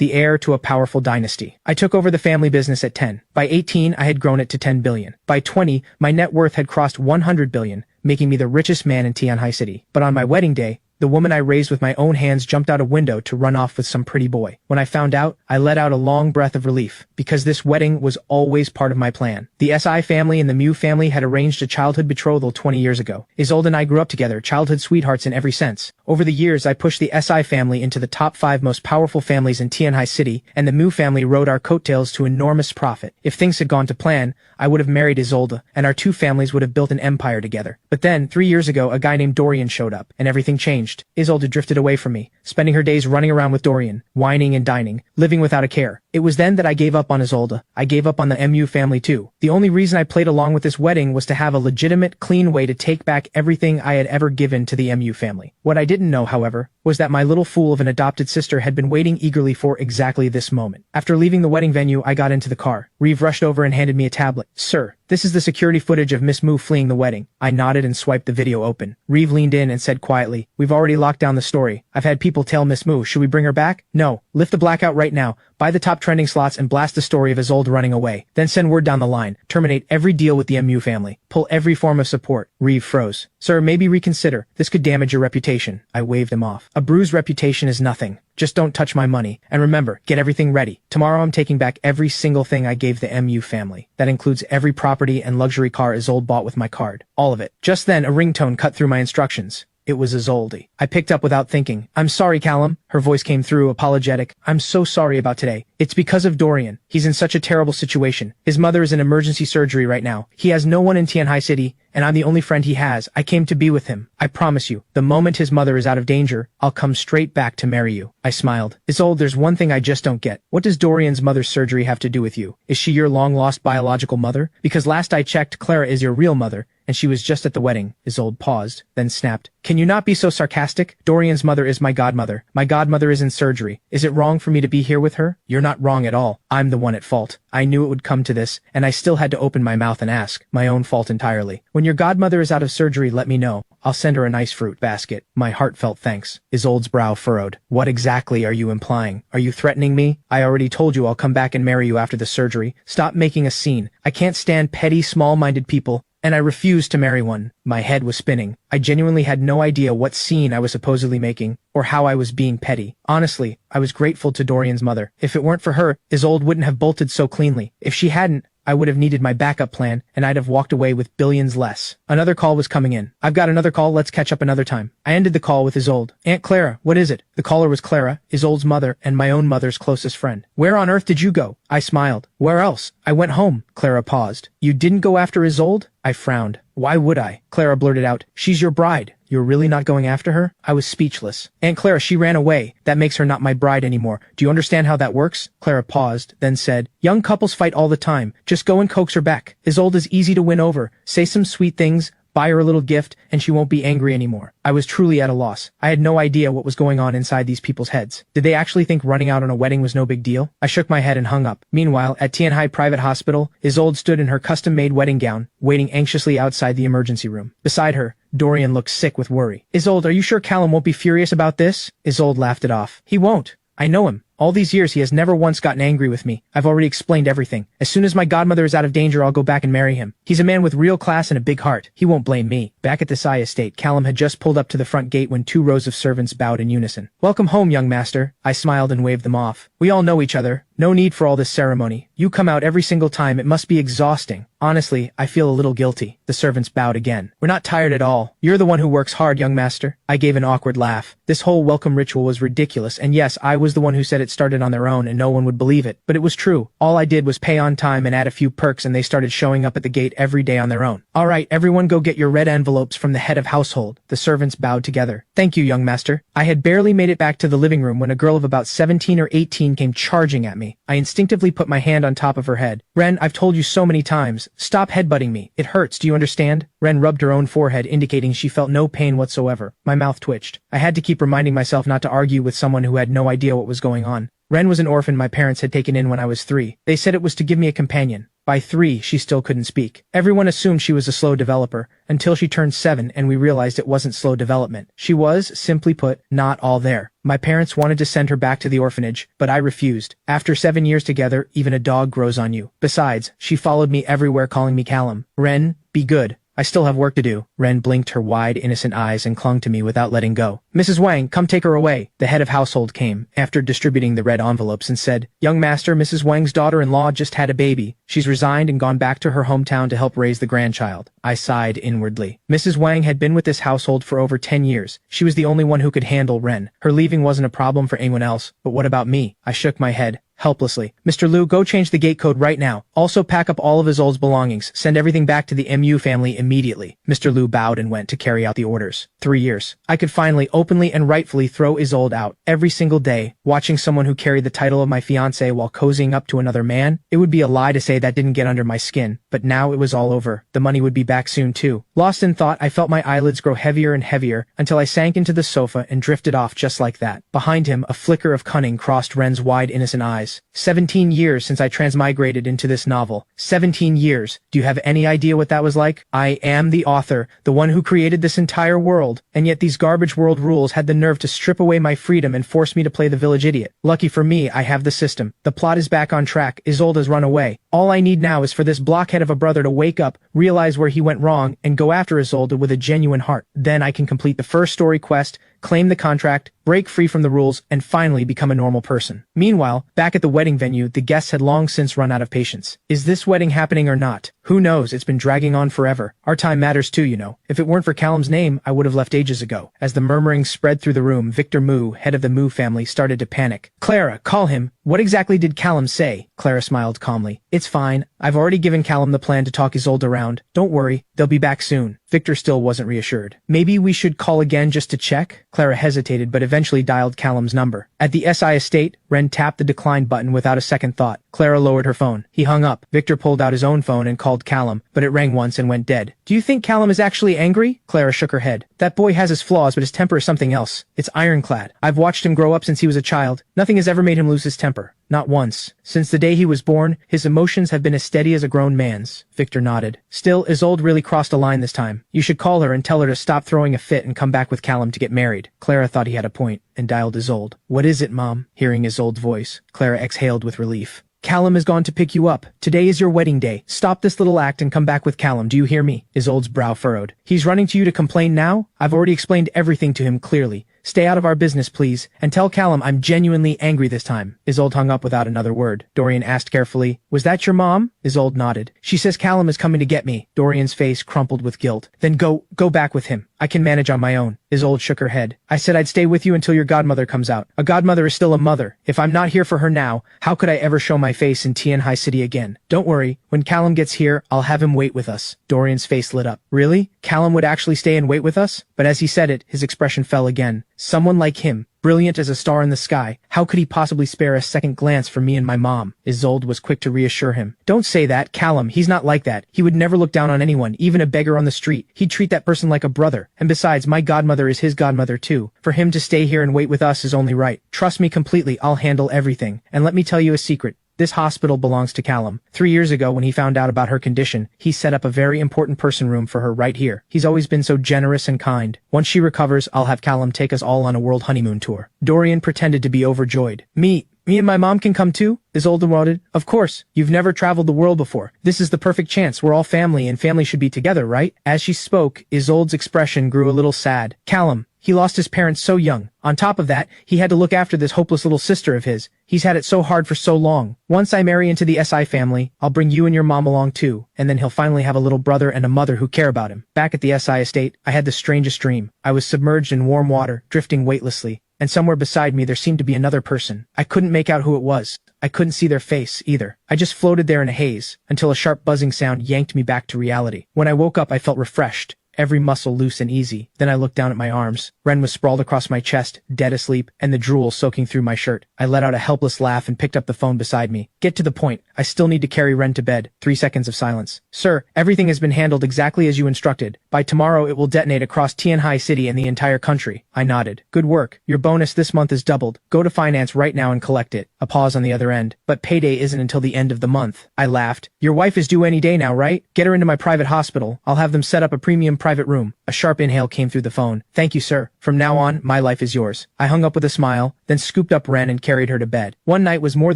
the heir to a powerful dynasty. I took over the family business at 10. By 18, I had grown it to 10 billion. By 20, my net worth had crossed 100 billion, making me the richest man in Tianhai City. But on my wedding day, the woman I raised with my own hands jumped out a window to run off with some pretty boy. When I found out, I let out a long breath of relief, because this wedding was always part of my plan. The SI family and the Mu family had arranged a childhood betrothal 20 years ago. Isolde and I grew up together, childhood sweethearts in every sense. Over the years, I pushed the SI family into the top 5 most powerful families in Tianhai City, and the Mu family rode our coattails to enormous profit. If things had gone to plan, I would have married Isolde, and our two families would have built an empire together. But then, 3 years ago, a guy named Dorian showed up, and everything changed. Isolde drifted away from me, spending her days running around with Dorian, whining and dining, living without a care. It was then that I gave up on Isolde. I gave up on the MU family too. The only reason I played along with this wedding was to have a legitimate, clean way to take back everything I had ever given to the MU family. What I didn't know, however, was that my little fool of an adopted sister had been waiting eagerly for exactly this moment. After leaving the wedding venue, I got into the car. Reeve rushed over and handed me a tablet. "Sir, this is the security footage of Miss Mu fleeing the wedding." I nodded and swiped the video open. Reeve leaned in and said quietly, "We've already locked down the story. I've had people tell Miss Mu. Should we bring her back?" "No. Lift the blackout right now. Buy the top trending slots and blast the story of Isolde running away. Then send word down the line. Terminate every deal with the MU family. Pull every form of support." Reeve froze. "Sir, maybe reconsider. This could damage your reputation." I waved him off. "A bruised reputation is nothing. Just don't touch my money. And remember, get everything ready. Tomorrow I'm taking back every single thing I gave the MU family. That includes every property and luxury car Isolde bought with my card. All of it." Just then, a ringtone cut through my instructions. It was Isolde. I picked up without thinking. "I'm sorry, Callum." Her voice came through, apologetic. "I'm so sorry about today. It's because of Dorian. He's in such a terrible situation. His mother is in emergency surgery right now. He has no one in Tianhai City, and I'm the only friend he has. I came to be with him. I promise you, the moment his mother is out of danger, I'll come straight back to marry you." I smiled. "Isolde, there's one thing I just don't get. What does Dorian's mother's surgery have to do with you? Is she your long-lost biological mother? Because last I checked, Clara is your real mother, and she was just at the wedding." Isolde paused, then snapped. "Can you not be so sarcastic? Dorian's mother is my godmother. My godmother is in surgery. Is it wrong for me to be here with her?" "You're not wrong at all. I'm the one at fault. I knew it would come to this, and I still had to open my mouth and ask. My own fault entirely. When your godmother is out of surgery, let me know. I'll send her a nice fruit basket." My heartfelt thanks. Isolde's brow furrowed. "What exactly are you implying? Are you threatening me? I already told you I'll come back and marry you after the surgery. Stop making a scene. I can't stand petty, small-minded people. And I refused to marry one." My head was spinning. I genuinely had no idea what scene I was supposedly making, or how I was being petty. Honestly, I was grateful to Dorian's mother. If it weren't for her, Isolde wouldn't have bolted so cleanly. If she hadn't, I would have needed my backup plan, and I'd have walked away with billions less. Another call was coming in. "I've got another call, let's catch up another time." I ended the call with Isolde. "Aunt Clara, what is it?" The caller was Clara, Isolde's mother, and my own mother's closest friend. "Where on earth did you go?" I smiled. "Where else? I went home." Clara paused. "You didn't go after Isolde?" I frowned. "Why would I?" Clara blurted out. "She's your bride. You're really not going after her?" I was speechless. "Aunt Clara, she ran away. That makes her not my bride anymore. Do you understand how that works?" Clara paused, then said, "Young couples fight all the time. Just go and coax her back. Isolde is easy to win over. Say some sweet things, buy her a little gift, and she won't be angry anymore." I was truly at a loss. I had no idea what was going on inside these people's heads. Did they actually think running out on a wedding was no big deal? I shook my head and hung up. Meanwhile, at Tianhai Private Hospital, Isolde stood in her custom-made wedding gown, waiting anxiously outside the emergency room. Beside her, Dorian looked sick with worry. "Isolde, are you sure Callum won't be furious about this?" Isolde laughed it off. "He won't. I know him. All these years he has never once gotten angry with me. I've already explained everything. As soon as my godmother is out of danger, I'll go back and marry him. He's a man with real class and a big heart. He won't blame me." Back at the Sai estate, Callum had just pulled up to the front gate when 2 rows of servants bowed in unison. "Welcome home, young master." I smiled and waved them off. "We all know each other. No need for all this ceremony. You come out every single time. It must be exhausting." "Honestly, I feel a little guilty." The servants bowed again. "We're not tired at all. You're the one who works hard, young master." I gave an awkward laugh. This whole welcome ritual was ridiculous, and yes, I was the one who said it started on their own and no one would believe it. But it was true. All I did was pay on time and add a few perks, and they started showing up at the gate every day on their own. "All right, everyone go get your red envelopes from the head of household." The servants bowed together. "Thank you, young master." I had barely made it back to the living room when a girl of about 17 or 18 came charging at me. I instinctively put my hand on top of her head. "Ren, I've told you so many times. Stop headbutting me. It hurts, do you understand?" Ren rubbed her own forehead, indicating she felt no pain whatsoever. My mouth twitched. I had to keep reminding myself not to argue with someone who had no idea what was going on. Ren was an orphan my parents had taken in when I was 3. They said it was to give me a companion. By 3, she still couldn't speak. Everyone assumed she was a slow developer, until she turned 7 and we realized it wasn't slow development. She was, simply put, not all there. My parents wanted to send her back to the orphanage, but I refused. After 7 years together, even a dog grows on you. Besides, she followed me everywhere calling me Callum. Ren, be good. I still have work to do. Ren blinked her wide, innocent eyes and clung to me without letting go. Mrs. Wang, come take her away. The head of household came, after distributing the red envelopes, and said, Young master, Mrs. Wang's daughter-in-law just had a baby. She's resigned and gone back to her hometown to help raise the grandchild. I sighed inwardly. Mrs. Wang had been with this household for over 10 years. She was the only one who could handle Ren. Her leaving wasn't a problem for anyone else, but what about me? I shook my head. Helplessly. Mr. Liu, go change the gate code right now. Also pack up all of Isolde's belongings. Send everything back to the MU family immediately. Mr. Liu bowed and went to carry out the orders. 3 years. I could finally, openly and rightfully throw Isolde out. Every single day, watching someone who carried the title of my fiancé while cozying up to another man, it would be a lie to say that didn't get under my skin. But now it was all over. The money would be back soon too. Lost in thought, I felt my eyelids grow heavier and heavier until I sank into the sofa and drifted off just like that. Behind him, a flicker of cunning crossed Ren's wide, innocent eyes. 17 years since I transmigrated into this novel. 17 years. Do you have any idea what that was like? I am the author, the one who created this entire world, and yet these garbage world rules had the nerve to strip away my freedom and force me to play the village idiot. Lucky for me, I have the system. The plot is back on track. Isolde has run away. All I need now is for this blockhead of a brother to wake up, realize where he went wrong, and go after Isolde with a genuine heart. Then I can complete the first story quest, claim the contract, break free from the rules, and finally become a normal person. Meanwhile, back at the wedding venue, the guests had long since run out of patience. Is this wedding happening or not? Who knows? It's been dragging on forever. Our time matters too, you know. If it weren't for Callum's name, I would have left ages ago. As the murmuring spread through the room, Victor Mu, head of the Mu family, started to panic. Clara, call him. What exactly did Callum say? Clara smiled calmly. It's fine. I've already given Callum the plan to talk Isolde around. Don't worry, they'll be back soon. Victor still wasn't reassured. Maybe we should call again just to check? Clara hesitated but eventually dialed Callum's number. At the SI estate, Ren tapped the decline button without a second thought. Clara lowered her phone. He hung up. Victor pulled out his own phone and called Callum, but it rang once and went dead. Do you think Callum is actually angry? Clara shook her head. That boy has his flaws, but his temper is something else. It's ironclad. I've watched him grow up since he was a child. Nothing has ever made him lose his temper. Not once. Since the day he was born, his emotions have been as steady as a grown man's. Victor nodded. Still, Isolde really crossed a line this time. You should call her and tell her to stop throwing a fit and come back with Callum to get married. Clara thought he had a point, and dialed Isolde. What is it, Mom? Hearing Isolde's voice, Clara exhaled with relief. Callum has gone to pick you up. Today is your wedding day. Stop this little act and come back with Callum. Do you hear me? Isolde's brow furrowed. He's running to you to complain now? I've already explained everything to him clearly. Stay out of our business, please, and tell Callum I'm genuinely angry this time. Isolde hung up without another word. Dorian asked carefully, Was that your mom? Isolde nodded. She says Callum is coming to get me. Dorian's face crumpled with guilt. Then go back with him. I can manage on my own. Isolde shook her head. I said I'd stay with you until your godmother comes out. A godmother is still a mother. If I'm not here for her now, how could I ever show my face in Tianhai City again? Don't worry. When Callum gets here, I'll have him wait with us. Dorian's face lit up. Really? Callum would actually stay and wait with us? But as he said it, his expression fell again. Someone like him, brilliant as a star in the sky, how could he possibly spare a second glance for me and my mom? Isolde was quick to reassure him. Don't say that, Callum, he's not like that. He would never look down on anyone, even a beggar on the street. He'd treat that person like a brother. And besides, my godmother is his godmother too. For him to stay here and wait with us is only right. Trust me completely, I'll handle everything. And let me tell you a secret. This hospital belongs to Callum. 3 years ago, when he found out about her condition, he set up a very important person room for her right here. He's always been so generous and kind. Once she recovers, I'll have Callum take us all on a world honeymoon tour. Dorian pretended to be overjoyed. Me and my mom can come too? Isolde nodded. Of course. You've never traveled the world before. This is the perfect chance. We're all family, and family should be together, right? As she spoke, Isolde's expression grew a little sad. Callum, he lost his parents so young. On top of that, he had to look after this hopeless little sister of his. He's had it so hard for so long. Once I marry into the SI family, I'll bring you and your mom along too, and then he'll finally have a little brother and a mother who care about him. Back at the SI estate, I had the strangest dream. I was submerged in warm water, drifting weightlessly, and somewhere beside me there seemed to be another person. I couldn't make out who it was. I couldn't see their face, either. I just floated there in a haze, until a sharp buzzing sound yanked me back to reality. When I woke up, I felt refreshed, every muscle loose and easy. Then I looked down at my arms. Ren was sprawled across my chest, dead asleep, and the drool soaking through my shirt. I let out a helpless laugh and picked up the phone beside me. Get to the point. I still need to carry Ren to bed. 3 seconds of silence. Sir, everything has been handled exactly as you instructed, By tomorrow it will detonate across Tianhai City and the entire country. I nodded. Good work. Your bonus this month is doubled. Go to finance right now and collect it. A pause on the other end. But payday isn't until the end of the month. I laughed. Your wife is due any day now, right? Get her into my private hospital. I'll have them set up a premium private room. A sharp inhale came through the phone. Thank you, sir. From now on, my life is yours. I hung up with a smile, then scooped up Ren and carried her to bed. One night was more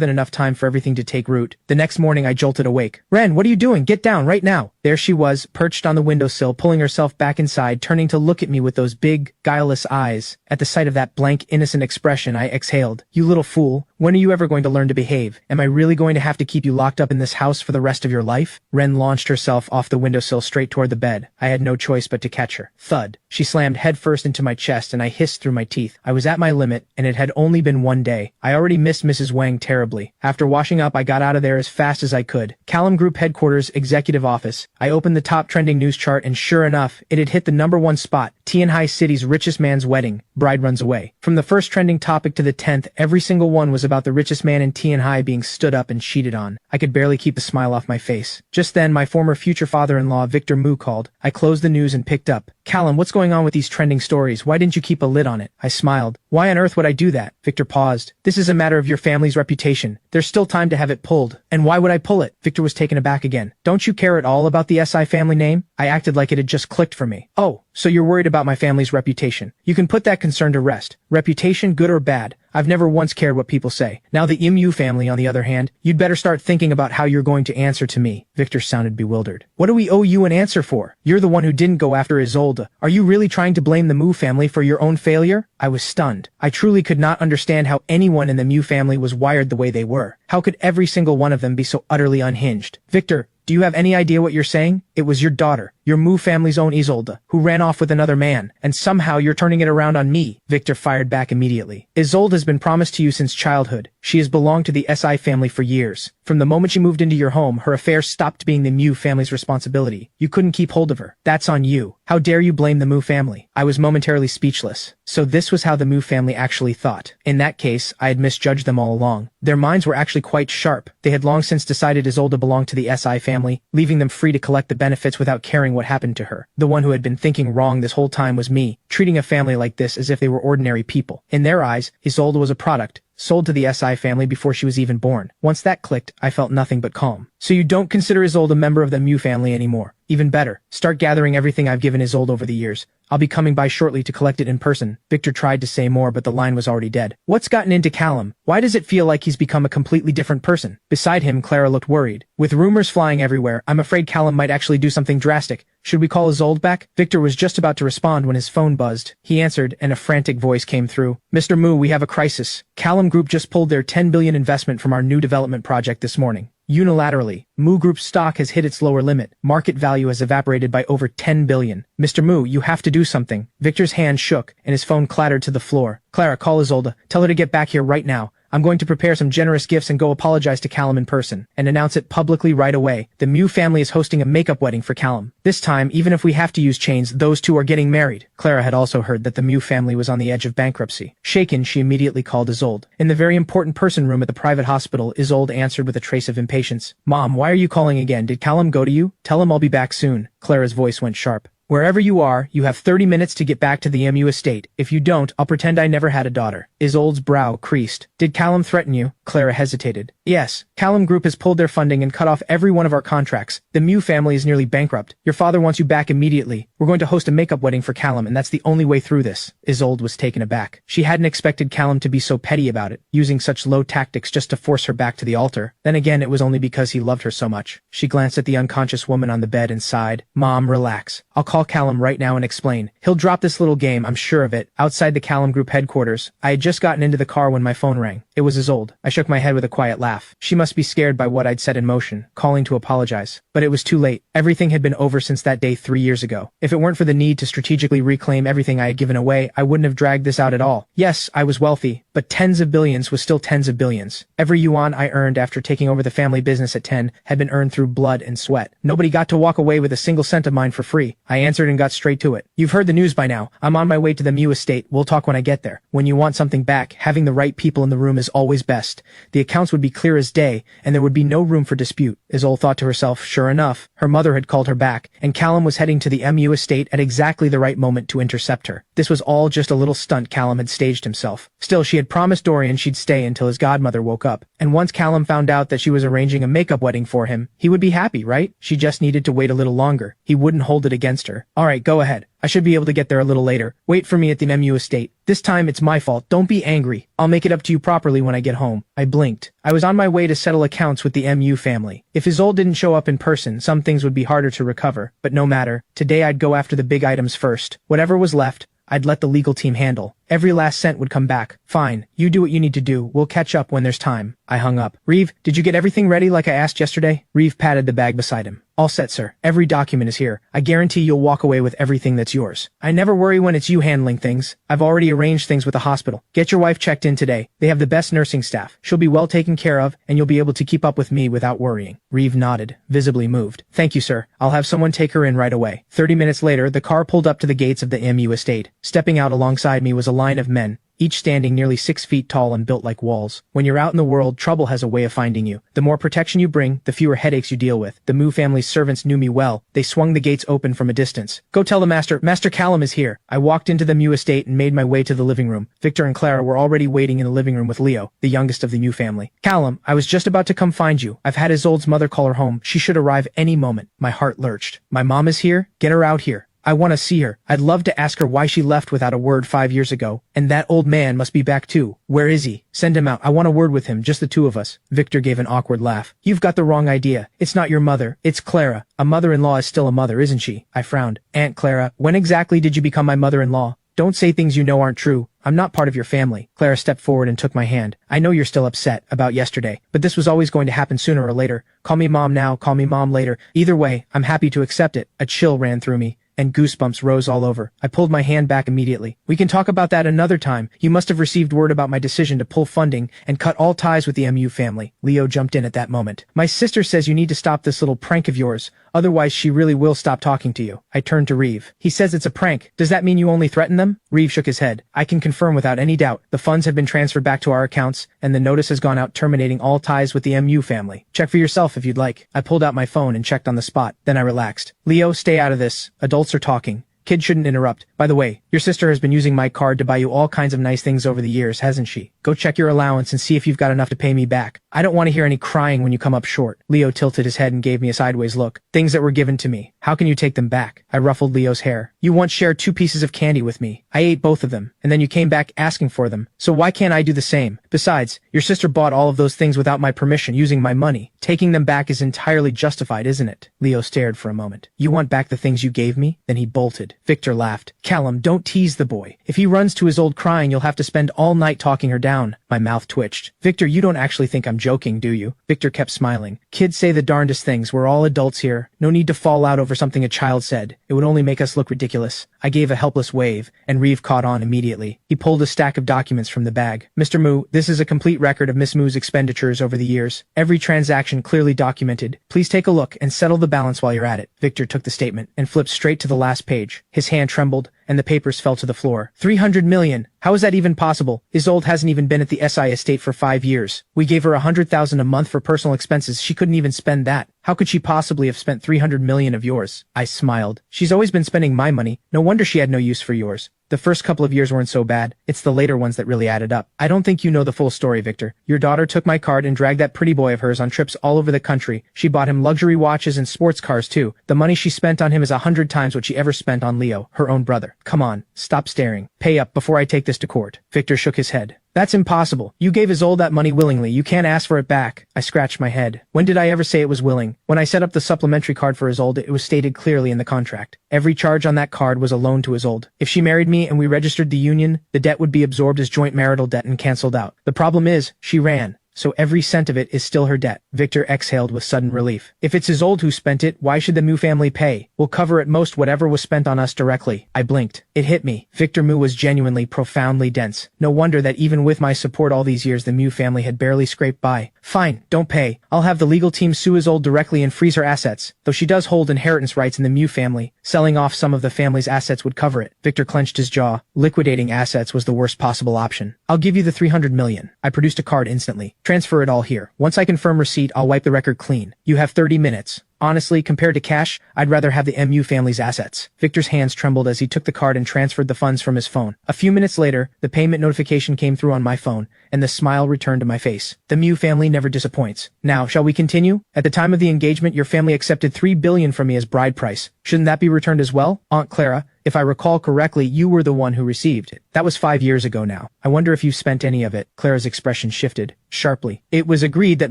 than enough time for everything to take root. The next morning I jolted awake. Ren, what are you doing? Get down right now. There she was, perched on the windowsill, pulling herself back inside, turning to look at me with those big, guileless eyes. At the sight of that blank, innocent expression, I exhaled. You little fool. When are you ever going to learn to behave? Am I really going to have to keep you locked up in this house for the rest of your life? Ren launched herself off the windowsill straight toward the bed. I had no choice but to catch her. Thud. She slammed headfirst into my chest and I hissed through my teeth. I was at my limit, and it had only been one day. I already missed Mrs. Wang terribly. After washing up, I got out of there as fast as I could. Callum Group Headquarters, Executive Office. I opened the top trending news chart and sure enough, it had hit the #1 spot. Tianhai City's richest man's wedding. Bride runs away. From the first trending topic to the 10th, every single one was about the richest man in Tianhai being stood up and cheated on. I could barely keep the smile off my face. Just then, my former future father-in-law, Victor Mu, called. I closed the news and picked up. Callum, what's going on with these trending stories? Why didn't you keep a lid on it? I smiled. Why on earth would I do that? Victor paused. This is a matter of your family's reputation. There's still time to have it pulled. And why would I pull it? Victor was taken aback again. Don't you care at all about the SI family name? I acted like it had just clicked for me. Oh, so you're worried about my family's reputation. You can put that concern to rest. Reputation, good or bad. I've never once cared what people say. Now the Mu family, on the other hand, you'd better start thinking about how you're going to answer to me. Victor sounded bewildered. What do we owe you an answer for? You're the one who didn't go after Isolde. Are you really trying to blame the Mu family for your own failure? I was stunned. I truly could not understand how anyone in the Mu family was wired the way they were. How could every single one of them be so utterly unhinged? Victor, do you have any idea what you're saying? It was your daughter, your Mu family's own Isolde, who ran off with another man, and somehow you're turning it around on me. Victor fired back immediately. Isolde has been promised to you since childhood. She has belonged to the SI family for years. From the moment she moved into your home, her affairs stopped being the Mu family's responsibility. You couldn't keep hold of her. That's on you. How dare you blame the Mu family? I was momentarily speechless. So this was how the Mu family actually thought. In that case, I had misjudged them all along. Their minds were actually quite sharp. They had long since decided Isolde belonged to the SI family, leaving them free to collect the benefits without caring what happened to her. The one who had been thinking wrong this whole time was me, treating a family like this as if they were ordinary people. In their eyes, Isolde was a product, sold to the SI family before she was even born. Once that clicked, I felt nothing but calm. So you don't consider Isolde a member of the Mu family anymore. Even better, start gathering everything I've given Isolde over the years. I'll be coming by shortly to collect it in person. Victor tried to say more, but the line was already dead. What's gotten into Callum? Why does it feel like he's become a completely different person? Beside him, Clara looked worried. With rumors flying everywhere, I'm afraid Callum might actually do something drastic. Should we call Isolde back? Victor was just about to respond when his phone buzzed. He answered, and a frantic voice came through. Mr. Mu, we have a crisis. Callum Group just pulled their 10 billion investment from our new development project this morning. Unilaterally, Mu Group's stock has hit its lower limit. Market value has evaporated by over 10 billion. Mr. Mu, you have to do something. Victor's hand shook, and his phone clattered to the floor. Clara, call Isolde. Tell her to get back here right now. I'm going to prepare some generous gifts and go apologize to Callum in person, and announce it publicly right away. The Mu family is hosting a makeup wedding for Callum. This time, even if we have to use chains, those two are getting married. Clara had also heard that the Mu family was on the edge of bankruptcy. Shaken, she immediately called Isolde. In the very important person room at the private hospital, Isolde answered with a trace of impatience. Mom, why are you calling again? Did Callum go to you? Tell him I'll be back soon. Clara's voice went sharp. Wherever you are, you have 30 minutes to get back to the Mu estate. If you don't, I'll pretend I never had a daughter. Isolde's brow creased. Did Callum threaten you? Clara hesitated. Yes. Callum Group has pulled their funding and cut off every one of our contracts. The Mu family is nearly bankrupt. Your father wants you back immediately. We're going to host a makeup wedding for Callum, and that's the only way through this. Isolde was taken aback. She hadn't expected Callum to be so petty about it, using such low tactics just to force her back to the altar. Then again, it was only because he loved her so much. She glanced at the unconscious woman on the bed and sighed. Mom, relax. I'll call Callum right now and explain. He'll drop this little game, I'm sure of it. Outside the Callum Group headquarters, I had just gotten into the car when my phone rang. It was Isolde. I shook my head with a quiet laugh. She must be scared by what I'd set in motion, calling to apologize. But it was too late. Everything had been over since that day 3 years ago. If it weren't for the need to strategically reclaim everything I had given away, I wouldn't have dragged this out at all. Yes, I was wealthy, but tens of billions was still tens of billions. Every yuan I earned after taking over the family business at 10 had been earned through blood and sweat. Nobody got to walk away with a single cent of mine for free. I answered and got straight to it. You've heard the news by now. I'm on my way to the Mew estate. We'll talk when I get there. When you want something back, having the right people in the room is always best. The accounts would be clear as day, and there would be no room for dispute. Isolde thought to herself. Sure enough, her mother had called her back, and Callum was heading to the Mew estate at exactly the right moment to intercept her. This was all just a little stunt Callum had staged himself. Still, she had promised Dorian she'd stay until his godmother woke up, and once Callum found out that she was arranging a makeup wedding for him, he would be happy, right? She just needed to wait a little longer. He wouldn't hold it against her. Alright, go ahead. I should be able to get there a little later. Wait for me at the Mew estate. This time it's my fault. Don't be angry. I'll make it up to you properly when I get home. I blinked. I was on my way to settle accounts with the Mew family. If Isolde didn't show up in person, some things would be harder to recover. But no matter. Today I'd go after the big items first. Whatever was left, I'd let the legal team handle. Every last cent would come back. Fine, you do what you need to do. We'll catch up when there's time. I hung up. Reeve, did you get everything ready like I asked yesterday? Reeve patted the bag beside him. All set, sir. Every document is here. I guarantee you'll walk away with everything that's yours. I never worry when it's you handling things. I've already arranged things with the hospital. Get your wife checked in today. They have the best nursing staff. She'll be well taken care of, and you'll be able to keep up with me without worrying. Reeve nodded, visibly moved. Thank you, sir. I'll have someone take her in right away. 30 minutes later, the car pulled up to the gates of the Mew estate. Stepping out alongside me was a line of men, each standing nearly 6 feet tall and built like walls. When you're out in the world, trouble has a way of finding you. The more protection you bring, the fewer headaches you deal with. The Mew family's servants knew me well. They swung the gates open from a distance. Go tell the Master Callum is here. I walked into the Mew estate and made my way to the living room. Victor and Clara were already waiting in the living room with Leo, the youngest of the Mew family. Callum, I was just about to come find you. I've had Isolde's mother call her home. She should arrive any moment. My heart lurched. My mom is here? Get her out here. I want to see her. I'd love to ask her why she left without a word 5 years ago. And that old man must be back too. Where is he? Send him out. I want a word with him, just the two of us. Victor gave an awkward laugh. You've got the wrong idea. It's not your mother. It's Clara. A mother-in-law is still a mother, isn't she? I frowned. Aunt Clara, when exactly did you become my mother-in-law? Don't say things you know aren't true. I'm not part of your family. Clara stepped forward and took my hand. I know you're still upset about yesterday, but this was always going to happen sooner or later. Call me mom now, call me mom later. Either way, I'm happy to accept it. A chill ran through me, and goosebumps rose all over. I pulled my hand back immediately. We can talk about that another time. You must have received word about my decision to pull funding and cut all ties with the Mew family. Leo jumped in at that moment. My sister says you need to stop this little prank of yours. Otherwise, she really will stop talking to you. I turned to Reeve. He says it's a prank. Does that mean you only threaten them? Reeve shook his head. I can confirm without any doubt. The funds have been transferred back to our accounts, and the notice has gone out terminating all ties with the Mew family. Check for yourself if you'd like. I pulled out my phone and checked on the spot. Then I relaxed. Leo, stay out of this. Adults are talking. Kids shouldn't interrupt. By the way, your sister has been using my card to buy you all kinds of nice things over the years, hasn't she? Go check your allowance and see if you've got enough to pay me back. I don't want to hear any crying when you come up short. Leo tilted his head and gave me a sideways look. Things that were given to me. How can you take them back? I ruffled Leo's hair. You once shared 2 pieces of candy with me. I ate both of them, and then you came back asking for them. So why can't I do the same? Besides, your sister bought all of those things without my permission, using my money. Taking them back is entirely justified, isn't it? Leo stared for a moment. You want back the things you gave me? Then he bolted. Victor laughed. Callum, don't tease the boy. If he runs to his old crying, you'll have to spend all night talking her down. My mouth twitched. Victor, you don't actually think I'm joking, do you? Victor kept smiling. Kids say the darndest things. We're all adults here. No need to fall out over something a child said. It would only make us look ridiculous. I gave a helpless wave, and Reeve caught on immediately. He pulled a stack of documents from the bag. Mr. Mew, this is a complete record of Miss Mew's expenditures over the years. Every transaction clearly documented. Please take a look and settle the balance while you're at it. Victor took the statement and flipped straight to the last page. His hand trembled, and the papers fell to the floor. 300 million. How is that even possible? Isolde hasn't even been at the SI estate for 5 years. We gave her 100,000 a month for personal expenses. She couldn't even spend that. How could she possibly have spent 300 million of yours? I smiled. She's always been spending my money. No wonder she had no use for yours. The first couple of years weren't so bad. It's the later ones that really added up. I don't think you know the full story, Victor. Your daughter took my card and dragged that pretty boy of hers on trips all over the country. She bought him luxury watches and sports cars too. The money she spent on him is 100 times what she ever spent on Leo, her own brother. Come on, stop staring. Pay up before I take this to court. Victor shook his head. That's impossible. You gave Isolde that money willingly. You can't ask for it back. I scratched my head. When did I ever say it was willing? When I set up the supplementary card for Isolde, it was stated clearly in the contract. Every charge on that card was a loan to Isolde. If she married me and we registered the union, the debt would be absorbed as joint marital debt and cancelled out. The problem is, she ran. So every cent of it is still her debt. Victor exhaled with sudden relief. If it's Isolde who spent it, why should the Mew family pay? We'll cover at most whatever was spent on us directly. I blinked. It hit me. Victor Mew was genuinely profoundly dense. No wonder that even with my support all these years, the Mew family had barely scraped by. Fine, don't pay. I'll have the legal team sue Isolde directly and freeze her assets, though she does hold inheritance rights in the Mew family. Selling off some of the family's assets would cover it. Victor clenched his jaw. Liquidating assets was the worst possible option. I'll give you the 300 million. I produced a card instantly. Transfer it all here. Once I confirm receipt, I'll wipe the record clean. You have 30 minutes. Honestly, compared to cash, I'd rather have the MU family's assets. Victor's hands trembled as he took the card and transferred the funds from his phone. A few minutes later, the payment notification came through on my phone, and the smile returned to my face. The Mew family never disappoints. Now, shall we continue? At the time of the engagement, your family accepted $3 billion from me as bride price. Shouldn't that be returned as well? Aunt Clara, if I recall correctly, you were the one who received it. That was 5 years ago now. I wonder if you spent any of it. Clara's expression shifted sharply. It was agreed that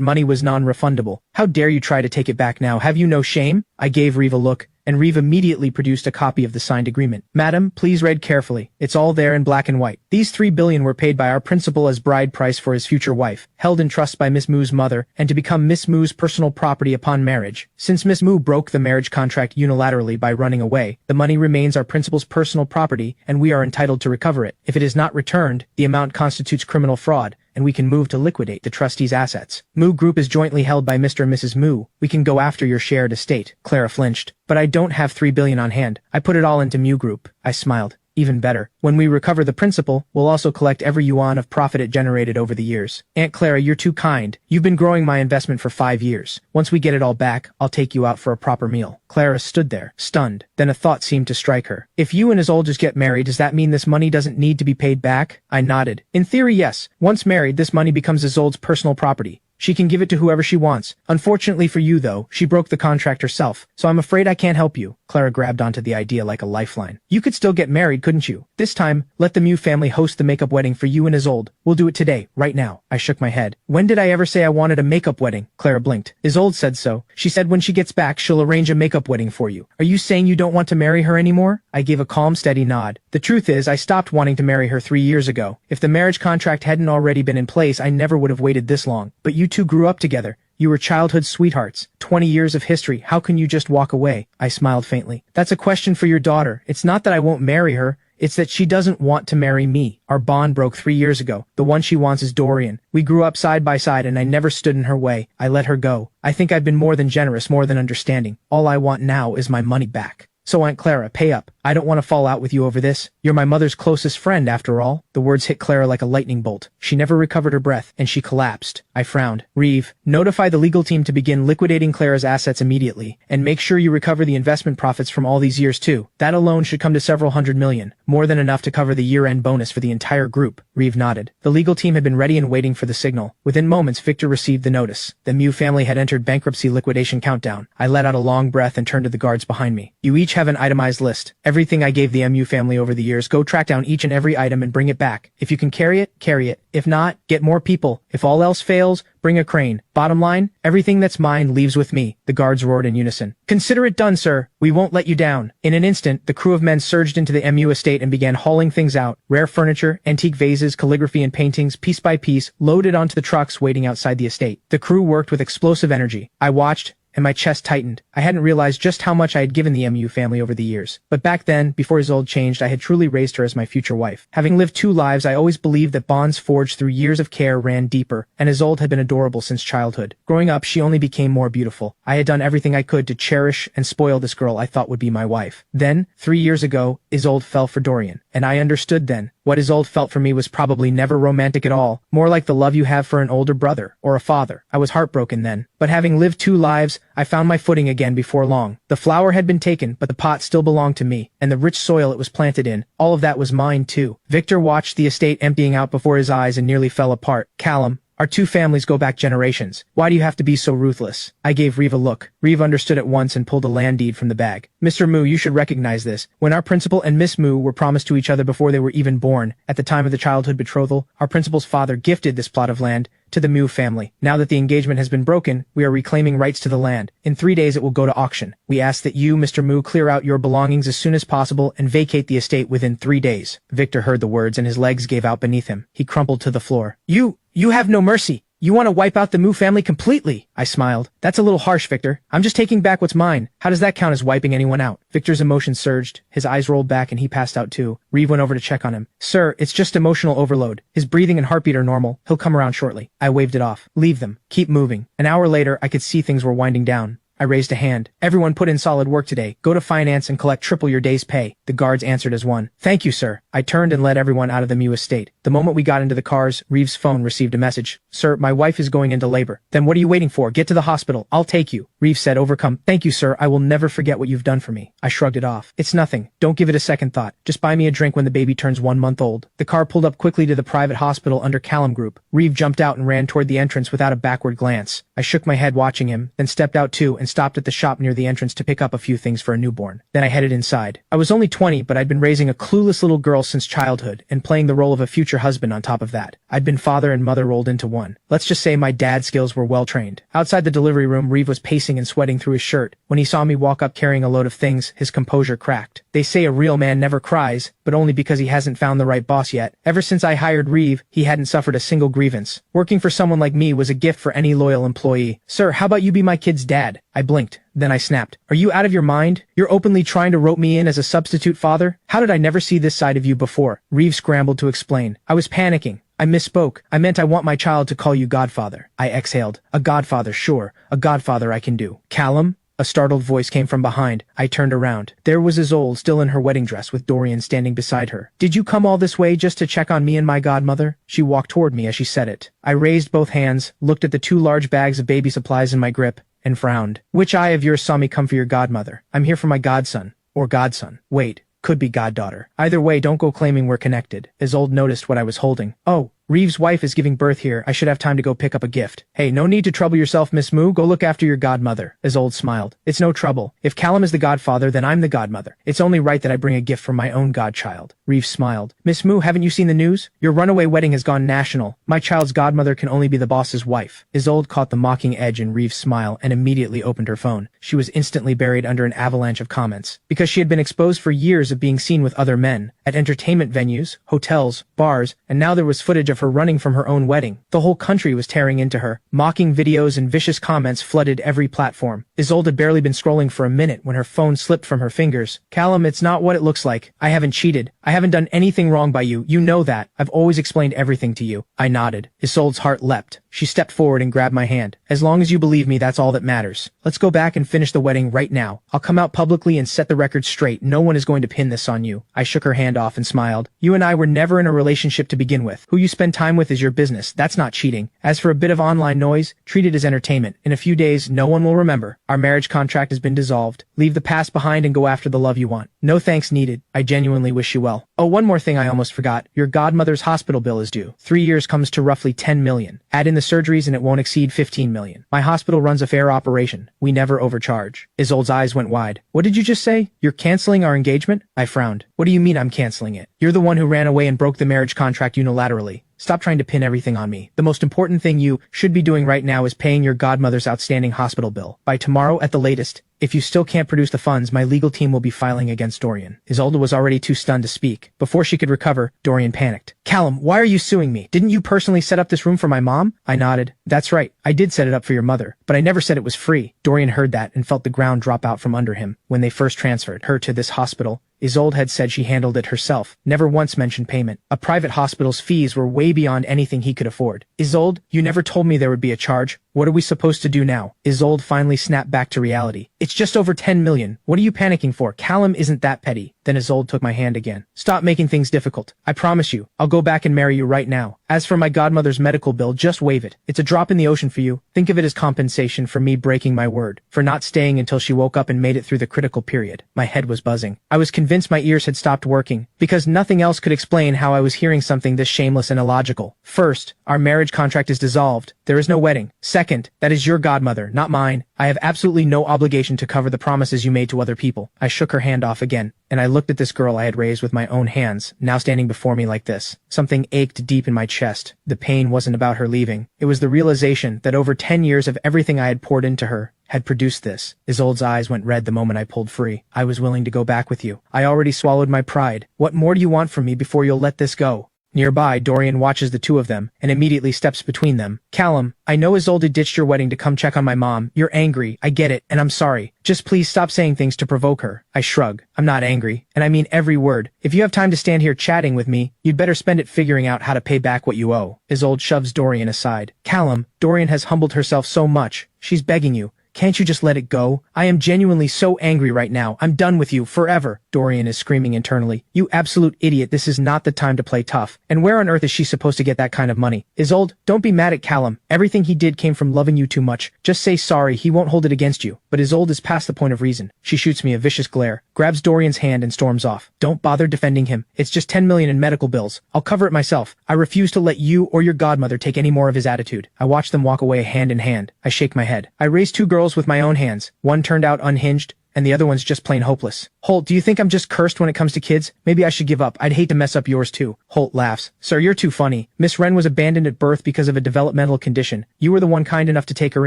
money was non-refundable. How dare you try to take it back now? Have you no shame? I gave Reeve a look, and Reeve immediately produced a copy of the signed agreement. Madam, please read carefully. It's all there in black and white. These $3 billion were paid by our principal as bride price for his future wife, held in trust by Miss Mu's mother, and to become Miss Mu's personal property upon marriage. Since Miss Mu broke the marriage contract unilaterally by running away, the money remains our principal's personal property, and we are entitled to recover it. If it is not returned, the amount constitutes criminal fraud, and we can move to liquidate the trustee's assets. Mu Group is jointly held by Mr. and Mrs. Mu. We can go after your shared estate. Clara flinched. But I don't have $3 billion on hand. I put it all into Mu Group. I smiled. Even better. When we recover the principal, we'll also collect every yuan of profit it generated over the years. Aunt Clara, you're too kind. You've been growing my investment for 5 years. Once we get it all back, I'll take you out for a proper meal. Clara stood there, stunned. Then a thought seemed to strike her. If you and Isolde just get married, does that mean this money doesn't need to be paid back? I nodded. In theory, yes. Once married, this money becomes Isolde's personal property. She can give it to whoever she wants. Unfortunately for you, though, she broke the contract herself, so I'm afraid I can't help you. Clara grabbed onto the idea like a lifeline. You could still get married, couldn't you? This time, let the Mew family host the makeup wedding for you and Isolde. We'll do it today, right now. I shook my head. When did I ever say I wanted a makeup wedding? Clara blinked. Isolde said so. She said when she gets back, she'll arrange a makeup wedding for you. Are you saying you don't want to marry her anymore? I gave a calm, steady nod. The truth is, I stopped wanting to marry her 3 years ago. If the marriage contract hadn't already been in place, I never would have waited this long. But you two grew up together. You were childhood sweethearts. 20 years of history. How can you just walk away? I smiled faintly. That's a question for your daughter. It's not that I won't marry her. It's that she doesn't want to marry me. Our bond broke 3 years ago. The one she wants is Dorian. We grew up side by side and I never stood in her way. I let her go. I think I've been more than generous, more than understanding. All I want now is my money back. So Aunt Clara, pay up. I don't want to fall out with you over this. You're my mother's closest friend, after all. The words hit Clara like a lightning bolt. She never recovered her breath, and she collapsed. I frowned. Reeve, notify the legal team to begin liquidating Clara's assets immediately, and make sure you recover the investment profits from all these years too. That alone should come to several $100 million, more than enough to cover the year-end bonus for the entire group. Reeve nodded. The legal team had been ready and waiting for the signal. Within moments, Victor received the notice. The Mew family had entered bankruptcy liquidation countdown. I let out a long breath and turned to the guards behind me. You each have an itemized list. Everything I gave the MU family over the years, go track down each and every item and bring it back. If you can carry it, carry it. If not, get more people. If all else fails, bring a crane. Bottom line, everything that's mine leaves with me. The guards roared in unison. Consider it done, sir. We won't let you down. In an instant, the crew of men surged into the MU estate and began hauling things out. Rare furniture, antique vases, calligraphy and paintings, piece by piece, loaded onto the trucks waiting outside the estate. The crew worked with explosive energy. I watched, and my chest tightened. I hadn't realized just how much I had given the MU family over the years. But back then, before Isolde changed, I had truly raised her as my future wife. Having lived 2 lives, I always believed that bonds forged through years of care ran deeper, and Isolde had been adorable since childhood. Growing up, she only became more beautiful. I had done everything I could to cherish and spoil this girl I thought would be my wife. Then, 3 years ago, Isolde fell for Dorian, and I understood then. What Isolde felt for me was probably never romantic at all, more like the love you have for an older brother or a father. I was heartbroken then, but having lived 2 lives, I found my footing again before long. The flower had been taken, but the pot still belonged to me, and the rich soil it was planted in, all of that was mine too. Victor watched the estate emptying out before his eyes and nearly fell apart. Callum, our 2 families go back generations. Why do you have to be so ruthless? I gave Reeve a look. Reeve understood at once and pulled a land deed from the bag. Mr. Mu, you should recognize this. When our principal and Miss Mu were promised to each other before they were even born, at the time of the childhood betrothal, our principal's father gifted this plot of land to the Mu family. Now that the engagement has been broken, we are reclaiming rights to the land. In 3 days it will go to auction. We ask that you, Mr. Mu, clear out your belongings as soon as possible and vacate the estate within 3 days. Victor heard the words and his legs gave out beneath him. He crumpled to the floor. You have no mercy. You want to wipe out the Mu family completely? I smiled. That's a little harsh, Victor. I'm just taking back what's mine. How does that count as wiping anyone out? Victor's emotions surged. His eyes rolled back and he passed out too. Reeve went over to check on him. Sir, it's just emotional overload. His breathing and heartbeat are normal. He'll come around shortly. I waved it off. Leave them. Keep moving. An hour later, I could see things were winding down. I raised a hand. Everyone put in solid work today. Go to finance and collect triple your day's pay. The guards answered as one. Thank you, sir. I turned and led everyone out of the Mu estate. The moment we got into the cars, Reeve's phone received a message. Sir, my wife is going into labor. Then what are you waiting for? Get to the hospital. I'll take you. Reeve said, overcome. Thank you, sir. I will never forget what you've done for me. I shrugged it off. It's nothing. Don't give it a second thought. Just buy me a drink when the baby turns 1 month old. The car pulled up quickly to the private hospital under Callum Group. Reeve jumped out and ran toward the entrance without a backward glance. I shook my head watching him, then stepped out too and stopped at the shop near the entrance to pick up a few things for a newborn. Then I headed inside. I was only 20, but I'd been raising a clueless little girl since childhood and playing the role of a future husband on top of that. I'd been father and mother rolled into one. Let's just say my dad skills were well trained. Outside the delivery room, Reeve was pacing and sweating through his shirt. When he saw me walk up carrying a load of things, his composure cracked. They say a real man never cries, but only because he hasn't found the right boss yet. Ever since I hired Reeve, he hadn't suffered a single grievance. Working for someone like me was a gift for any loyal employee. Sir, how about you be my kid's dad? I blinked. Then I snapped. Are you out of your mind? You're openly trying to rope me in as a substitute father? How did I never see this side of you before? Reeve scrambled to explain. I was panicking. I misspoke. I meant I want my child to call you godfather. I exhaled. A godfather, sure. A godfather I can do. Callum? A startled voice came from behind. I turned around. There was Isolde, still in her wedding dress, with Dorian standing beside her. Did you come all this way just to check on me and my godmother? She walked toward me as she said it. I raised both hands, looked at the 2 large bags of baby supplies in my grip, and frowned. Which eye of yours saw me come for your godmother? I'm here for my godson. Or godson. Wait, could be goddaughter. Either way, don't go claiming we're connected. Isolde noticed what I was holding. Oh, Reeve's wife is giving birth here. I should have time to go pick up a gift. Hey, no need to trouble yourself, Miss Mu. Go look after your godmother. Isolde smiled. It's no trouble. If Callum is the godfather, then I'm the godmother. It's only right that I bring a gift from my own godchild. Reeve smiled. Miss Mu, haven't you seen the news? Your runaway wedding has gone national. My child's godmother can only be the boss's wife. Isolde caught the mocking edge in Reeve's smile and immediately opened her phone. She was instantly buried under an avalanche of comments. Because she had been exposed for years of being seen with other men, at entertainment venues, hotels, bars, and now there was footage of her running from her own wedding. The whole country was tearing into her. Mocking videos and vicious comments flooded every platform. Isolde had barely been scrolling for a minute when her phone slipped from her fingers. Callum, it's not what it looks like. I haven't cheated. I haven't done anything wrong by you. You know that. I've always explained everything to you. I nodded. Isolde's heart leapt. She stepped forward and grabbed my hand. As long as you believe me, that's all that matters. Let's go back and finish the wedding right now. I'll come out publicly and set the record straight. No one is going to pin this on you. I shook her hand off and smiled. You and I were never in a relationship to begin with. Who you spend time with is your business. That's not cheating. As for a bit of online noise, treat it as entertainment. In a few days, no one will remember. Our marriage contract has been dissolved. Leave the past behind and go after the love you want. No thanks needed. I genuinely wish you well. Oh, one more thing I almost forgot. Your godmother's hospital bill is due. 3 years comes to roughly 10 million. Add in the surgeries and it won't exceed 15 million. My hospital runs a fair operation. We never overcharge. Isolde's eyes went wide. What did you just say? You're canceling our engagement? I frowned. What do you mean I'm canceling it? You're the one who ran away and broke the marriage contract unilaterally. Stop trying to pin everything on me. The most important thing you should be doing right now is paying your godmother's outstanding hospital bill. By tomorrow at the latest. If you still can't produce the funds, my legal team will be filing against Dorian. Isolde was already too stunned to speak. Before she could recover, Dorian panicked. Callum, why are you suing me? Didn't you personally set up this room for my mom? I nodded. That's right. I did set it up for your mother, but I never said it was free. Dorian heard that and felt the ground drop out from under him. When they first transferred her to this hospital, Isolde had said she handled it herself, never once mentioned payment. A private hospital's fees were way beyond anything he could afford. Isolde, you never told me there would be a charge. What are we supposed to do now? Isolde finally snapped back to reality. It's just over 10 million. What are you panicking for? Callum isn't that petty. Then Isolde took my hand again. Stop making things difficult. I promise you, I'll go back and marry you right now. As for my godmother's medical bill, just waive it. It's a drop in the ocean for you. Think of it as compensation for me breaking my word, for not staying until she woke up and made it through the critical period. My head was buzzing. I was convinced my ears had stopped working, because nothing else could explain how I was hearing something this shameless and illogical. First, our marriage contract is dissolved. There is no wedding. Second, that is your godmother, not mine. I have absolutely no obligation to cover the promises you made to other people. I shook her hand off again, and I looked at this girl I had raised with my own hands, now standing before me like this. Something ached deep in my chest. The pain wasn't about her leaving. It was the realization that over 10 years of everything I had poured into her had produced this. Isolde's eyes went red the moment I pulled free. I was willing to go back with you. I already swallowed my pride. What more do you want from me before you'll let this go? Nearby, Dorian watches the two of them, and immediately steps between them. Callum, I know Isolde ditched your wedding to come check on my mom. You're angry, I get it, and I'm sorry. Just please stop saying things to provoke her. I shrug. I'm not angry, and I mean every word. If you have time to stand here chatting with me, you'd better spend it figuring out how to pay back what you owe. Isolde shoves Dorian aside. Callum, Dorian has humbled herself so much. She's begging you. Can't you just let it go? I am genuinely so angry right now. I'm done with you, forever. Dorian is screaming internally. You absolute idiot, this is not the time to play tough. And where on earth is she supposed to get that kind of money? Isolde, don't be mad at Callum. Everything he did came from loving you too much. Just say sorry, he won't hold it against you. But Isolde is past the point of reason. She shoots me a vicious glare, grabs Dorian's hand and storms off. Don't bother defending him. It's just 10 million in medical bills. I'll cover it myself. I refuse to let you or your godmother take any more of his attitude. I watch them walk away hand in hand. I shake my head. I raised two girls with my own hands. One turned out unhinged, and the other one's just plain hopeless. Holt, do you think I'm just cursed when it comes to kids? Maybe I should give up. I'd hate to mess up yours too. Holt laughs. Sir, you're too funny. Miss Wren was abandoned at birth because of a developmental condition. You were the one kind enough to take her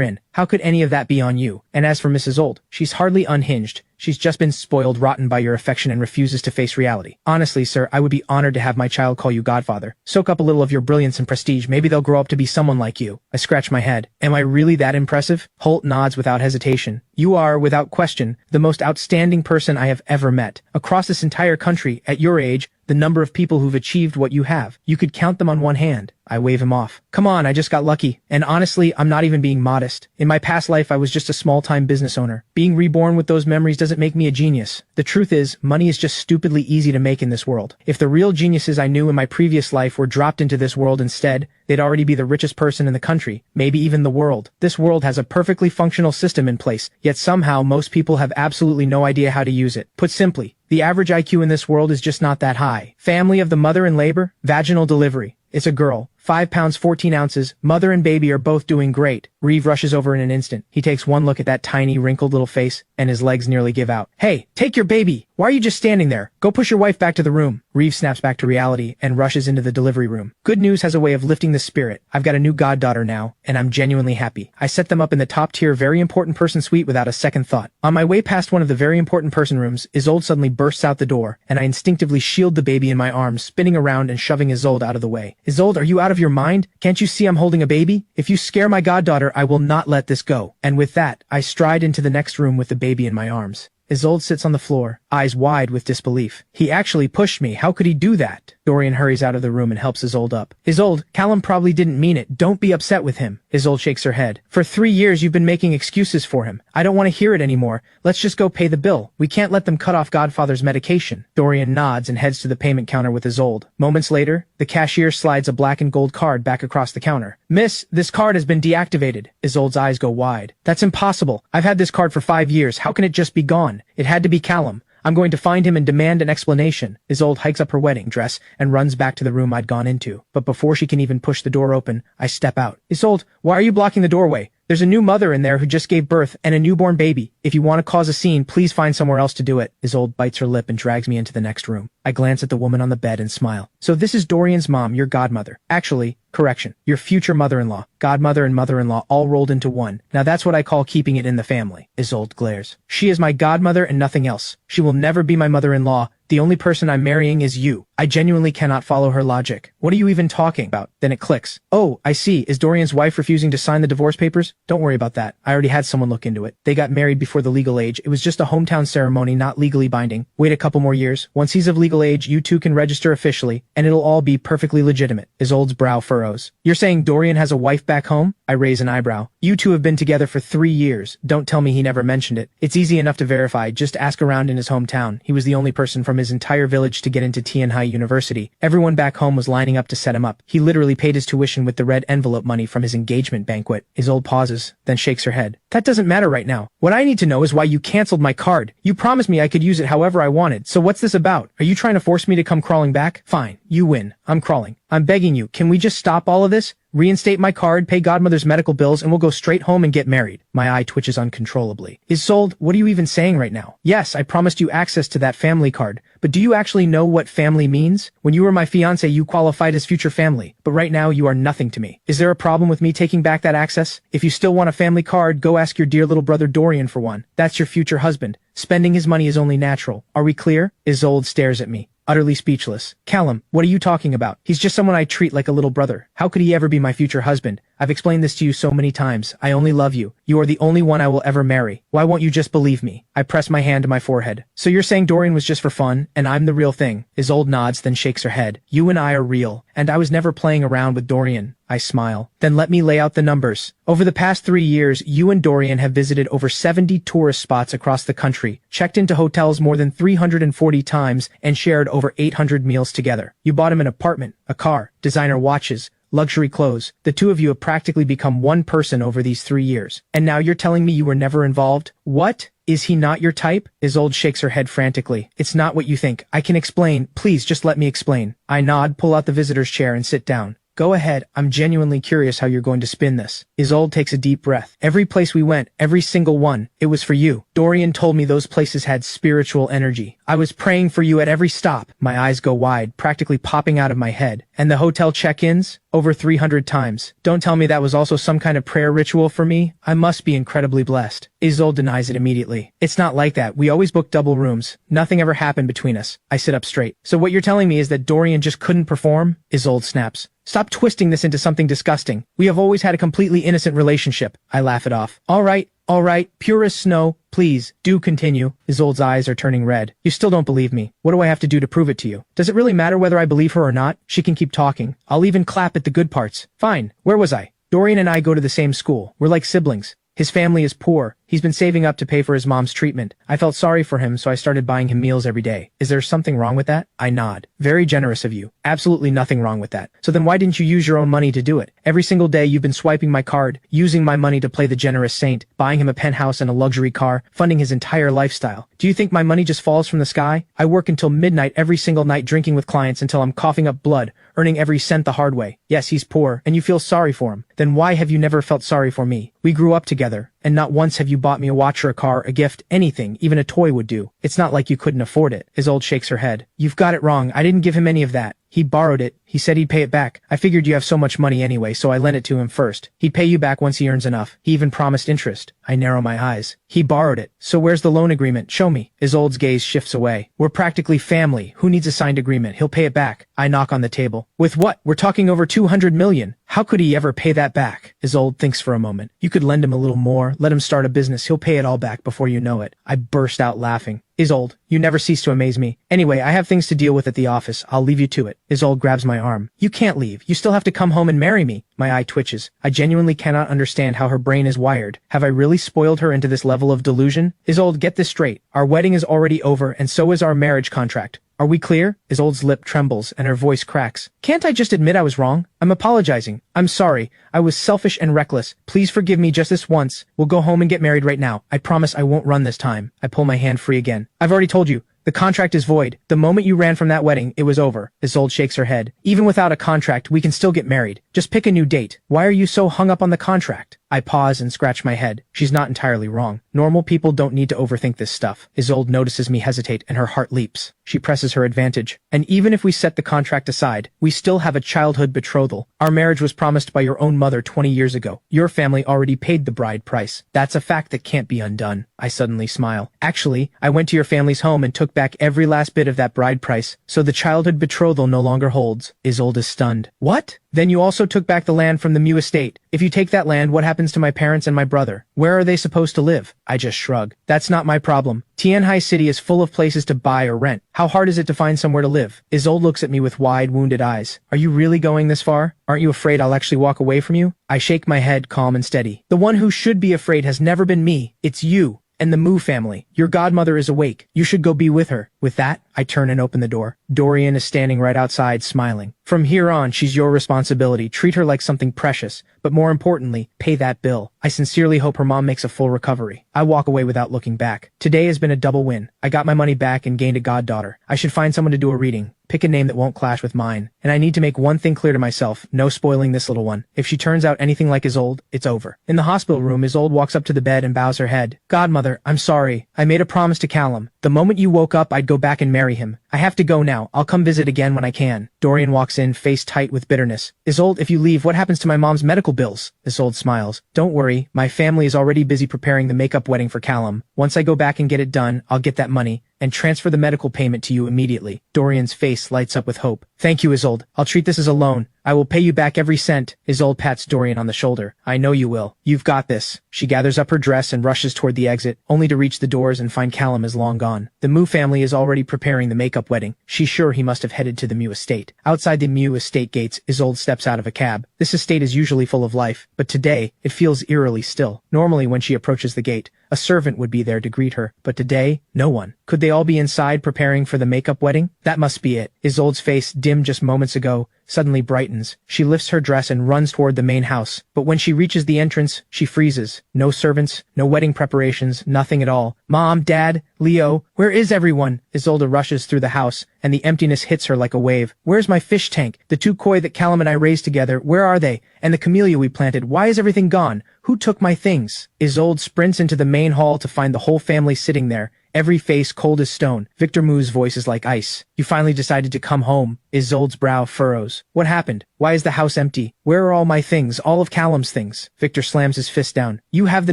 in. How could any of that be on you? And as for Mrs. Isolde, she's hardly unhinged. She's just been spoiled rotten by your affection and refuses to face reality. Honestly, sir, I would be honored to have my child call you godfather. Soak up a little of your brilliance and prestige. Maybe they'll grow up to be someone like you. I scratch my head. Am I really that impressive? Holt nods without hesitation. You are, without question, the most outstanding person I have ever met. Across this entire country, at your age, the number of people who've achieved what you have, you could count them on one hand. I wave him off. Come on, I just got lucky. And honestly, I'm not even being modest. In my past life, I was just a small-time business owner. Being reborn with those memories doesn't make me a genius. The truth is, money is just stupidly easy to make in this world. If the real geniuses I knew in my previous life were dropped into this world instead, they'd already be the richest person in the country, maybe even the world. This world has a perfectly functional system in place, yet somehow most people have absolutely no idea how to use it. Put simply, the average IQ in this world is just not that high. Family of the mother in labor, vaginal delivery. It's a girl. 5 pounds 14 ounces, mother and baby are both doing great. Reeve rushes over in an instant. He takes one look at that tiny, wrinkled little face, and his legs nearly give out. Hey, take your baby! Why are you just standing there? Go push your wife back to the room. Reeve snaps back to reality and rushes into the delivery room. Good news has a way of lifting the spirit. I've got a new goddaughter now, and I'm genuinely happy. I set them up in the top-tier very important person suite without a second thought. On my way past one of the very important person rooms, Isolde suddenly bursts out the door, and I instinctively shield the baby in my arms, spinning around and shoving Isolde out of the way. Isolde, are you out of your mind? Can't you see I'm holding a baby? If you scare my goddaughter, I will not let this go. And with that, I stride into the next room with the baby in my arms. Isolde sits on the floor, eyes wide with disbelief. He actually pushed me. How could he do that? Dorian hurries out of the room and helps Isolde up. Isolde, Callum probably didn't mean it. Don't be upset with him. Isolde shakes her head. For 3 years you've been making excuses for him. I don't want to hear it anymore. Let's just go pay the bill. We can't let them cut off Godfather's medication. Dorian nods and heads to the payment counter with Isolde. Moments later, the cashier slides a black and gold card back across the counter. Miss, this card has been deactivated. Isolde's eyes go wide. That's impossible. I've had this card for 5 years. How can it just be gone? It had to be Callum. I'm going to find him and demand an explanation. Isolde hikes up her wedding dress and runs back to the room I'd gone into. But before she can even push the door open, I step out. Isolde, why are you blocking the doorway? There's a new mother in there who just gave birth and a newborn baby. If you want to cause a scene, please find somewhere else to do it. Isolde bites her lip and drags me into the next room. I glance at the woman on the bed and smile. So this is Dorian's mom, your godmother. Actually, correction, your future mother-in-law. Godmother and mother-in-law all rolled into one. Now that's what I call keeping it in the family. Isolde glares. She is my godmother and nothing else. She will never be my mother-in-law. The only person I'm marrying is you. I genuinely cannot follow her logic. What are you even talking about? Then it clicks. Oh, I see. Is Dorian's wife refusing to sign the divorce papers? Don't worry about that. I already had someone look into it. They got married before the legal age. It was just a hometown ceremony, not legally binding. Wait a couple more years. Once he's of legal age, you two can register officially, and it'll all be perfectly legitimate. Isolde's brow furrows. You're saying Dorian has a wife back home? I raise an eyebrow. You two have been together for 3 years. Don't tell me he never mentioned it. It's easy enough to verify. Just ask around in his hometown. He was the only person from his entire village to get into Tianhai University. Everyone back home was lining up to set him up. He literally paid his tuition with the red envelope money from his engagement banquet. Isolde pauses, then shakes her head. That doesn't matter right now. What I need to know is why you canceled my card. You promised me I could use it however I wanted. So what's this about? Are you trying to force me to come crawling back? Fine, you win. I'm crawling. I'm begging you, can we just stop all of this? Reinstate my card, pay godmother's medical bills, and we'll go straight home and get married. My eye twitches uncontrollably. Isolde, what are you even saying right now? Yes, I promised you access to that family card, but do you actually know what family means? When you were my fiancé, you qualified as future family, but right now you are nothing to me. Is there a problem with me taking back that access? If you still want a family card, go ask your dear little brother Dorian for one. That's your future husband. Spending his money is only natural. Are we clear? Isolde stares at me. utterly speechless. Callum, what are you talking about? He's just someone I treat like a little brother. How could he ever be my future husband? I've explained this to you so many times. I only love you. You are the only one I will ever marry. Why won't you just believe me? I press my hand to my forehead. So you're saying Dorian was just for fun, and I'm the real thing? Isolde nods, then shakes her head. You and I are real, and I was never playing around with Dorian. I smile. Then let me lay out the numbers. Over the past 3 years, you and Dorian have visited over 70 tourist spots across the country, checked into hotels more than 340 times, and shared over 800 meals together. You bought him an apartment, a car, designer watches, luxury clothes. The two of you have practically become one person over these 3 years. And now you're telling me you were never involved? What? Is he not your type? Isolde shakes her head frantically. It's not what you think. I can explain. Please just let me explain. I nod, pull out the visitor's chair, and sit down. Go ahead, I'm genuinely curious how you're going to spin this. Isolde takes a deep breath. Every place we went, every single one, it was for you. Dorian told me those places had spiritual energy. I was praying for you at every stop. My eyes go wide, practically popping out of my head. And the hotel check-ins? Over 300 times. Don't tell me that was also some kind of prayer ritual for me. I must be incredibly blessed. Isolde denies it immediately. It's not like that. We always booked double rooms. Nothing ever happened between us. I sit up straight. So what you're telling me is that Dorian just couldn't perform? Isolde snaps. Stop twisting this into something disgusting. We have always had a completely innocent relationship. I laugh it off. All right, pure as snow. Please, do continue. Isolde's eyes are turning red. You still don't believe me. What do I have to do to prove it to you? Does it really matter whether I believe her or not? She can keep talking. I'll even clap at the good parts. Fine. Where was I? Dorian and I go to the same school. We're like siblings. His family is poor. He's been saving up to pay for his mom's treatment. I felt sorry for him, so I started buying him meals every day. Is there something wrong with that? I nod. Very generous of you. Absolutely nothing wrong with that. So then why didn't you use your own money to do it? Every single day you've been swiping my card, using my money to play the generous saint, buying him a penthouse and a luxury car, funding his entire lifestyle. Do you think my money just falls from the sky? I work until midnight every single night drinking with clients until I'm coughing up blood, earning every cent the hard way. Yes, he's poor, and you feel sorry for him. Then why have you never felt sorry for me? We grew up together, and not once have you bought me a watch or a car, a gift, anything, even a toy would do. It's not like you couldn't afford it. Isolde shakes her head. You've got it wrong. I didn't give him any of that. He borrowed it. He said he'd pay it back. I figured you have so much money anyway, so I lent it to him first. He'd pay you back once he earns enough. He even promised interest. I narrow my eyes. He borrowed it. So where's the loan agreement? Show me. Isolde's gaze shifts away. We're practically family. Who needs a signed agreement? He'll pay it back. I knock on the table. With what? We're talking over 200 million. How could he ever pay that back? Isolde thinks for a moment. You could lend him a little more. Let him start a business. He'll pay it all back before you know it. I burst out laughing. Isolde, you never cease to amaze me. Anyway, I have things to deal with at the office. I'll leave you to it. Isolde grabs my arm. You can't leave. You still have to come home and marry me. My eye twitches. I genuinely cannot understand how her brain is wired. Have I really spoiled her into this level of delusion? Isolde, get this straight. Our wedding is already over, and so is our marriage contract. Are we clear? Isolde's lip trembles and her voice cracks. Can't I just admit I was wrong? I'm apologizing. I'm sorry. I was selfish and reckless. Please forgive me just this once. We'll go home and get married right now. I promise I won't run this time. I pull my hand free again. I've already told you. The contract is void. The moment you ran from that wedding, it was over. Isolde shakes her head. Even without a contract, we can still get married. Just pick a new date. Why are you so hung up on the contract? I pause and scratch my head. She's not entirely wrong. Normal people don't need to overthink this stuff. Isolde notices me hesitate and her heart leaps. She presses her advantage. And even if we set the contract aside, we still have a childhood betrothal. Our marriage was promised by your own mother 20 years ago. Your family already paid the bride price. That's a fact that can't be undone. I suddenly smile. Actually, I went to your family's home and took back every last bit of that bride price, so the childhood betrothal no longer holds. Isolde is stunned. What? Then you also took back the land from the Mew estate. If you take that land, what happens to my parents and my brother? Where are they supposed to live? I just shrug. That's not my problem. Tianhai City is full of places to buy or rent. How hard is it to find somewhere to live? Isolde looks at me with wide, wounded eyes. Are you really going this far? Aren't you afraid I'll actually walk away from you? I shake my head, calm and steady. The one who should be afraid has never been me. It's you. And the Mu family. Your godmother is awake. You should go be with her. With that, I turn and open the door. Dorian is standing right outside, smiling. From here on, she's your responsibility. Treat her like something precious. But more importantly, pay that bill. I sincerely hope her mom makes a full recovery. I walk away without looking back. Today has been a double win. I got my money back and gained a goddaughter. I should find someone to do a reading. Pick a name that won't clash with mine. And I need to make one thing clear to myself. No spoiling this little one. If she turns out anything like Isolde, it's over. In the hospital room, Isolde walks up to the bed and bows her head. Godmother, I'm sorry. I made a promise to Callum. The moment you woke up, I'd go back and marry him. I have to go now. I'll come visit again when I can. Dorian walks in, face tight with bitterness. Isolde, if you leave, what happens to my mom's medical bills? Isolde smiles. Don't worry, my family is already busy preparing the makeup wedding for Callum. Once I go back and get it done, I'll get that money and transfer the medical payment to you immediately. Dorian's face lights up with hope. Thank you, Isolde. I'll treat this as a loan. I will pay you back every cent. Isolde pats Dorian on the shoulder. I know you will. You've got this. She gathers up her dress and rushes toward the exit, only to reach the doors and find Callum is long gone. The Mew family is already preparing the makeup wedding. She's sure he must have headed to the Mew estate. Outside the Mew estate gates, Isolde steps out of a cab. This estate is usually full of life, but today, it feels eerily still. Normally when she approaches the gate, a servant would be there to greet her, but today, no one. Could they all be inside preparing for the makeup wedding? That must be it. Isolde's face, dimmed just moments ago, suddenly brightens. She lifts her dress and runs toward the main house, but when she reaches the entrance, she freezes. No servants, no wedding preparations, nothing at all. Mom, Dad, Leo, where is everyone? Isolde rushes through the house, and the emptiness hits her like a wave. Where's my fish tank? The 2 koi that Callum and I raised together, where are they? And the camellia we planted, why is everything gone? Who took my things? Isolde sprints into the main hall to find the whole family sitting there, every face cold as stone. Victor Mew's voice is like ice. You finally decided to come home. Isolde's brow furrows. What happened? Why is the house empty? Where are all my things, all of Callum's things? Victor slams his fist down. You have the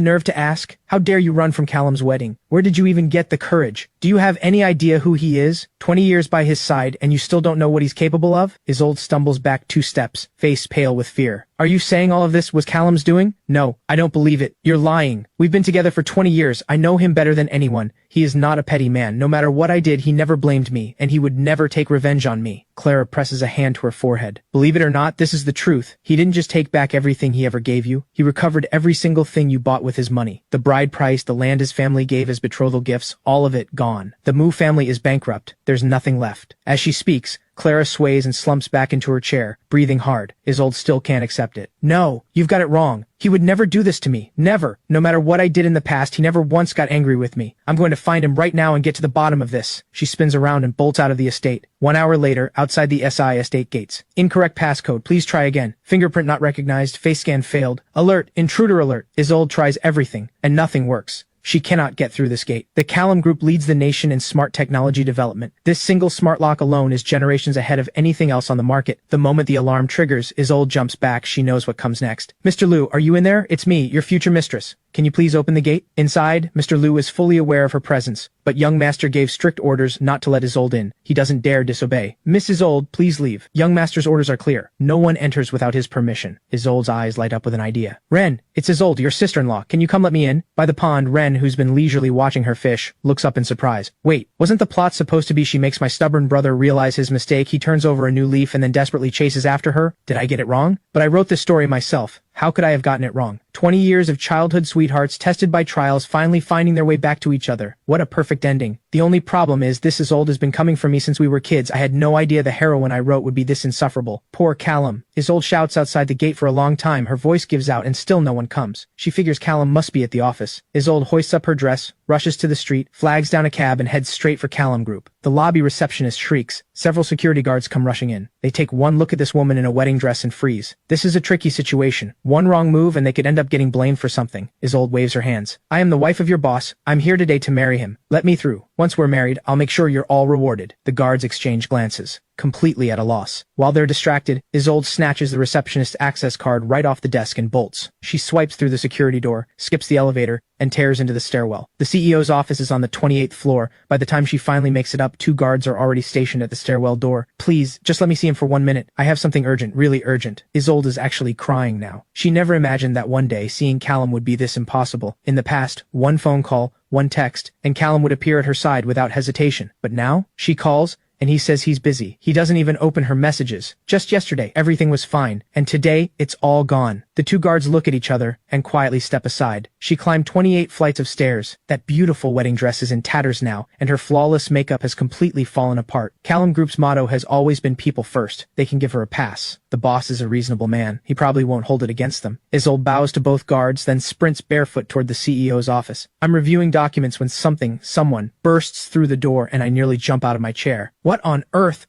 nerve to ask? How dare you run from Callum's wedding? Where did you even get the courage? Do you have any idea who he is? 20 years by his side, and you still don't know what he's capable of? Isolde stumbles back 2 steps, face pale with fear. Are you saying all of this was Callum's doing? No, I don't believe it. You're lying. We've been together for 20 years. I know him better than anyone. He is not a petty man. No matter what I did, he never blamed me, and he would never take revenge on me. Clara presses a hand to her forehead. Believe it or not, this is the truth. He didn't just take back everything he ever gave you. He recovered every single thing you bought with his money. The bride price, the land his family gave as betrothal gifts, all of it gone. The Mew family is bankrupt. There's nothing left. As she speaks, Clara sways and slumps back into her chair, breathing hard. Isolde still can't accept it. No, you've got it wrong. He would never do this to me. Never. No matter what I did in the past, he never once got angry with me. I'm going to find him right now and get to the bottom of this. She spins around and bolts out of the estate. 1 hour later, outside the SI estate gates. Incorrect passcode. Please try again. Fingerprint not recognized. Face scan failed. Alert. Intruder alert. Isolde tries everything, and nothing works. She cannot get through this gate. The Callum Group leads the nation in smart technology development. This single smart lock alone is generations ahead of anything else on the market. The moment the alarm triggers, Isolde jumps back. She knows what comes next. Mr. Liu, are you in there? It's me, your future mistress. Can you please open the gate? Inside, Mr. Liu is fully aware of her presence, but young master gave strict orders not to let Isolde in. He doesn't dare disobey. Miss Isolde, please leave. Young master's orders are clear. No one enters without his permission. Isolde's eyes light up with an idea. Ren, it's Isolde, your sister-in-law. Can you come let me in? By the pond, Ren, who's been leisurely watching her fish, looks up in surprise. Wait, wasn't the plot supposed to be she makes my stubborn brother realize his mistake, he turns over a new leaf and then desperately chases after her? Did I get it wrong? But I wrote this story myself. How could I have gotten it wrong? 20 years of childhood sweethearts tested by trials finally finding their way back to each other. What a perfect ending. The only problem is this Isolde has been coming for me since we were kids. I had no idea the heroine I wrote would be this insufferable. Poor Callum. Isolde shouts outside the gate for a long time. Her voice gives out and still no one comes. She figures Callum must be at the office. Isolde hoists up her dress, rushes to the street, flags down a cab and heads straight for Callum Group. The lobby receptionist shrieks. Several security guards come rushing in. They take one look at this woman in a wedding dress and freeze. This is a tricky situation. One wrong move and they could end up getting blamed for something. Isolde waves her hands. I am the wife of your boss. I'm here today to marry him. Let me through. Once we're married, I'll make sure you're all rewarded. The guards exchange glances, completely at a loss. While they're distracted, Isolde snatches the receptionist's access card right off the desk and bolts. She swipes through the security door, skips the elevator, and tears into the stairwell. The CEO's office is on the 28th floor. By the time she finally makes it up, 2 guards are already stationed at the stairwell door. Please, just let me see him for 1 minute. I have something urgent, really urgent. Isolde is actually crying now. She never imagined that one day seeing Callum would be this impossible. In the past, one phone call, one text, and Callum would appear at her side without hesitation. But now, she calls, and he says he's busy. He doesn't even open her messages. Just yesterday, everything was fine, and today, it's all gone. The 2 guards look at each other and quietly step aside. She climbed 28 flights of stairs. That beautiful wedding dress is in tatters now, and her flawless makeup has completely fallen apart. Callum Group's motto has always been people first. They can give her a pass. The boss is a reasonable man. He probably won't hold it against them. Isolde bows to both guards, then sprints barefoot toward the CEO's office. I'm reviewing documents when someone bursts through the door and I nearly jump out of my chair. What on earth?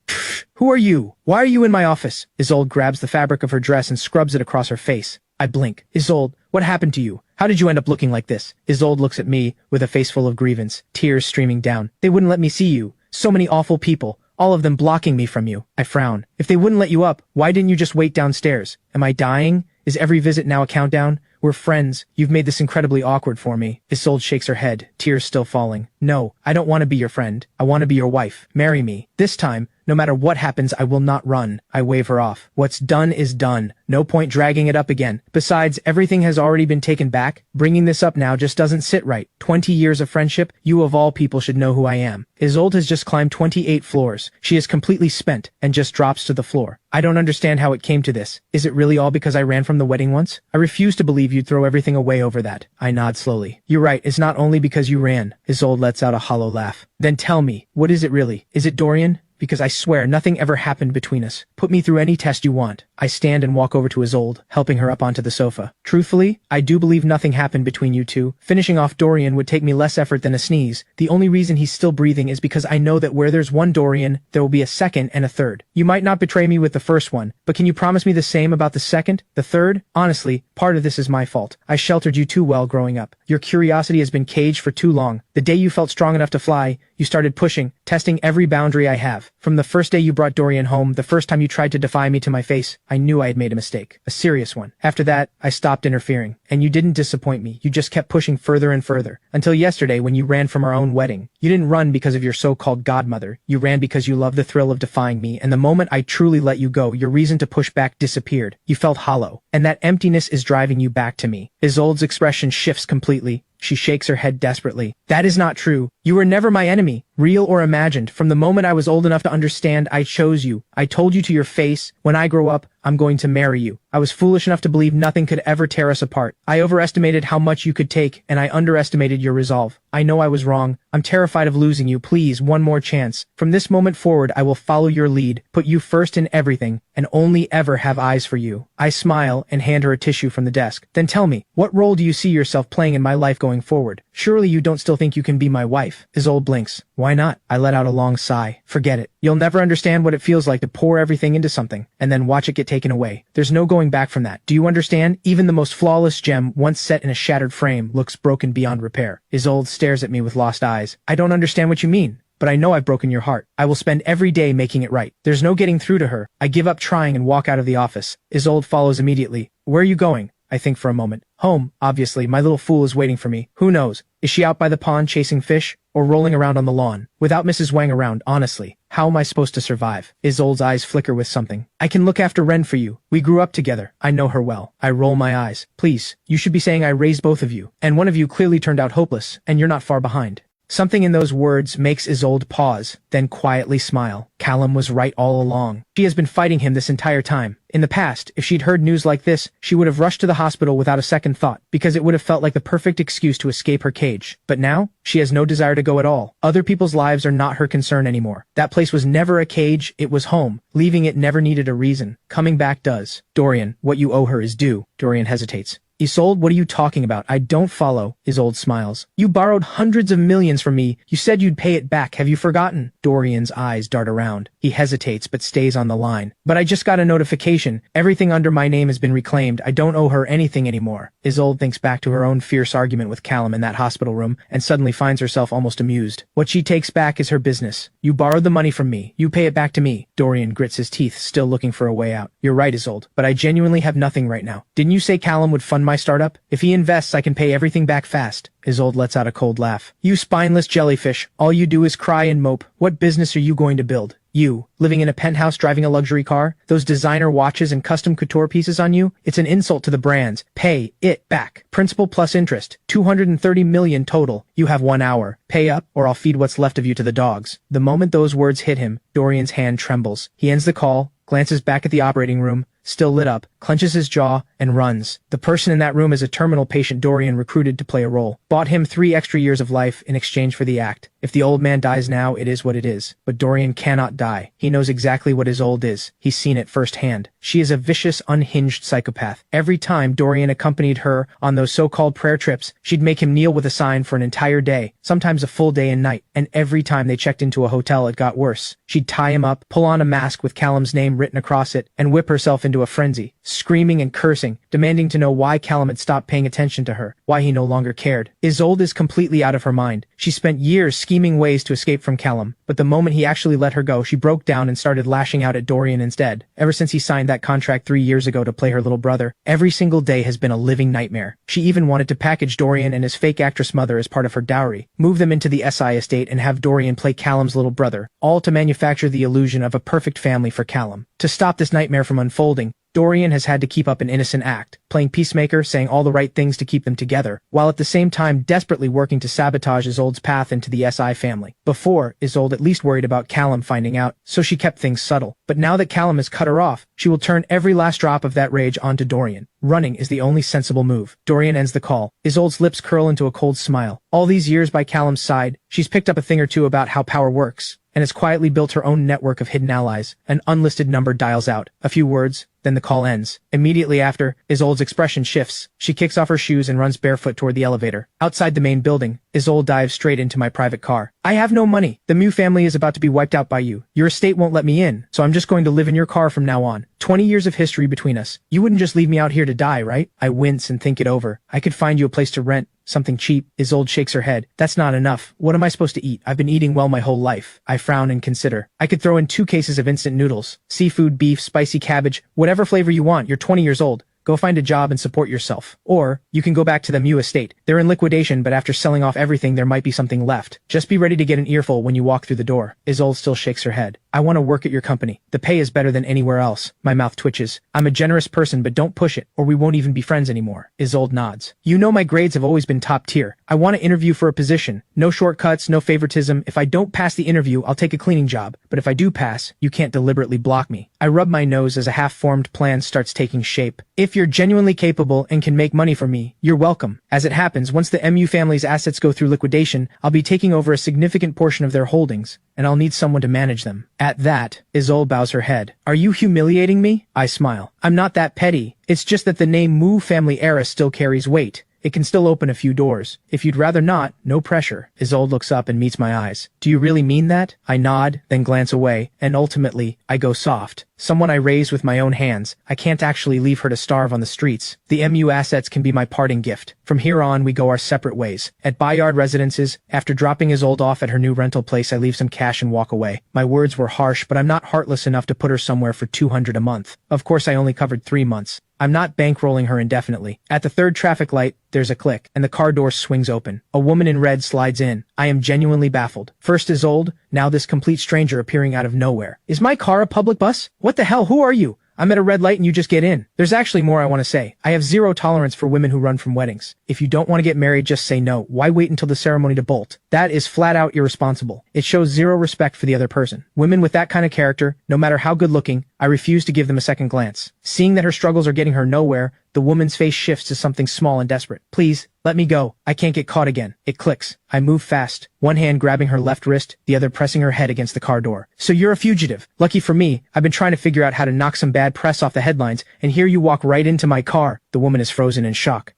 Who are you? Why are you in my office? Isolde grabs the fabric of her dress and scrubs it across her face. I blink. Isolde, what happened to you? How did you end up looking like this? Isolde looks at me with a face full of grievance, tears streaming down. They wouldn't let me see you. So many awful people. all of them blocking me from you. I frown. If they wouldn't let you up, why didn't you just wait downstairs? Am I dying? Is every visit now a countdown? We're friends. You've made this incredibly awkward for me. Isolde shakes her head, tears still falling. No, I don't want to be your friend. I want to be your wife. Marry me. This time, no matter what happens, I will not run. I wave her off. What's done is done. No point dragging it up again. Besides, everything has already been taken back. Bringing this up now just doesn't sit right. 20 years of friendship, you of all people should know who I am. Isolde has just climbed 28 floors. She is completely spent and just drops to the floor. I don't understand how it came to this. Is it really all because I ran from the wedding once? I refuse to believe you'd throw everything away over that. I nod slowly. You're right, it's not only because you ran. Isolde lets out a hollow laugh. Then tell me, what is it really? Is it Dorian? Because I swear nothing ever happened between us. Put me through any test you want. I stand and walk over to Isolde, helping her up onto the sofa. Truthfully, I do believe nothing happened between you two. Finishing off Dorian would take me less effort than a sneeze. The only reason he's still breathing is because I know that where there's one Dorian, there will be a second and a third. You might not betray me with the first one, but can you promise me the same about the second, the third? Honestly, part of this is my fault. I sheltered you too well growing up. Your curiosity has been caged for too long. The day you felt strong enough to fly, you started pushing, testing every boundary I have. From the first day you brought Dorian home, the first time you tried to defy me to my face, I knew I had made a mistake. A serious one. After that, I stopped interfering. And you didn't disappoint me. You just kept pushing further and further. Until yesterday when you ran from our own wedding. You didn't run because of your so-called godmother. You ran because you loved the thrill of defying me, and the moment I truly let you go, your reason to push back disappeared. You felt hollow. And that emptiness is driving you back to me. Isolde's expression shifts completely. She shakes her head desperately. That is not true. You were never my enemy, real or imagined. From the moment I was old enough to understand, I chose you. I told you to your face, when I grow up, I'm going to marry you. I was foolish enough to believe nothing could ever tear us apart. I overestimated how much you could take, and I underestimated your resolve. I know I was wrong. I'm terrified of losing you. Please, one more chance. From this moment forward, I will follow your lead, put you first in everything, and only ever have eyes for you. I smile and hand her a tissue from the desk. Then tell me, what role do you see yourself playing in my life going forward? Surely you don't still think you can be my wife. Isolde blinks. Why not? I let out a long sigh. Forget it. You'll never understand what it feels like to pour everything into something, and then watch it get taken away. There's no going back from that. Do you understand? Even the most flawless gem, once set in a shattered frame, looks broken beyond repair. Isolde stares at me with lost eyes. I don't understand what you mean. But I know I've broken your heart. I will spend every day making it right. There's no getting through to her. I give up trying and walk out of the office. Isolde follows immediately. Where are you going? I think for a moment. Home, obviously. My little fool is waiting for me. Who knows? Is she out by the pond chasing fish? Or rolling around on the lawn? Without Mrs. Wang around, honestly, how am I supposed to survive? Isolde's eyes flicker with something. I can look after Ren for you. We grew up together. I know her well. I roll my eyes. Please, you should be saying I raised both of you. And one of you clearly turned out hopeless, and you're not far behind. Something in those words makes Isolde pause, then quietly smile. Callum was right all along. She has been fighting him this entire time. In the past, if she'd heard news like this, she would have rushed to the hospital without a second thought, because it would have felt like the perfect excuse to escape her cage. But now, she has no desire to go at all. Other people's lives are not her concern anymore. That place was never a cage, it was home. Leaving it never needed a reason. Coming back does. Dorian, what you owe her is due. Dorian hesitates. Isolde, what are you talking about? I don't follow. Isolde smiles. You borrowed hundreds of millions from me. You said you'd pay it back. Have you forgotten? Dorian's eyes dart around. He hesitates but stays on the line. But I just got a notification. Everything under my name has been reclaimed. I don't owe her anything anymore. Isolde thinks back to her own fierce argument with Callum in that hospital room and suddenly finds herself almost amused. What she takes back is her business. You borrowed the money from me. You pay it back to me. Dorian grits his teeth, still looking for a way out. You're right, Isolde, but I genuinely have nothing right now. Didn't you say Callum would fund my startup? If he invests, I can pay everything back fast. Isolde lets out a cold laugh. You spineless jellyfish. All you do is cry and mope. What business are you going to build? You, living in a penthouse driving a luxury car? Those designer watches and custom couture pieces on you? It's an insult to the brands. Pay it back. Principal plus interest. 230 million total. You have 1 hour. Pay up, or I'll feed what's left of you to the dogs. The moment those words hit him, Dorian's hand trembles. He ends the call, glances back at the operating room, still lit up, clenches his jaw, and runs. The person in that room is a terminal patient Dorian recruited to play a role. Bought him 3 extra years of life in exchange for the act. If the old man dies now, it is what it is. But Dorian cannot die. He knows exactly what Isolde is. He's seen it firsthand. She is a vicious, unhinged psychopath. Every time Dorian accompanied her on those so-called prayer trips, she'd make him kneel with a sign for an entire day, sometimes a full day and night. And every time they checked into a hotel, it got worse. She'd tie him up, pull on a mask with Callum's name written across it, and whip herself into a frenzy, screaming and cursing pressing, demanding to know why Callum had stopped paying attention to her, why he no longer cared. Isolde is completely out of her mind. She spent years scheming ways to escape from Callum, but the moment he actually let her go, she broke down and started lashing out at Dorian instead. Ever since he signed that contract 3 years ago to play her little brother, every single day has been a living nightmare. She even wanted to package Dorian and his fake actress mother as part of her dowry, move them into the SI estate and have Dorian play Callum's little brother, all to manufacture the illusion of a perfect family for Callum. To stop this nightmare from unfolding, Dorian has had to keep up an innocent act, playing peacemaker, saying all the right things to keep them together, while at the same time desperately working to sabotage Isolde's path into the SI family. Before, Isolde at least worried about Callum finding out, so she kept things subtle. But now that Callum has cut her off, she will turn every last drop of that rage onto Dorian. Running is the only sensible move. Dorian ends the call. Isolde's lips curl into a cold smile. All these years by Callum's side, she's picked up a thing or two about how power works, and has quietly built her own network of hidden allies. An unlisted number dials out. A few words, then the call ends. Immediately after, Isolde's expression shifts. She kicks off her shoes and runs barefoot toward the elevator. Outside the main building, Isolde dives straight into my private car. I have no money. The Mew family is about to be wiped out by you. Your estate won't let me in, so I'm just going to live in your car from now on. 20 years of history between us. You wouldn't just leave me out here to die, right? I wince and think it over. I could find you a place to rent. Something cheap. Isolde shakes her head. That's not enough. What am I supposed to eat? I've been eating well my whole life. I frown and consider. I could throw in 2 cases of instant noodles. Seafood, beef, spicy cabbage, whatever flavor you want. You're 20 years old. Go find a job and support yourself. Or, you can go back to the Mew estate. They're in liquidation, but after selling off everything there might be something left. Just be ready to get an earful when you walk through the door. Isolde still shakes her head. I want to work at your company. The pay is better than anywhere else. My mouth twitches. I'm a generous person, but don't push it, or we won't even be friends anymore. Isolde nods. You know my grades have always been top tier. I want to interview for a position. No shortcuts, no favoritism. If I don't pass the interview, I'll take a cleaning job. But if I do pass, you can't deliberately block me. I rub my nose as a half-formed plan starts taking shape. If you're genuinely capable and can make money for me, you're welcome. As it happens, once the MU family's assets go through liquidation, I'll be taking over a significant portion of their holdings, and I'll need someone to manage them. At that, Isolde bows her head. Are you humiliating me? I smile. I'm not that petty. It's just that the name Mu family heiress still carries weight. It can still open a few doors. If you'd rather not, no pressure. Isolde looks up and meets my eyes. Do you really mean that? I nod, then glance away, and ultimately, I go soft. Someone I raised with my own hands. I can't actually leave her to starve on the streets. The MU assets can be my parting gift. From here on, we go our separate ways. At Bayard Residences, after dropping Isolde off at her new rental place, I leave some cash and walk away. My words were harsh, but I'm not heartless enough to put her somewhere for $200 a month. Of course, I only covered 3 months. I'm not bankrolling her indefinitely. At the 3rd traffic light, there's a click, and the car door swings open. A woman in red slides in. I am genuinely baffled. First Isolde, now this complete stranger appearing out of nowhere. Is my car a public bus? What the hell, who are you? I'm at a red light and you just get in. There's actually more I want to say. I have zero tolerance for women who run from weddings. If you don't want to get married, just say no. Why wait until the ceremony to bolt? That is flat out irresponsible. It shows zero respect for the other person. Women with that kind of character, no matter how good looking, I refuse to give them a second glance. Seeing that her struggles are getting her nowhere, the woman's face shifts to something small and desperate. Please, let me go. I can't get caught again. It clicks. I move fast, one hand grabbing her left wrist, the other pressing her head against the car door. So you're a fugitive. Lucky for me, I've been trying to figure out how to knock some bad press off the headlines, and here you walk right into my car. The woman is frozen in shock.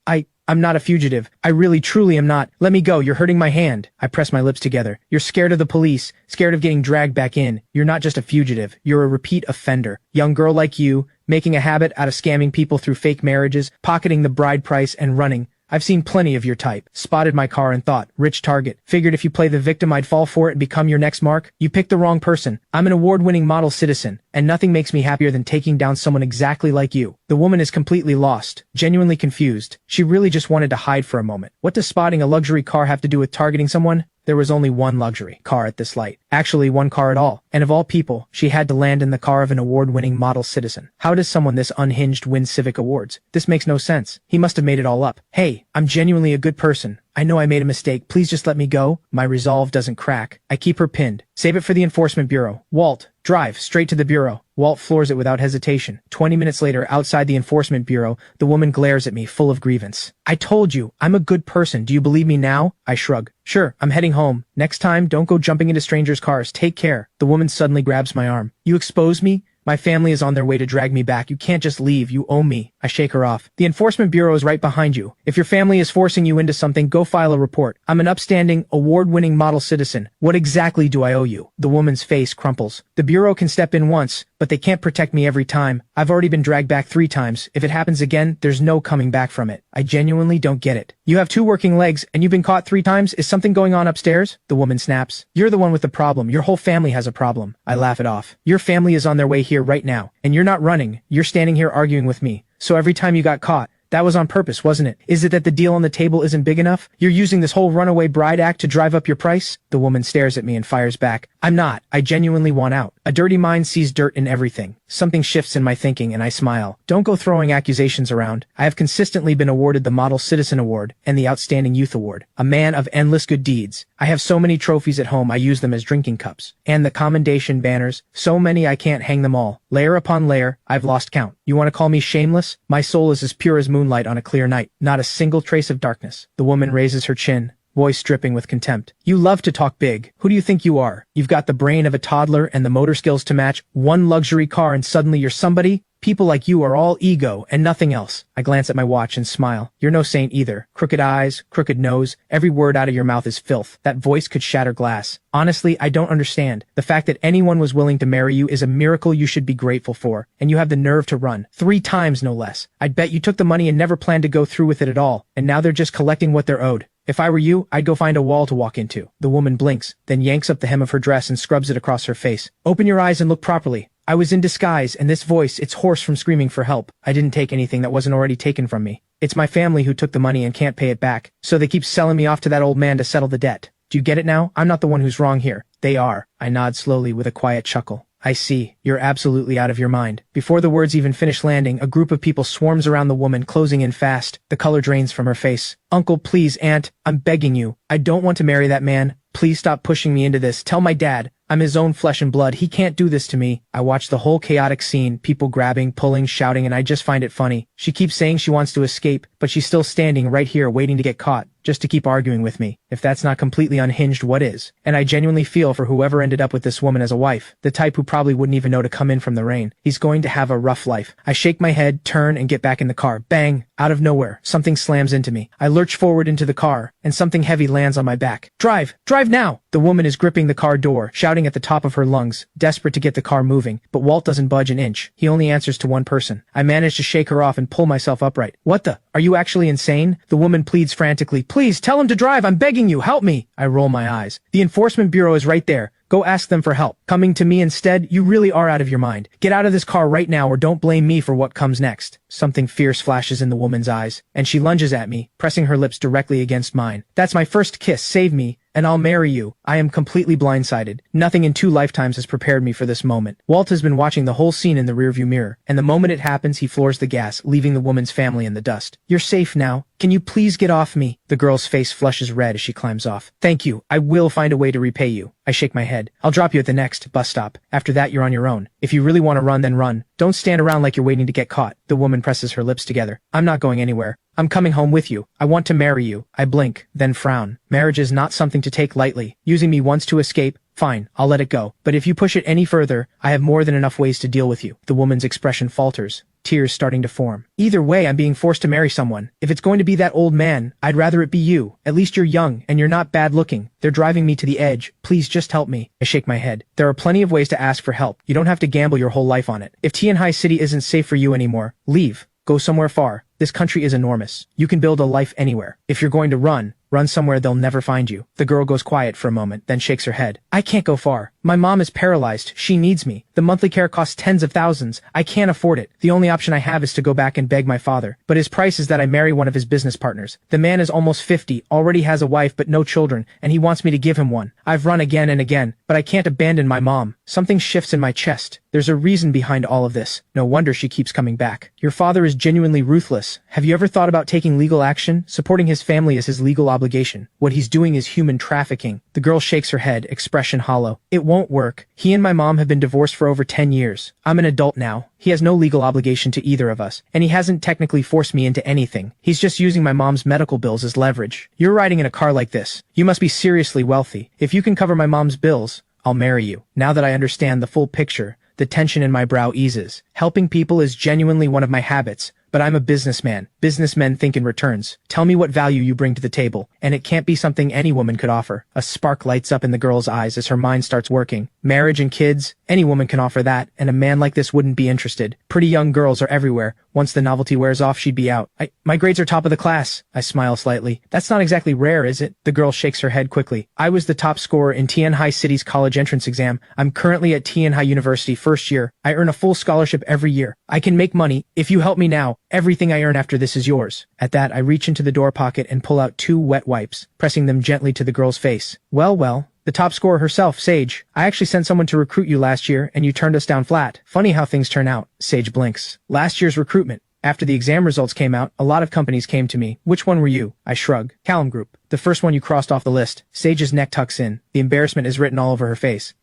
I'm not a fugitive. I really, truly am not. Let me go. You're hurting my hand. I press my lips together. You're scared of the police, scared of getting dragged back in. You're not just a fugitive. You're a repeat offender. Young girl like you, making a habit out of scamming people through fake marriages, pocketing the bride price, and running. I've seen plenty of your type. Spotted my car and thought, rich target. Figured if you play the victim I'd fall for it and become your next mark. You picked the wrong person. I'm an award-winning model citizen, and nothing makes me happier than taking down someone exactly like you. The woman is completely lost, genuinely confused. She really just wanted to hide for a moment. What does spotting a luxury car have to do with targeting someone? There was only one luxury car at this light. Actually, one car at all. And of all people, she had to land in the car of an award-winning model citizen. How does someone this unhinged win civic awards? This makes no sense. He must have made it all up. Hey, I'm genuinely a good person. I know I made a mistake. Please just let me go. My resolve doesn't crack. I keep her pinned. Save it for the enforcement bureau. Walt, drive straight to the bureau. Walt floors it without hesitation. 20 minutes later, outside the enforcement bureau, the woman glares at me, full of grievance. I told you, I'm a good person. Do you believe me now? I shrug. Sure, I'm heading home. Next time, don't go jumping into strangers' cars. Take care. The woman suddenly grabs my arm. You expose me? My family is on their way to drag me back. You can't just leave. You owe me. I shake her off. The Enforcement Bureau is right behind you. If your family is forcing you into something, go file a report. I'm an upstanding, award-winning model citizen. What exactly do I owe you? The woman's face crumples. The Bureau can step in once, but they can't protect me every time. I've already been dragged back 3 times. If it happens again, there's no coming back from it. I genuinely don't get it. You have 2 working legs, and you've been caught 3 times? Is something going on upstairs? The woman snaps. You're the one with the problem. Your whole family has a problem. I laugh it off. Your family is on their way here right now, and you're not running. You're standing here arguing with me. So every time you got caught, that was on purpose, wasn't it? Is it that the deal on the table isn't big enough? You're using this whole runaway bride act to drive up your price? The woman stares at me and fires back. I'm not. I genuinely want out. A dirty mind sees dirt in everything. Something shifts in my thinking and I smile. Don't go throwing accusations around. I have consistently been awarded the Model Citizen Award and the Outstanding Youth Award. A man of endless good deeds. I have so many trophies at home I use them as drinking cups. And the commendation banners. So many I can't hang them all. Layer upon layer, I've lost count. You want to call me shameless? My soul is as pure as moonlight on a clear night. Not a single trace of darkness. The woman raises her chin, voice dripping with contempt. You love to talk big. Who do you think you are? You've got the brain of a toddler and the motor skills to match 1 luxury car and suddenly you're somebody? People like you are all ego and nothing else. I glance at my watch and smile. You're no saint either. Crooked eyes, crooked nose, every word out of your mouth is filth. That voice could shatter glass. Honestly, I don't understand. The fact that anyone was willing to marry you is a miracle you should be grateful for. And you have the nerve to run. 3 times, no less. I'd bet you took the money and never planned to go through with it at all. And now they're just collecting what they're owed. If I were you, I'd go find a wall to walk into. The woman blinks, then yanks up the hem of her dress and scrubs it across her face. Open your eyes and look properly. I was in disguise, and this voice, it's hoarse from screaming for help. I didn't take anything that wasn't already taken from me. It's my family who took the money and can't pay it back, so they keep selling me off to that old man to settle the debt. Do you get it now? I'm not the one who's wrong here. They are. I nod slowly with a quiet chuckle. I see. You're absolutely out of your mind. Before the words even finish landing, a group of people swarms around the woman, closing in fast. The color drains from her face. Uncle, please, Aunt, I'm begging you. I don't want to marry that man. Please stop pushing me into this. Tell my dad. I'm his own flesh and blood. He can't do this to me. I watch the whole chaotic scene, people grabbing, pulling, shouting, and I just find it funny. She keeps saying she wants to escape, but she's still standing right here waiting to get caught, just to keep arguing with me. If that's not completely unhinged, what is? And I genuinely feel for whoever ended up with this woman as a wife, the type who probably wouldn't even know to come in from the rain. He's going to have a rough life. I shake my head, turn, and get back in the car. Bang! Out of nowhere, something slams into me. I lurch forward into the car, and something heavy lands on my back. Drive! Drive now! The woman is gripping the car door, shouting at the top of her lungs, desperate to get the car moving, but Walt doesn't budge an inch. He only answers to one person. I manage to shake her off and pull myself upright. What the? Are you actually insane? The woman pleads frantically. Please, tell him to drive! I'm begging you! Help me! I roll my eyes. The Enforcement Bureau is right there. Go ask them for help. Coming to me instead? You really are out of your mind. Get out of this car right now or don't blame me for what comes next. Something fierce flashes in the woman's eyes, and she lunges at me, pressing her lips directly against mine. That's my first kiss. Save me, and I'll marry you. I am completely blindsided. Nothing in 2 lifetimes has prepared me for this moment. Walt has been watching the whole scene in the rearview mirror, and the moment it happens, he floors the gas, leaving the woman's family in the dust. You're safe now. Can you please get off me? The girl's face flushes red as she climbs off. Thank you. I will find a way to repay you. I shake my head. I'll drop you at the next bus stop. After that, you're on your own. If you really want to run, then run. Don't stand around like you're waiting to get caught. The woman presses her lips together. I'm not going anywhere. I'm coming home with you. I want to marry you. I blink, then frown. Marriage is not something to take lightly. Using me once to escape, fine, I'll let it go. But if you push it any further, I have more than enough ways to deal with you. The woman's expression falters, tears starting to form. Either way, I'm being forced to marry someone. If it's going to be that old man, I'd rather it be you. At least you're young, and you're not bad looking. They're driving me to the edge. Please just help me. I shake my head. There are plenty of ways to ask for help. You don't have to gamble your whole life on it. If Tian Hai City isn't safe for you anymore, leave. Go somewhere far. This country is enormous. You can build a life anywhere. If you're going to run somewhere they'll never find you. The girl goes quiet for a moment, then shakes her head. I can't go far. My mom is paralyzed. She needs me. The monthly care costs tens of thousands. I can't afford it. The only option I have is to go back and beg my father. But his price is that I marry one of his business partners. The man is almost 50, already has a wife but no children, and he wants me to give him one. I've run again and again, but I can't abandon my mom. Something shifts in my chest. There's a reason behind all of this. No wonder she keeps coming back. Your father is genuinely ruthless. Have you ever thought about taking legal action? Supporting his family is his legal obligation. What he's doing is human trafficking. The girl shakes her head, expression hollow. It won't work. He and my mom have been divorced for over 10 years. I'm an adult now. He has no legal obligation to either of us, and he hasn't technically forced me into anything. He's just using my mom's medical bills as leverage. You're riding in a car like this. You must be seriously wealthy. If you can cover my mom's bills, I'll marry you. Now that I understand the full picture, the tension in my brow eases. Helping people is genuinely one of my habits, but I'm a businessman. Businessmen think in returns. Tell me what value you bring to the table, and it can't be something any woman could offer. A spark lights up in the girl's eyes as her mind starts working. Marriage and kids, any woman can offer that, and a man like this wouldn't be interested. Pretty young girls are everywhere. Once the novelty wears off, she'd be out. My grades are top of the class. I smile slightly. That's not exactly rare, is it? The girl shakes her head quickly. I was the top scorer in Tian Hai City's college entrance exam. I'm currently at Tian Hai University first year. I earn a full scholarship every year. I can make money. If you help me now, everything I earn after this is yours. At that, I reach into the door pocket and pull out 2 wet wipes, pressing them gently to the girl's face. Well, the top scorer herself, Sage. I actually sent someone to recruit you last year, and you turned us down flat. Funny how things turn out. Sage blinks. Last year's recruitment. After the exam results came out, a lot of companies came to me. Which one were you? I shrug. Callum Group. The first one you crossed off the list. Sage's neck tucks in. The embarrassment is written all over her face.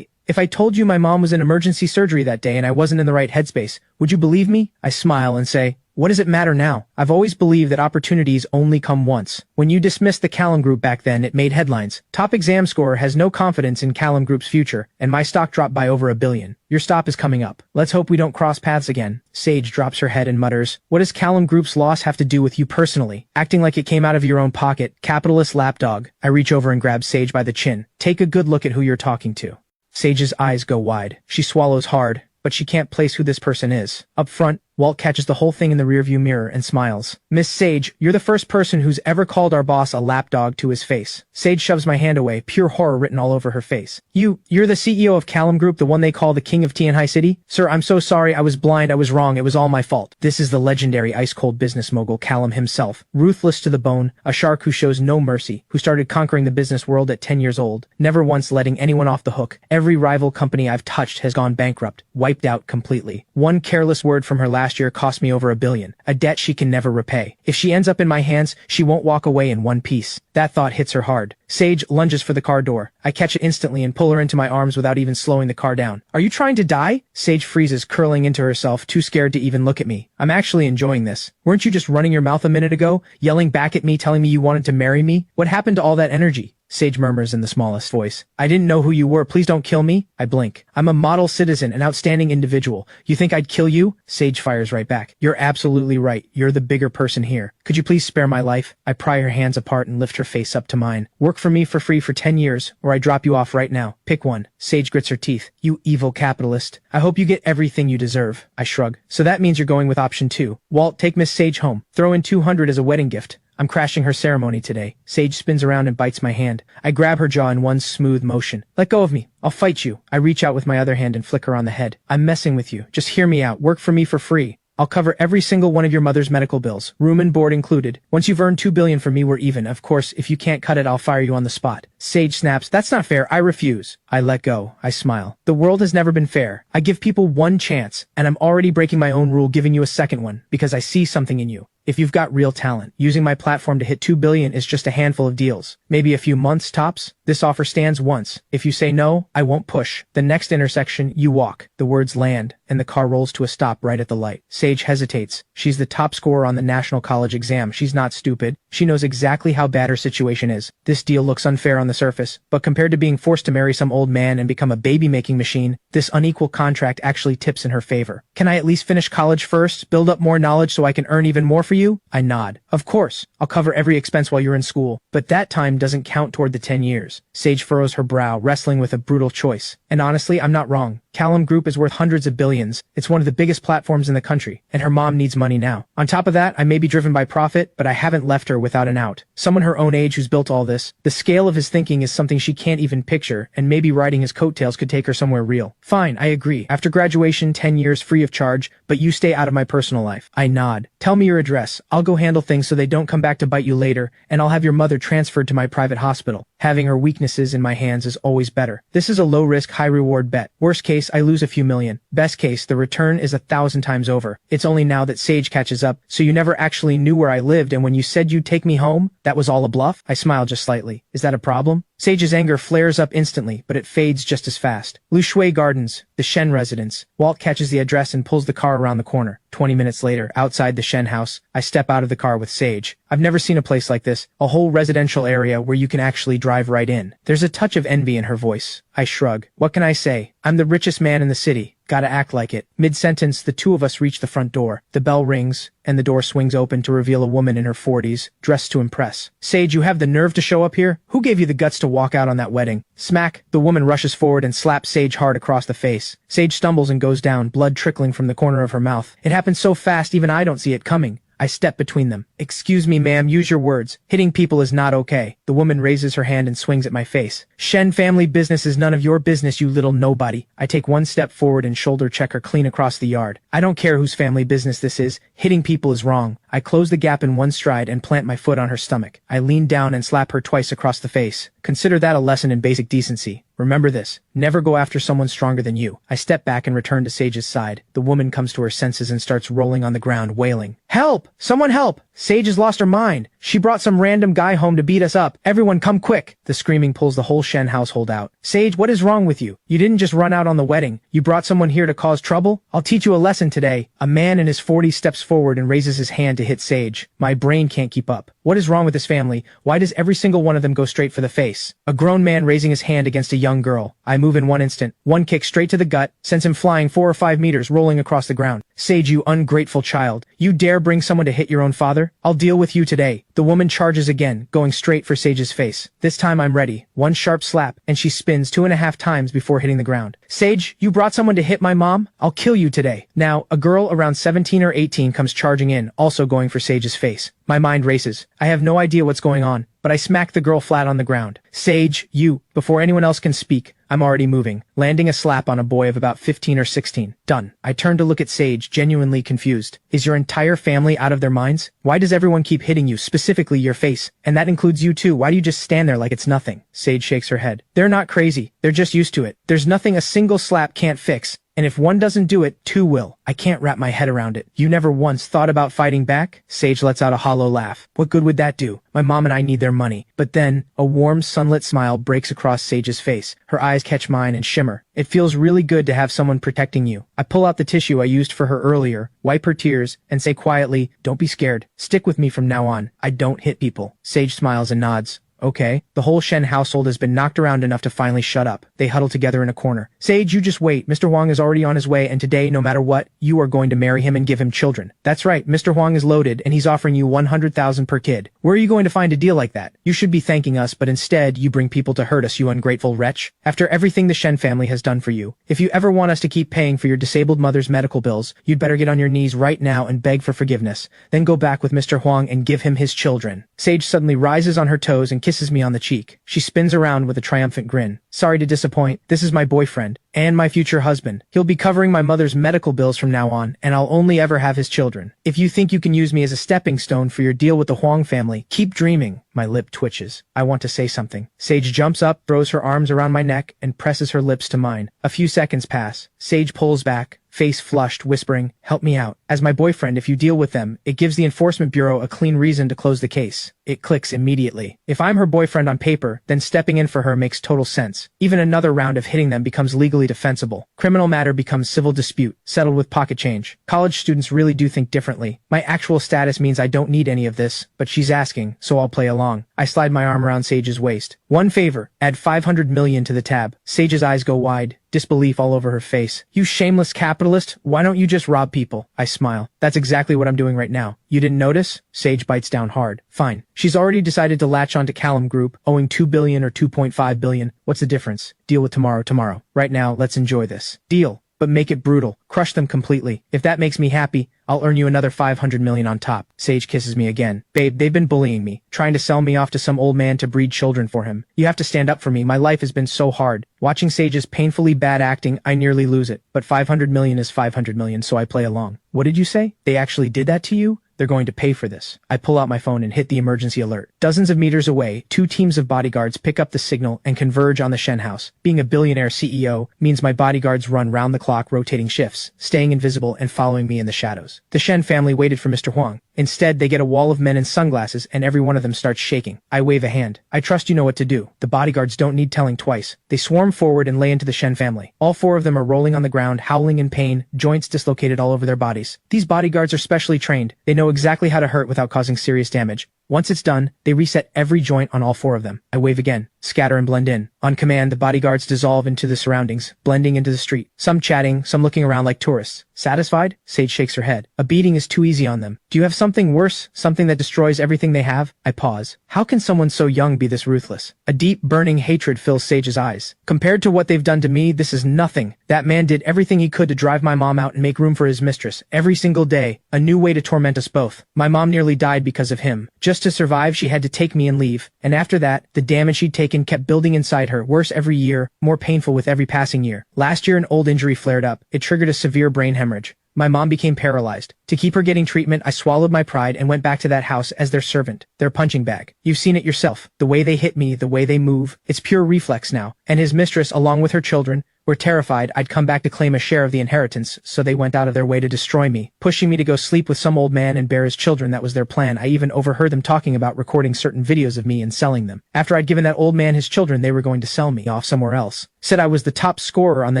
If I told you my mom was in emergency surgery that day and I wasn't in the right headspace, would you believe me? I smile and say, what does it matter now? I've always believed that opportunities only come once. When you dismissed the Callum Group back then, it made headlines. Top exam scorer has no confidence in Callum Group's future, and my stock dropped by over $1 billion. Your stop is coming up. Let's hope we don't cross paths again. Sage drops her head and mutters, what does Callum Group's loss have to do with you personally? Acting like it came out of your own pocket, capitalist lapdog. I reach over and grab Sage by the chin. Take a good look at who you're talking to. Sage's eyes go wide. She swallows hard, but she can't place who this person is. Up front, Walt catches the whole thing in the rearview mirror and smiles. Miss Sage, you're the first person who's ever called our boss a lapdog to his face. Sage shoves my hand away, pure horror written all over her face. You're the CEO of Callum Group, the one they call the king of Tian Hai City? Sir, I'm so sorry, I was blind, I was wrong, it was all my fault. This is the legendary ice-cold business mogul Callum himself, ruthless to the bone, a shark who shows no mercy, who started conquering the business world at 10 years old, never once letting anyone off the hook. Every rival company I've touched has gone bankrupt, wiped out completely. One careless word from her last year cost me over $1 billion, a debt she can never repay. If she ends up in my hands, she won't walk away in one piece. That thought hits her hard. Sage lunges for the car door. I catch it instantly and pull her into my arms without even slowing the car down. Are you trying to die? Sage freezes, curling into herself, too scared to even look at me. I'm actually enjoying this. Weren't you just running your mouth a minute ago, yelling back at me, telling me you wanted to marry me? What happened to all that energy? Sage murmurs in the smallest voice. I didn't know who you were. Please don't kill me. I blink. I'm a model citizen, an outstanding individual. You think I'd kill you? Sage fires right back. You're absolutely right. You're the bigger person here. Could you please spare my life? I pry her hands apart and lift her face up to mine. Work for me for free for 10 years, or I drop you off right now. Pick one. Sage grits her teeth. You evil capitalist. I hope you get everything you deserve. I shrug. So that means you're going with option 2. Walt, take Miss Sage home. Throw in $200 as a wedding gift. I'm crashing her ceremony today. Sage spins around and bites my hand. I grab her jaw in one smooth motion. Let go of me. I'll fight you. I reach out with my other hand and flick her on the head. I'm messing with you. Just hear me out. Work for me for free. I'll cover every single one of your mother's medical bills, room and board included. Once you've earned $2 billion from me, we're even. Of course, if you can't cut it, I'll fire you on the spot. Sage snaps. That's not fair. I refuse. I let go. I smile. The world has never been fair. I give people one chance, and I'm already breaking my own rule, giving you a second one, because I see something in you. If you've got real talent, using my platform to hit $2 billion is just a handful of deals. Maybe a few months tops. This offer stands once. If you say no, I won't push. The next intersection, you walk. The words land, and the car rolls to a stop right at the light. Sage hesitates. She's the top scorer on the national college exam. She's not stupid. She knows exactly how bad her situation is. This deal looks unfair on the surface, but compared to being forced to marry some old man and become a baby-making machine, this unequal contract actually tips in her favor. Can I at least finish college first, build up more knowledge so I can earn even more for you? I nod. Of course. I'll cover every expense while you're in school, but that time doesn't count toward the 10 years. Sage furrows her brow, wrestling with a brutal choice. And honestly, I'm not wrong. Callum Group is worth hundreds of billions. It's one of the biggest platforms in the country, and her mom needs money now. On top of that, I may be driven by profit, but I haven't left her without an out. Someone her own age who's built all this. The scale of his thinking is something she can't even picture, and maybe riding his coattails could take her somewhere real. Fine, I agree. After graduation, 10 years free of charge, but you stay out of my personal life. I nod. Tell me your address. I'll go handle things so they don't come back to bite you later, and I'll have your mother transferred to my private hospital. Having her weaknesses in my hands is always better. This is a low-risk, high-reward bet. Worst case, I lose a few million. Best case, the return is 1,000 times over. It's only now that Sage catches up, so you never actually knew where I lived, and when you said you'd take me home, that was all a bluff? I smile just slightly. Is that a problem? Sage's anger flares up instantly, but it fades just as fast. Lu Shui Gardens, the Shen residence. Walt catches the address and pulls the car around the corner. 20 minutes later, outside the Shen house, I step out of the car with Sage. I've never seen a place like this, a whole residential area where you can actually drive right in. There's a touch of envy in her voice. I shrug. What can I say? I'm the richest man in the city. Gotta act like it. Mid-sentence, the two of us reach the front door. The bell rings, and the door swings open to reveal a woman in her 40s, dressed to impress. Sage, you have the nerve to show up here? Who gave you the guts to walk out on that wedding? Smack! The woman rushes forward and slaps Sage hard across the face. Sage stumbles and goes down, blood trickling from the corner of her mouth. It happens so fast even I don't see it coming. I step between them. Excuse me, ma'am, use your words. Hitting people is not okay. The woman raises her hand and swings at my face. Shen family business is none of your business, you little nobody. I take one step forward and shoulder check her clean across the yard. I don't care whose family business this is. Hitting people is wrong. I close the gap in one stride and plant my foot on her stomach. I lean down and slap her twice across the face. Consider that a lesson in basic decency. Remember this. Never go after someone stronger than you. I step back and return to Sage's side. The woman comes to her senses and starts rolling on the ground, wailing. Help! Someone help! Sage has lost her mind. She brought some random guy home to beat us up. Everyone come quick! The screaming pulls the whole Shen household out. Sage, what is wrong with you? You didn't just run out on the wedding. You brought someone here to cause trouble? I'll teach you a lesson today. A man in his 40s steps forward and raises his hand to hit Sage. My brain can't keep up. What is wrong with this family? Why does every single one of them go straight for the face? A grown man raising his hand against a young girl. I move in one instant. One kick straight to the gut, sends him flying 4 or 5 meters, rolling across the ground. Sage, you ungrateful child. You dare bring someone to hit your own father? I'll deal with you today. The woman charges again, going straight for Sage's face. This time I'm ready. One sharp slap, and she spins 2.5 times before hitting the ground. Sage, you brought someone to hit my mom? I'll kill you today. Now, a girl around 17 or 18 comes charging in, also going for Sage's face. My mind races. I have no idea what's going on, but I smack the girl flat on the ground. Sage, you. Before anyone else can speak, I'm already moving, landing a slap on a boy of about 15 or 16. Done. I turn to look at Sage, genuinely confused. Is your entire family out of their minds? Why does everyone keep hitting you, specifically your face? And that includes you too. Why do you just stand there like it's nothing? Sage shakes her head. They're not crazy. They're just used to it. There's nothing a single slap can't fix. And if one doesn't do it, two will. I can't wrap my head around it. You never once thought about fighting back? Sage lets out a hollow laugh. What good would that do? My mom and I need their money. But then, a warm, sunlit smile breaks across Sage's face. Her eyes catch mine and shimmer. It feels really good to have someone protecting you. I pull out the tissue I used for her earlier, wipe her tears, and say quietly, don't be scared. Stick with me from now on. I don't hit people. Sage smiles and nods. Okay. The whole Shen household has been knocked around enough to finally shut up. They huddle together in a corner. Sage, you just wait. Mr. Huang is already on his way, and today, no matter what, you are going to marry him and give him children. That's right. Mr. Huang is loaded, and he's offering you 100,000 per kid. Where are you going to find a deal like that? You should be thanking us, but instead, you bring people to hurt us, you ungrateful wretch. After everything the Shen family has done for you, if you ever want us to keep paying for your disabled mother's medical bills, you'd better get on your knees right now and beg for forgiveness. Then go back with Mr. Huang and give him his children. Sage suddenly rises on her toes and kisses me on the cheek. She spins around with a triumphant grin. Sorry to disappoint. This is my boyfriend. And my future husband. He'll be covering my mother's medical bills from now on, and I'll only ever have his children. If you think you can use me as a stepping stone for your deal with the Huang family, keep dreaming. My lip twitches. I want to say something. Sage jumps up, throws her arms around my neck, and presses her lips to mine. A few seconds pass. Sage pulls back, face flushed, whispering, help me out. As my boyfriend, if you deal with them, it gives the Enforcement Bureau a clean reason to close the case. It clicks immediately. If I'm her boyfriend on paper, then stepping in for her makes total sense. Even another round of hitting them becomes legally defensible. Criminal matter becomes civil dispute, settled with pocket change. College students really do think differently. My actual status means I don't need any of this, but she's asking, so I'll play along. I slide my arm around Sage's waist. One favor, add 500 million to the tab. Sage's eyes go wide, disbelief all over her face. You shameless capitalist, why don't you just rob people? I smile. That's exactly what I'm doing right now. You didn't notice? Sage bites down hard. Fine. She's already decided to latch onto Callum Group, owing 2 billion or 2.5 billion. What's the difference? Deal with tomorrow. Right now, let's enjoy this. Deal. But make it brutal. Crush them completely. If that makes me happy, I'll earn you another 500 million on top. Sage kisses me again. Babe, they've been bullying me, trying to sell me off to some old man to breed children for him. You have to stand up for me. My life has been so hard. Watching Sage's painfully bad acting, I nearly lose it. But 500 million is 500 million, so I play along. What did you say? They actually did that to you? They're going to pay for this. I pull out my phone and hit the emergency alert. Dozens of meters away, 2 teams of bodyguards pick up the signal and converge on the Shen house. Being a billionaire CEO means my bodyguards run round the clock rotating shifts, staying invisible and following me in the shadows. The Shen family waited for Mr. Huang. Instead, they get a wall of men in sunglasses and every one of them starts shaking. I wave a hand. I trust you know what to do. The bodyguards don't need telling twice. They swarm forward and lay into the Shen family. All 4 of them are rolling on the ground, howling in pain, joints dislocated all over their bodies. These bodyguards are specially trained. They know exactly how to hurt without causing serious damage. Once it's done, they reset every joint on all 4 of them. I wave again. scatter and blend in. On command, the bodyguards dissolve into the surroundings, blending into the street. Some chatting, some looking around like tourists. Satisfied? Sage shakes her head. A beating is too easy on them. Do you have something worse? Something that destroys everything they have? I pause. How can someone so young be this ruthless? A deep, burning hatred fills Sage's eyes. Compared to what they've done to me, this is nothing. That man did everything he could to drive my mom out and make room for his mistress. Every single day, a new way to torment us both. My mom nearly died because of him. Just to survive, she had to take me and leave. And after that, the damage she'd taken kept building inside her, worse every year, more painful with every passing year. Last year, an old injury flared up. It triggered a severe brain hemorrhage. My mom became paralyzed. To keep her getting treatment, I swallowed my pride and went back to that house as their servant, their punching bag. You've seen it yourself. The way they hit me, the way they move. It's pure reflex now. And his mistress, along with her children, were terrified I'd come back to claim a share of the inheritance, so they went out of their way to destroy me, pushing me to go sleep with some old man and bear his children. That was their plan. I even overheard them talking about recording certain videos of me and selling them. After I'd given that old man his children, they were going to sell me off somewhere else. Said I was the top scorer on the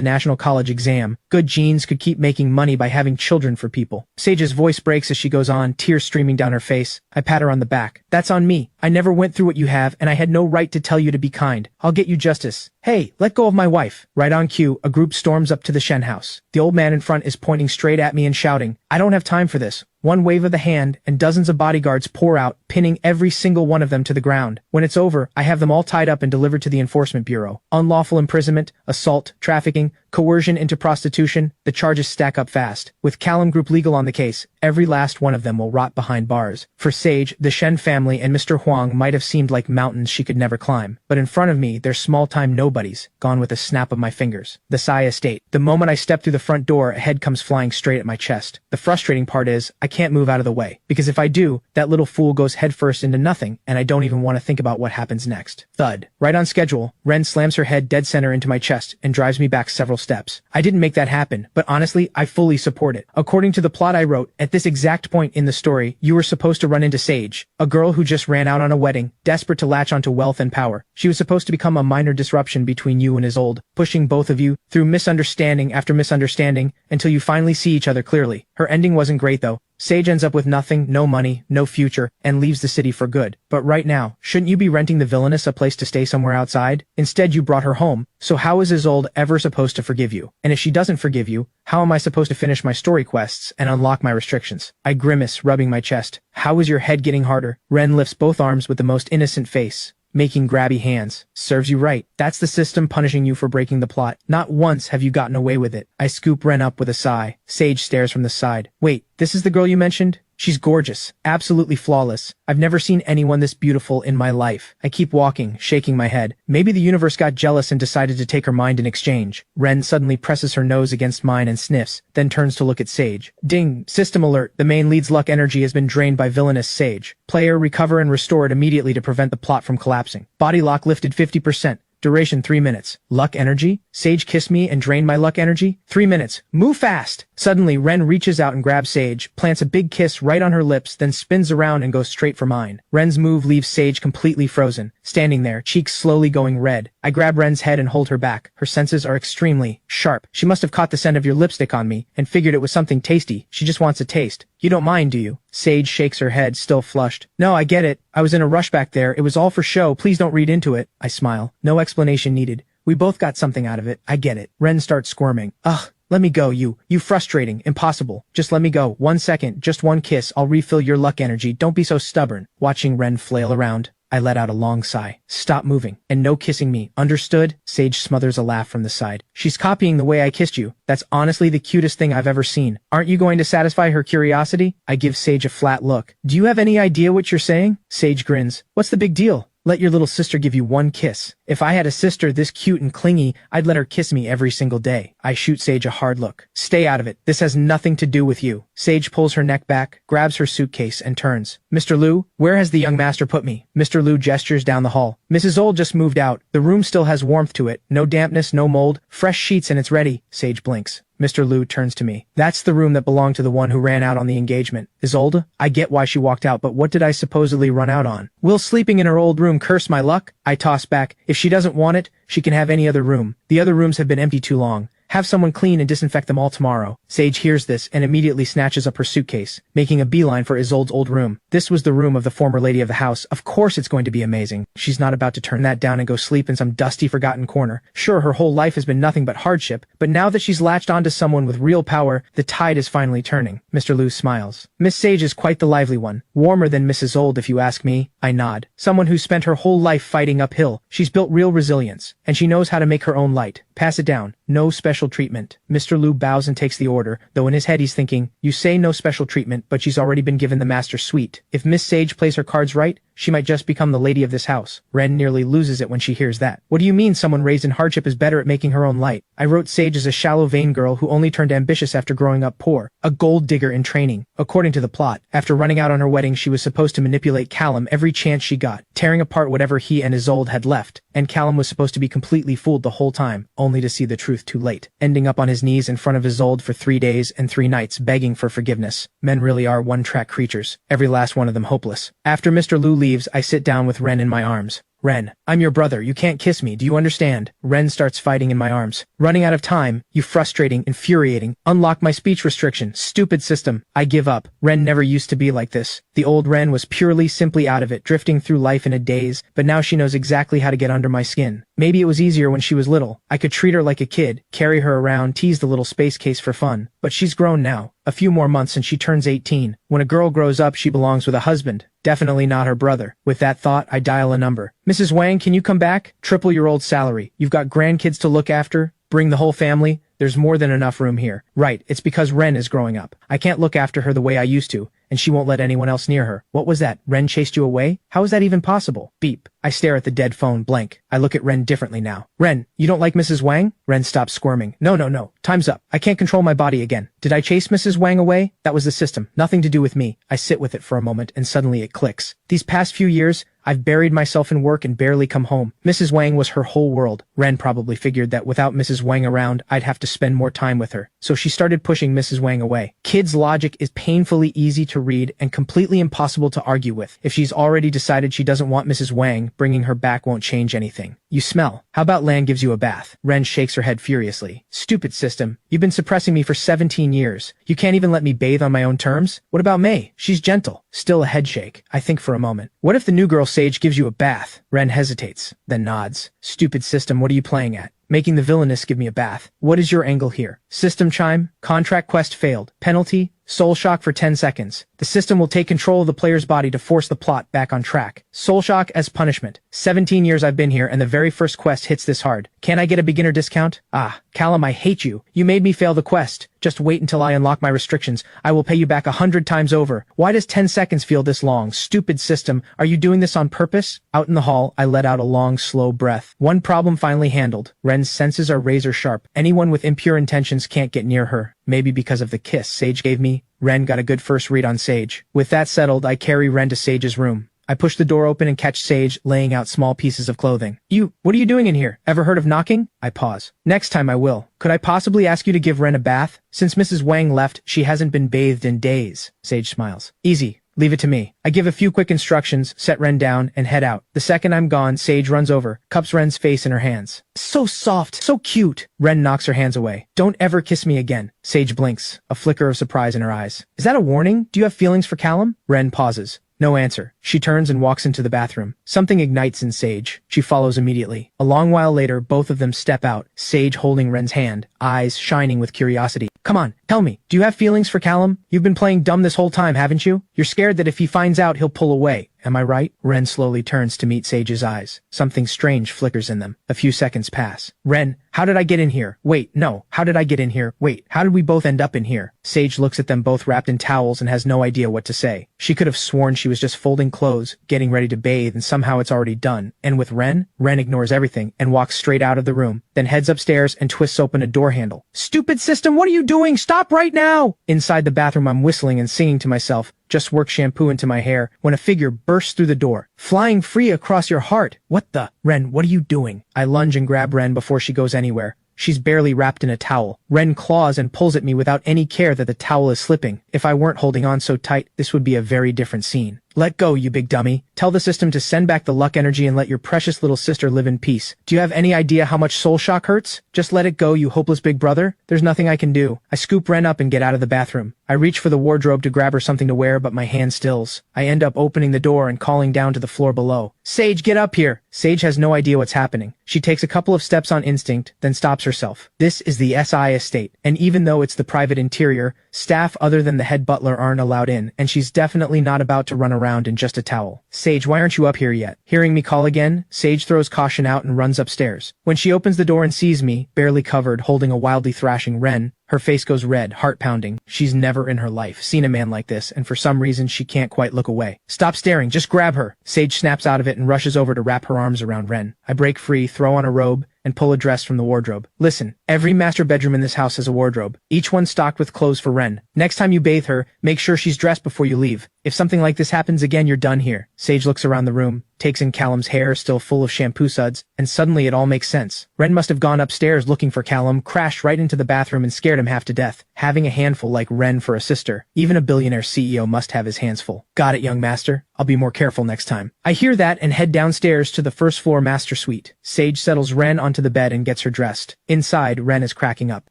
National College exam. Good genes could keep making money by having children for people. Sage's voice breaks as she goes on, tears streaming down her face. I pat her on the back. That's on me. I never went through what you have, and I had no right to tell you to be kind. I'll get you justice. Hey, let go of my wife. Right on cue, a group storms up to the Shen house. The old man in front is pointing straight at me and shouting, I don't have time for this. One wave of the hand, and dozens of bodyguards pour out, pinning every single one of them to the ground. When it's over, I have them all tied up and delivered to the Enforcement Bureau. Unlawful imprisonment, assault, trafficking, coercion into prostitution, the charges stack up fast. With Callum Group Legal on the case, every last one of them will rot behind bars. For Sage, the Shen family and Mr. Huang might have seemed like mountains she could never climb. But in front of me, they're small-time nobodies, gone with a snap of my fingers. The Sai estate. The moment I step through the front door, a head comes flying straight at my chest. The frustrating part is, I can't move out of the way, because if I do, that little fool goes headfirst into nothing, and I don't even want to think about what happens next. Thud. Right on schedule, Ren slams her head dead center into my chest and drives me back several steps. I didn't make that happen, but honestly, I fully support it. According to the plot I wrote, at this exact point in the story, you were supposed to run into Sage, a girl who just ran out on a wedding, desperate to latch onto wealth and power. She was supposed to become a minor disruption between you and Isolde, pushing both of you through misunderstanding after misunderstanding until you finally see each other clearly. Her ending wasn't great though. Sage ends up with nothing, no money, no future, and leaves the city for good. But right now, shouldn't you be renting the villainess a place to stay somewhere outside? Instead, you brought her home. So how is Isolde ever supposed to forgive you? And if she doesn't forgive you, how am I supposed to finish my story quests and unlock my restrictions? I grimace, rubbing my chest. How is your head getting harder? Ren lifts both arms with the most innocent face, making grabby hands. Serves you right. That's the system punishing you for breaking the plot. Not once have you gotten away with it. I scoop Ren up with a sigh. Sage stares from the side. Wait, this is the girl you mentioned? She's gorgeous, absolutely flawless. I've never seen anyone this beautiful in my life. I keep walking, shaking my head. Maybe the universe got jealous and decided to take her mind in exchange. Ren suddenly presses her nose against mine and sniffs, then turns to look at Sage. Ding! System alert. The main lead's luck energy has been drained by villainous Sage. Player, recover and restore it immediately to prevent the plot from collapsing. Body lock lifted 50%. Duration 3 minutes. Luck energy? Sage kissed me and drained my luck energy? 3 minutes. Move fast! Suddenly, Ren reaches out and grabs Sage, plants a big kiss right on her lips, then spins around and goes straight for mine. Ren's move leaves Sage completely frozen, standing there, cheeks slowly going red. I grab Ren's head and hold her back. Her senses are extremely sharp. She must have caught the scent of your lipstick on me and figured it was something tasty. She just wants a taste. You don't mind, do you? Sage shakes her head, still flushed. No, I get it. I was in a rush back there. It was all for show. Please don't read into it. I smile. No explanation needed. We both got something out of it. I get it. Ren starts squirming. Ugh. Let me go, you frustrating, impossible. Just let me go. 1 second, just one kiss. I'll refill your luck energy. Don't be so stubborn. Watching Ren flail around, I let out a long sigh. Stop moving. And no kissing me. Understood? Sage smothers a laugh from the side. She's copying the way I kissed you. That's honestly the cutest thing I've ever seen. Aren't you going to satisfy her curiosity? I give Sage a flat look. Do you have any idea what you're saying? Sage grins. What's the big deal? Let your little sister give you one kiss. If I had a sister this cute and clingy, I'd let her kiss me every single day. I shoot Sage a hard look. Stay out of it. This has nothing to do with you. Sage pulls her neck back, grabs her suitcase, and turns. Mr. Liu, where has the young master put me? Mr. Liu gestures down the hall. Mrs. Old just moved out. The room still has warmth to it. No dampness, no mold. Fresh sheets and it's ready. Sage blinks. Mr. Liu turns to me. That's the room that belonged to the one who ran out on the engagement. Isolde? I get why she walked out, but what did I supposedly run out on? Will sleeping in her old room curse my luck? I toss back. If she doesn't want it, she can have any other room. The other rooms have been empty too long. Have someone clean and disinfect them all tomorrow. Sage hears this and immediately snatches up her suitcase, making a beeline for Isolde's old room. This was the room of the former lady of the house. Of course it's going to be amazing. She's not about to turn that down and go sleep in some dusty, forgotten corner. Sure, her whole life has been nothing but hardship, but now that she's latched onto someone with real power, the tide is finally turning. Mr. Liu smiles. Miss Sage is quite the lively one. Warmer than Mrs. Isolde if you ask me. I nod. Someone who spent her whole life fighting uphill. She's built real resilience, and she knows how to make her own light. Pass it down. No special treatment. Mr. Liu bows and takes the order, though in his head he's thinking, you say no special treatment, but she's already been given the master suite. If Miss Sage plays her cards right, she might just become the lady of this house. Ren nearly loses it when she hears that. What do you mean someone raised in hardship is better at making her own light? I wrote Sage as a shallow vain girl who only turned ambitious after growing up poor. A gold digger in training. According to the plot, after running out on her wedding she was supposed to manipulate Callum every chance she got, tearing apart whatever he and Isolde had left, and Callum was supposed to be completely fooled the whole time, only to see the truth too late, ending up on his knees in front of Isolde for 3 days and 3 nights begging for forgiveness. Men really are one-track creatures, every last one of them hopeless. After Mr. Liu leaves, I sit down with Ren in my arms. Ren, I'm your brother, you can't kiss me, do you understand? Ren starts fighting in my arms. Running out of time, you frustrating, infuriating, unlock my speech restriction, stupid system. I give up. Ren never used to be like this. The old Ren was purely simply out of it, drifting through life in a daze, but now she knows exactly how to get under my skin. Maybe it was easier when she was little. I could treat her like a kid, carry her around, tease the little space case for fun. But she's grown now. A few more months and she turns 18. When a girl grows up, she belongs with a husband. Definitely not her brother. With that thought, I dial a number. Mrs. Wang, can you come back? Triple your old salary. You've got grandkids to look after. Bring the whole family. There's more than enough room here. Right, it's because Ren is growing up. I can't look after her the way I used to, and she won't let anyone else near her. What was that? Ren chased you away? How is that even possible? Beep. I stare at the dead phone, blank. I look at Ren differently now. Ren, you don't like Mrs. Wang? Ren stops squirming. No. Time's up. I can't control my body again. Did I chase Mrs. Wang away? That was the system. Nothing to do with me. I sit with it for a moment, and suddenly it clicks. These past few years, I've buried myself in work and barely come home. Mrs. Wang was her whole world. Ren probably figured that without Mrs. Wang around, I'd have to spend more time with her. So she started pushing Mrs. Wang away. Kids' logic is painfully easy to read and completely impossible to argue with. If she's already decided she doesn't want Mrs. Wang, bringing her back won't change anything. You smell. How about Lan gives you a bath? Ren shakes her head furiously. Stupid system. You've been suppressing me for 17 years. You can't even let me bathe on my own terms? What about May? She's gentle. Still a head shake. I think for a moment. What if the new girl Sage gives you a bath? Ren hesitates, then nods. Stupid system, what are you playing at? Making the villainess give me a bath. What is your angle here? System chime? Contract quest failed. Penalty? Soul shock for 10 seconds. The system will take control of the player's body to force the plot back on track. Soul shock as punishment. 17 years I've been here and the very first quest hits this hard. Can I get a beginner discount? Ah, Callum, I hate you. You made me fail the quest. Just wait until I unlock my restrictions. I will pay you back 100 times over. Why does 10 seconds feel this long? Stupid system. Are you doing this on purpose? Out in the hall, I let out a long, slow breath. One problem finally handled. Ren's senses are razor sharp. Anyone with impure intentions can't get near her. Maybe because of the kiss Sage gave me. Ren got a good first read on Sage. With that settled, I carry Ren to Sage's room. I push the door open and catch Sage laying out small pieces of clothing. What are you doing in here? Ever heard of knocking? I pause. Next time I will. Could I possibly ask you to give Ren a bath? Since Mrs. Wang left, she hasn't been bathed in days. Sage smiles. Easy. Leave it to me. I give a few quick instructions, set Ren down, and head out. The second I'm gone, Sage runs over, cups Ren's face in her hands. So soft, so cute. Ren knocks her hands away. Don't ever kiss me again. Sage blinks, a flicker of surprise in her eyes. Is that a warning? Do you have feelings for Callum? Ren pauses. No answer. She turns and walks into the bathroom. Something ignites in Sage. She follows immediately. A long while later, both of them step out, Sage holding Ren's hand, eyes shining with curiosity. Come on, tell me, do you have feelings for Callum? You've been playing dumb this whole time, haven't you? You're scared that if he finds out, he'll pull away. Am I right? Ren slowly turns to meet Sage's eyes. Something strange flickers in them. A few seconds pass. Ren, how did I get in here? Wait, no. How did I get in here? Wait, how did we both end up in here? Sage looks at them both wrapped in towels and has no idea what to say. She could have sworn she was just folding clothes, getting ready to bathe, and somehow it's already done. And with Ren ignores everything and walks straight out of the room, then heads upstairs and twists open a door handle. Stupid system, what are you doing? Stop right now! Inside the bathroom, I'm whistling and singing to myself. Just work shampoo into my hair when a figure bursts through the door, flying free across your heart. What the? Ren, what are you doing? I lunge and grab Ren before she goes anywhere. She's barely wrapped in a towel. Ren claws and pulls at me without any care that the towel is slipping. If I weren't holding on so tight, this would be a very different scene. Let go, you big dummy. Tell the system to send back the luck energy and let your precious little sister live in peace. Do you have any idea how much soul shock hurts? Just let it go, you hopeless big brother. There's nothing I can do. I scoop Ren up and get out of the bathroom. I reach for the wardrobe to grab her something to wear, but my hand stills. I end up opening the door and calling down to the floor below. Sage, get up here! Sage has no idea what's happening. She takes a couple of steps on instinct, then stops herself. This is the SI estate, and even though it's the private interior, staff other than the head butler aren't allowed in, and she's definitely not about to run around in just a towel. Sage, why aren't you up here yet? Hearing me call again, Sage throws caution out and runs upstairs. When she opens the door and sees me, barely covered, holding a wildly thrashing Ren, her face goes red, heart pounding. She's never in her life seen a man like this, and for some reason she can't quite look away. Stop staring, just grab her! Sage snaps out of it and rushes over to wrap her arms around Ren. I break free, throw on a robe, and pull a dress from the wardrobe. Listen, every master bedroom in this house has a wardrobe, each one stocked with clothes for Ren. Next time you bathe her, make sure she's dressed before you leave. If something like this happens again, you're done here. Sage looks around the room, takes in Callum's hair still full of shampoo suds, and suddenly it all makes sense. Ren must have gone upstairs looking for Callum, crashed right into the bathroom and scared him half to death. Having a handful like Ren for a sister, even a billionaire CEO must have his hands full. Got it, young master. I'll be more careful next time. I hear that and head downstairs to the first floor master suite. Sage settles Ren onto the bed and gets her dressed. Inside, Ren is cracking up.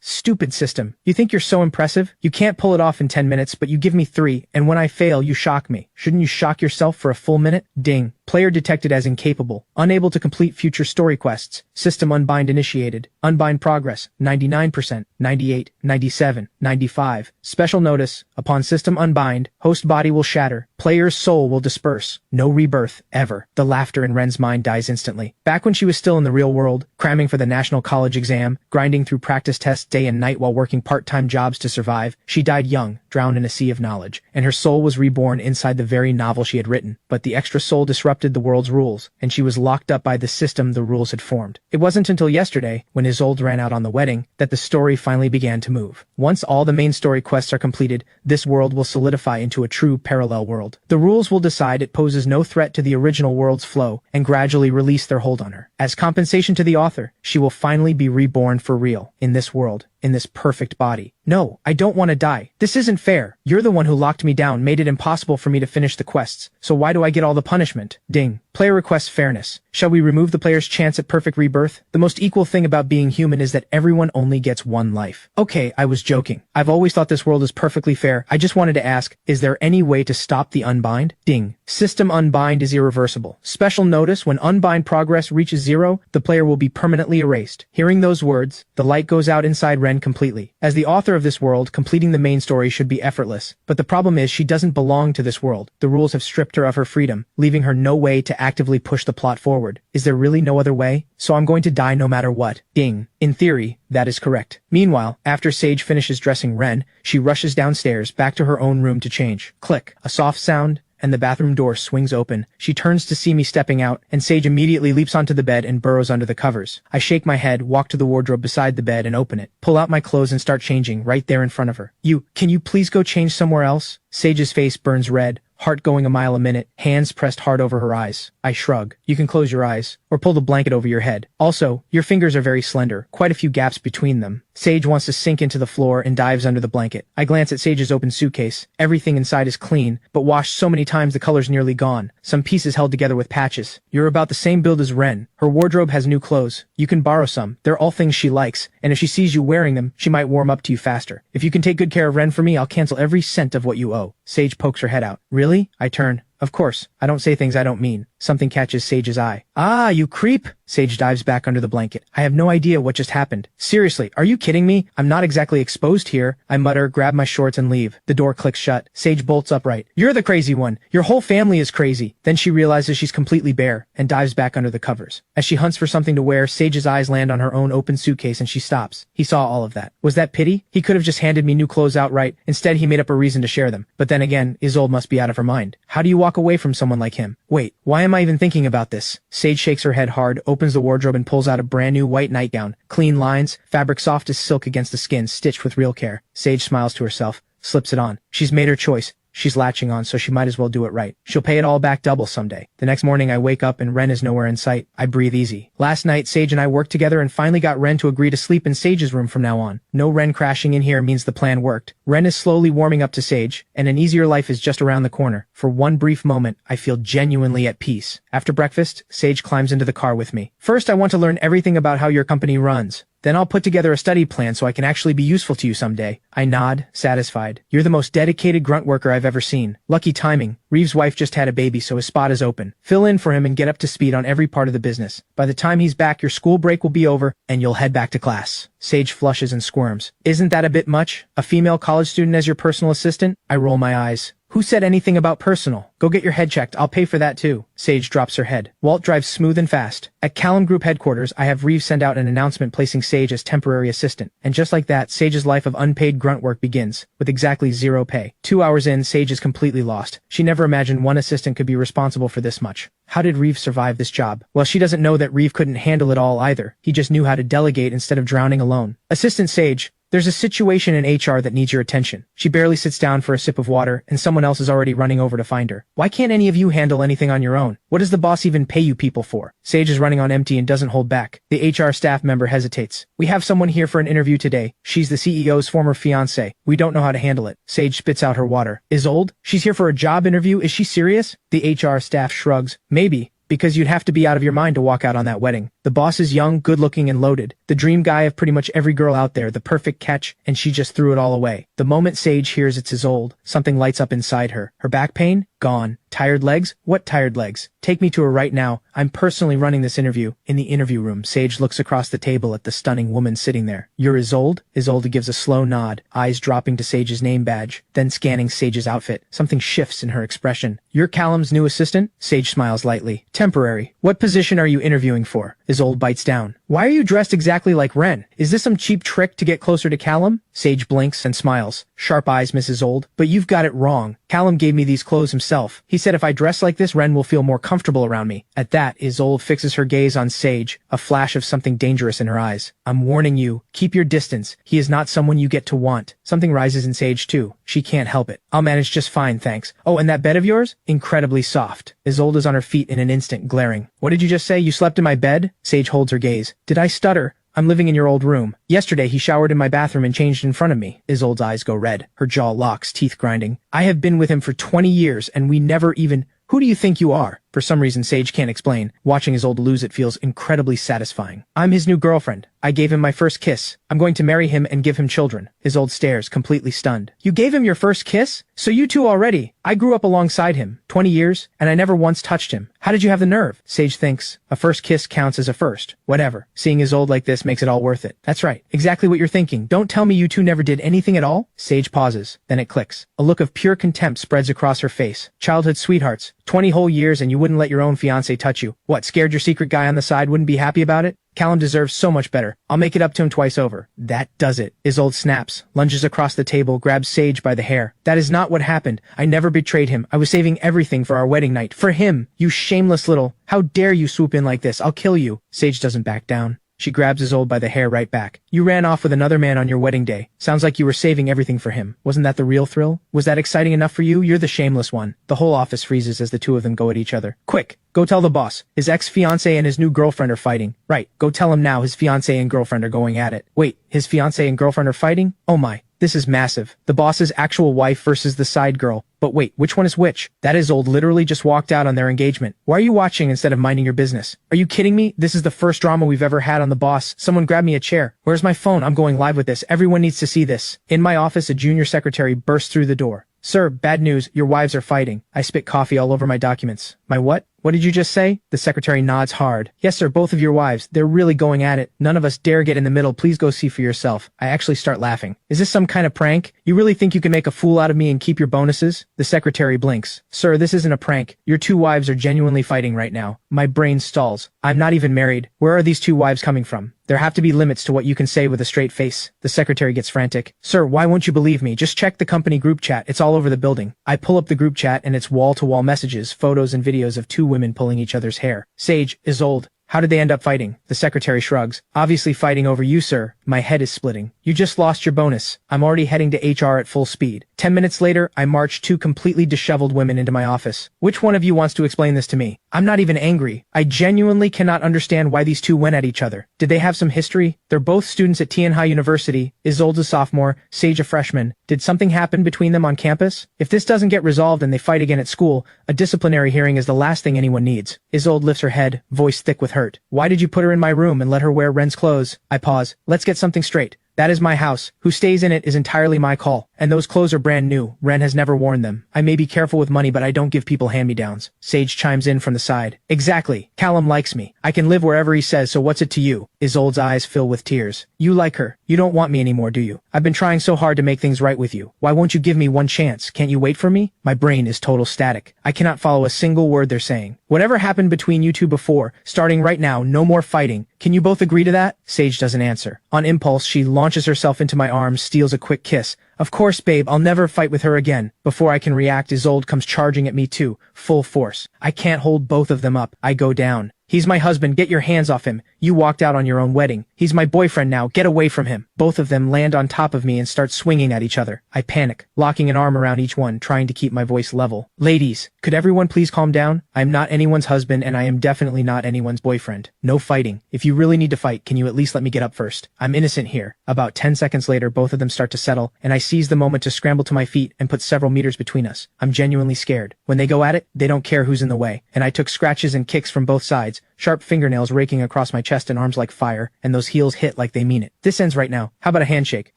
Stupid system. You think you're so impressive? You can't pull it off in 10 minutes, but you give me 3, and when I fail, you shock me. Shouldn't you shock yourself for a full minute? Ding. Player detected as incapable. Unable to complete future story quests. System unbind initiated. Unbind progress. 99%, 98, 97, 95. Special notice. Upon system unbind, host body will shatter. Player's soul will disperse. No rebirth, ever. The laughter in Ren's mind dies instantly. Back when she was still in the real world, cramming for the national college exam, grinding through practice tests day and night while working part-time jobs to survive, she died young, drowned in a sea of knowledge, and her soul was reborn inside the very novel she had written. But the extra soul disrupted the world's rules, and she was locked up by the system the rules had formed. It wasn't until yesterday, when Isolde ran out on the wedding, that the story finally began to move. Once all the main story quests are completed, this world will solidify into a true parallel world. The rules will decide it poses no threat to the original world's flow, and gradually release their hold on her. As compensation to the author, she will finally be reborn for real, in this world, in this perfect body. No, I don't want to die. This isn't fair. You're the one who locked me down, made it impossible for me to finish the quests, so why do I get all the punishment? Ding. Player requests fairness. Shall we remove the player's chance at perfect rebirth? The most equal thing about being human is that everyone only gets one life. Okay, I was joking. I've always thought this world is perfectly fair. I just wanted to ask, is there any way to stop the unbind? Ding. System unbind is irreversible. Special notice, when unbind progress reaches 0, the player will be permanently erased. Hearing those words, the light goes out inside Ren completely. As the author of this world, completing the main story should be effortless. But the problem is she doesn't belong to this world. The rules have stripped her of her freedom, leaving her no way to actively push the plot forward. Is there really no other way? So I'm going to die no matter what. Ding. In theory, that is correct. Meanwhile, after Sage finishes dressing Ren, she rushes downstairs back to her own room to change. Click. A soft sound, and the bathroom door swings open. She turns to see me stepping out, and Sage immediately leaps onto the bed and burrows under the covers. I shake my head, walk to the wardrobe beside the bed and open it, pull out my clothes and start changing right there in front of her. Can you please go change somewhere else? Sage's face burns red, heart going a mile a minute, hands pressed hard over her eyes. I shrug. You can close your eyes, or pull the blanket over your head. Also, your fingers are very slender, quite a few gaps between them. Sage wants to sink into the floor and dives under the blanket. I glance at Sage's open suitcase. Everything inside is clean, but washed so many times the color's nearly gone. Some pieces held together with patches. You're about the same build as Ren. Her wardrobe has new clothes. You can borrow some. They're all things she likes, and if she sees you wearing them, she might warm up to you faster. If you can take good care of Ren for me, I'll cancel every cent of what you owe. Sage pokes her head out. Really? I turn. Of course, I don't say things I don't mean. Something catches Sage's eye. Ah, you creep! Sage dives back under the blanket. I have no idea what just happened. Seriously, are you kidding me? I'm not exactly exposed here. I mutter, grab my shorts and leave. The door clicks shut. Sage bolts upright. You're the crazy one. Your whole family is crazy. Then she realizes she's completely bare and dives back under the covers. As she hunts for something to wear, Sage's eyes land on her own open suitcase and she stops. He saw all of that. Was that pity? He could have just handed me new clothes outright. Instead, he made up a reason to share them. But then again, Isolde must be out of her mind. How do you walk away from someone like him? Wait, why am I even thinking about this? Sage shakes her head hard, opens the wardrobe and pulls out a brand new white nightgown. Clean lines, fabric soft as silk against the skin, stitched with real care. Sage smiles to herself, slips it on. She's made her choice. She's latching on, so she might as well do it right. She'll pay it all back double someday. The next morning I wake up and Ren is nowhere in sight. I breathe easy. Last night, Sage and I worked together and finally got Ren to agree to sleep in Sage's room from now on. No Ren crashing in here means the plan worked. Ren is slowly warming up to Sage, and an easier life is just around the corner. For one brief moment, I feel genuinely at peace. After breakfast, Sage climbs into the car with me. First, I want to learn everything about how your company runs. Then I'll put together a study plan so I can actually be useful to you someday. I nod, satisfied. You're the most dedicated grunt worker I've ever seen. Lucky timing. Reeves' wife just had a baby, so his spot is open. Fill in for him and get up to speed on every part of the business. By the time he's back, your school break will be over, and you'll head back to class. Sage flushes and squirms. Isn't that a bit much? A female college student as your personal assistant? I roll my eyes. Who said anything about personal? Go get your head checked. I'll pay for that too. Sage drops her head. Walt drives smooth and fast. At Callum Group headquarters, I have Reeves send out an announcement placing Sage as temporary assistant. And just like that, Sage's life of unpaid grunt work begins, with exactly zero pay. 2 hours in, Sage is completely lost. She never imagined one assistant could be responsible for this much. How did Reeves survive this job? Well, she doesn't know that Reeves couldn't handle it all either. He just knew how to delegate instead of drowning alone. Assistant Sage, there's a situation in HR that needs your attention. She barely sits down for a sip of water, and someone else is already running over to find her. Why can't any of you handle anything on your own? What does the boss even pay you people for? Sage is running on empty and doesn't hold back. The HR staff member hesitates. We have someone here for an interview today. She's the CEO's former fiancé. We don't know how to handle it. Sage spits out her water. Isolde? She's here for a job interview? Is she serious? The HR staff shrugs. Maybe. Because you'd have to be out of your mind to walk out on that wedding. The boss is young, good-looking, and loaded. The dream guy of pretty much every girl out there, the perfect catch, and she just threw it all away. The moment Sage hears it's Isolde, something lights up inside her. Her back pain? Gone. Tired legs? What tired legs? Take me to her right now. I'm personally running this interview. In the interview room, Sage looks across the table at the stunning woman sitting there. You're Isolde? Isolde gives a slow nod, eyes dropping to Sage's name badge, then scanning Sage's outfit. Something shifts in her expression. You're Callum's new assistant? Sage smiles lightly. Temporary. What position are you interviewing for? Isolde bites down. Why are you dressed exactly like Ren? Is this some cheap trick to get closer to Callum? Sage blinks and smiles. Sharp eyes, Mrs. Isolde. But you've got it wrong. Callum gave me these clothes himself. He said if I dress like this, Ren will feel more comfortable around me. At that, Isolde fixes her gaze on Sage, a flash of something dangerous in her eyes. I'm warning you, keep your distance. He is not someone you get to want. Something rises in Sage too. She can't help it. I'll manage just fine, thanks. Oh, and that bed of yours? Incredibly soft. Isolde is on her feet in an instant, glaring. What did you just say? You slept in my bed? Sage holds her gaze. Did I stutter? I'm living in your old room. Yesterday he showered in my bathroom and changed in front of me. Isolde's eyes go red. Her jaw locks, teeth grinding. I have been with him for 20 years and we never even... Who do you think you are? For some reason Sage can't explain. Watching Isolde lose it feels incredibly satisfying. I'm his new girlfriend. I gave him my first kiss. I'm going to marry him and give him children. Isolde stares, completely stunned. You gave him your first kiss? So you two already? I grew up alongside him, 20 years, and I never once touched him. How did you have the nerve? Sage thinks. A first kiss counts as a first. Whatever. Seeing Isolde like this makes it all worth it. That's right. Exactly what you're thinking. Don't tell me you two never did anything at all? Sage pauses. Then it clicks. A look of pure contempt spreads across her face. Childhood sweethearts. 20 whole years and you wouldn't let your own fiancé touch you. What, scared your secret guy on the side wouldn't be happy about it? Callum deserves so much better. I'll make it up to him twice over. That does it. Isolde snaps, lunges across the table, grabs Sage by the hair. That is not what happened. I never betrayed him. I was saving everything for our wedding night. For him. You shameless little... How dare you swoop in like this? I'll kill you. Sage doesn't back down. She grabs Isolde by the hair right back. You ran off with another man on your wedding day. Sounds like you were saving everything for him. Wasn't that the real thrill? Was that exciting enough for you? You're the shameless one. The whole office freezes as the two of them go at each other. Quick! Go tell the boss. His ex-fiancé and his new girlfriend are fighting. Right, go tell him now his fiancé and girlfriend are going at it. Wait, his fiancé and girlfriend are fighting? Oh my. This is massive. The boss's actual wife versus the side girl. But wait, which one is which? That Isolde literally just walked out on their engagement. Why are you watching instead of minding your business? Are you kidding me? This is the first drama we've ever had on The Boss. Someone grab me a chair. Where's my phone? I'm going live with this. Everyone needs to see this. In my office, a junior secretary bursts through the door. Sir, bad news. Your wives are fighting. I spit coffee all over my documents. My what? What did you just say? The secretary nods hard. Yes, sir, both of your wives. They're really going at it. None of us dare get in the middle. Please go see for yourself. I actually start laughing. Is this some kind of prank? You really think you can make a fool out of me and keep your bonuses? The secretary blinks. Sir, this isn't a prank. Your two wives are genuinely fighting right now. My brain stalls. I'm not even married. Where are these two wives coming from? There have to be limits to what you can say with a straight face. The secretary gets frantic. Sir, why won't you believe me? Just check the company group chat. It's all over the building. I pull up the group chat and it's wall-to-wall messages, photos and videos of two women pulling each other's hair. Sage, Isolde, How did they end up fighting? The secretary shrugs. Obviously fighting over you, sir. My head is splitting. You just lost your bonus. I'm already heading to HR at full speed. 10 minutes later, I march two completely disheveled women into my office. Which one of you wants to explain this to me? I'm not even angry. I genuinely cannot understand why these two went at each other. Did they have some history? They're both students at Tianhai University. Isolde a sophomore, Sage a freshman. Did something happen between them on campus? If this doesn't get resolved and they fight again at school, a disciplinary hearing is the last thing anyone needs. Isolde lifts her head, voice thick with hurt. Why did you put her in my room and let her wear Ren's clothes? I pause. Let's get something straight. That is my house. Who stays in it is entirely my call. And those clothes are brand new. Ren has never worn them. I may be careful with money, but I don't give people hand-me-downs. Sage chimes in from the side. Exactly. Callum likes me. I can live wherever he says, so what's it to you? Isolde's eyes fill with tears. You like her. You don't want me anymore, do you? I've been trying so hard to make things right with you. Why won't you give me one chance? Can't you wait for me? My brain is total static. I cannot follow a single word they're saying. Whatever happened between you two before, starting right now, no more fighting. Can you both agree to that? Sage doesn't answer. On impulse, she launches herself into my arms, steals a quick kiss. Of course, babe, I'll never fight with her again. Before I can react, Isolde comes charging at me too, full force. I can't hold both of them up. I go down. He's my husband, get your hands off him. You walked out on your own wedding. He's my boyfriend now, get away from him. Both of them land on top of me and start swinging at each other. I panic, locking an arm around each one, trying to keep my voice level. Ladies, could everyone please calm down? I am not anyone's husband and I am definitely not anyone's boyfriend. No fighting. If you really need to fight, can you at least let me get up first? I'm innocent here. About 10 seconds later, both of them start to settle, and I seize the moment to scramble to my feet and put several meters between us. I'm genuinely scared. When they go at it, they don't care who's in the way, and I took scratches and kicks from both sides, sharp fingernails raking across my chest and arms like fire, and those heels hit like they mean it. This ends right now. How about a handshake?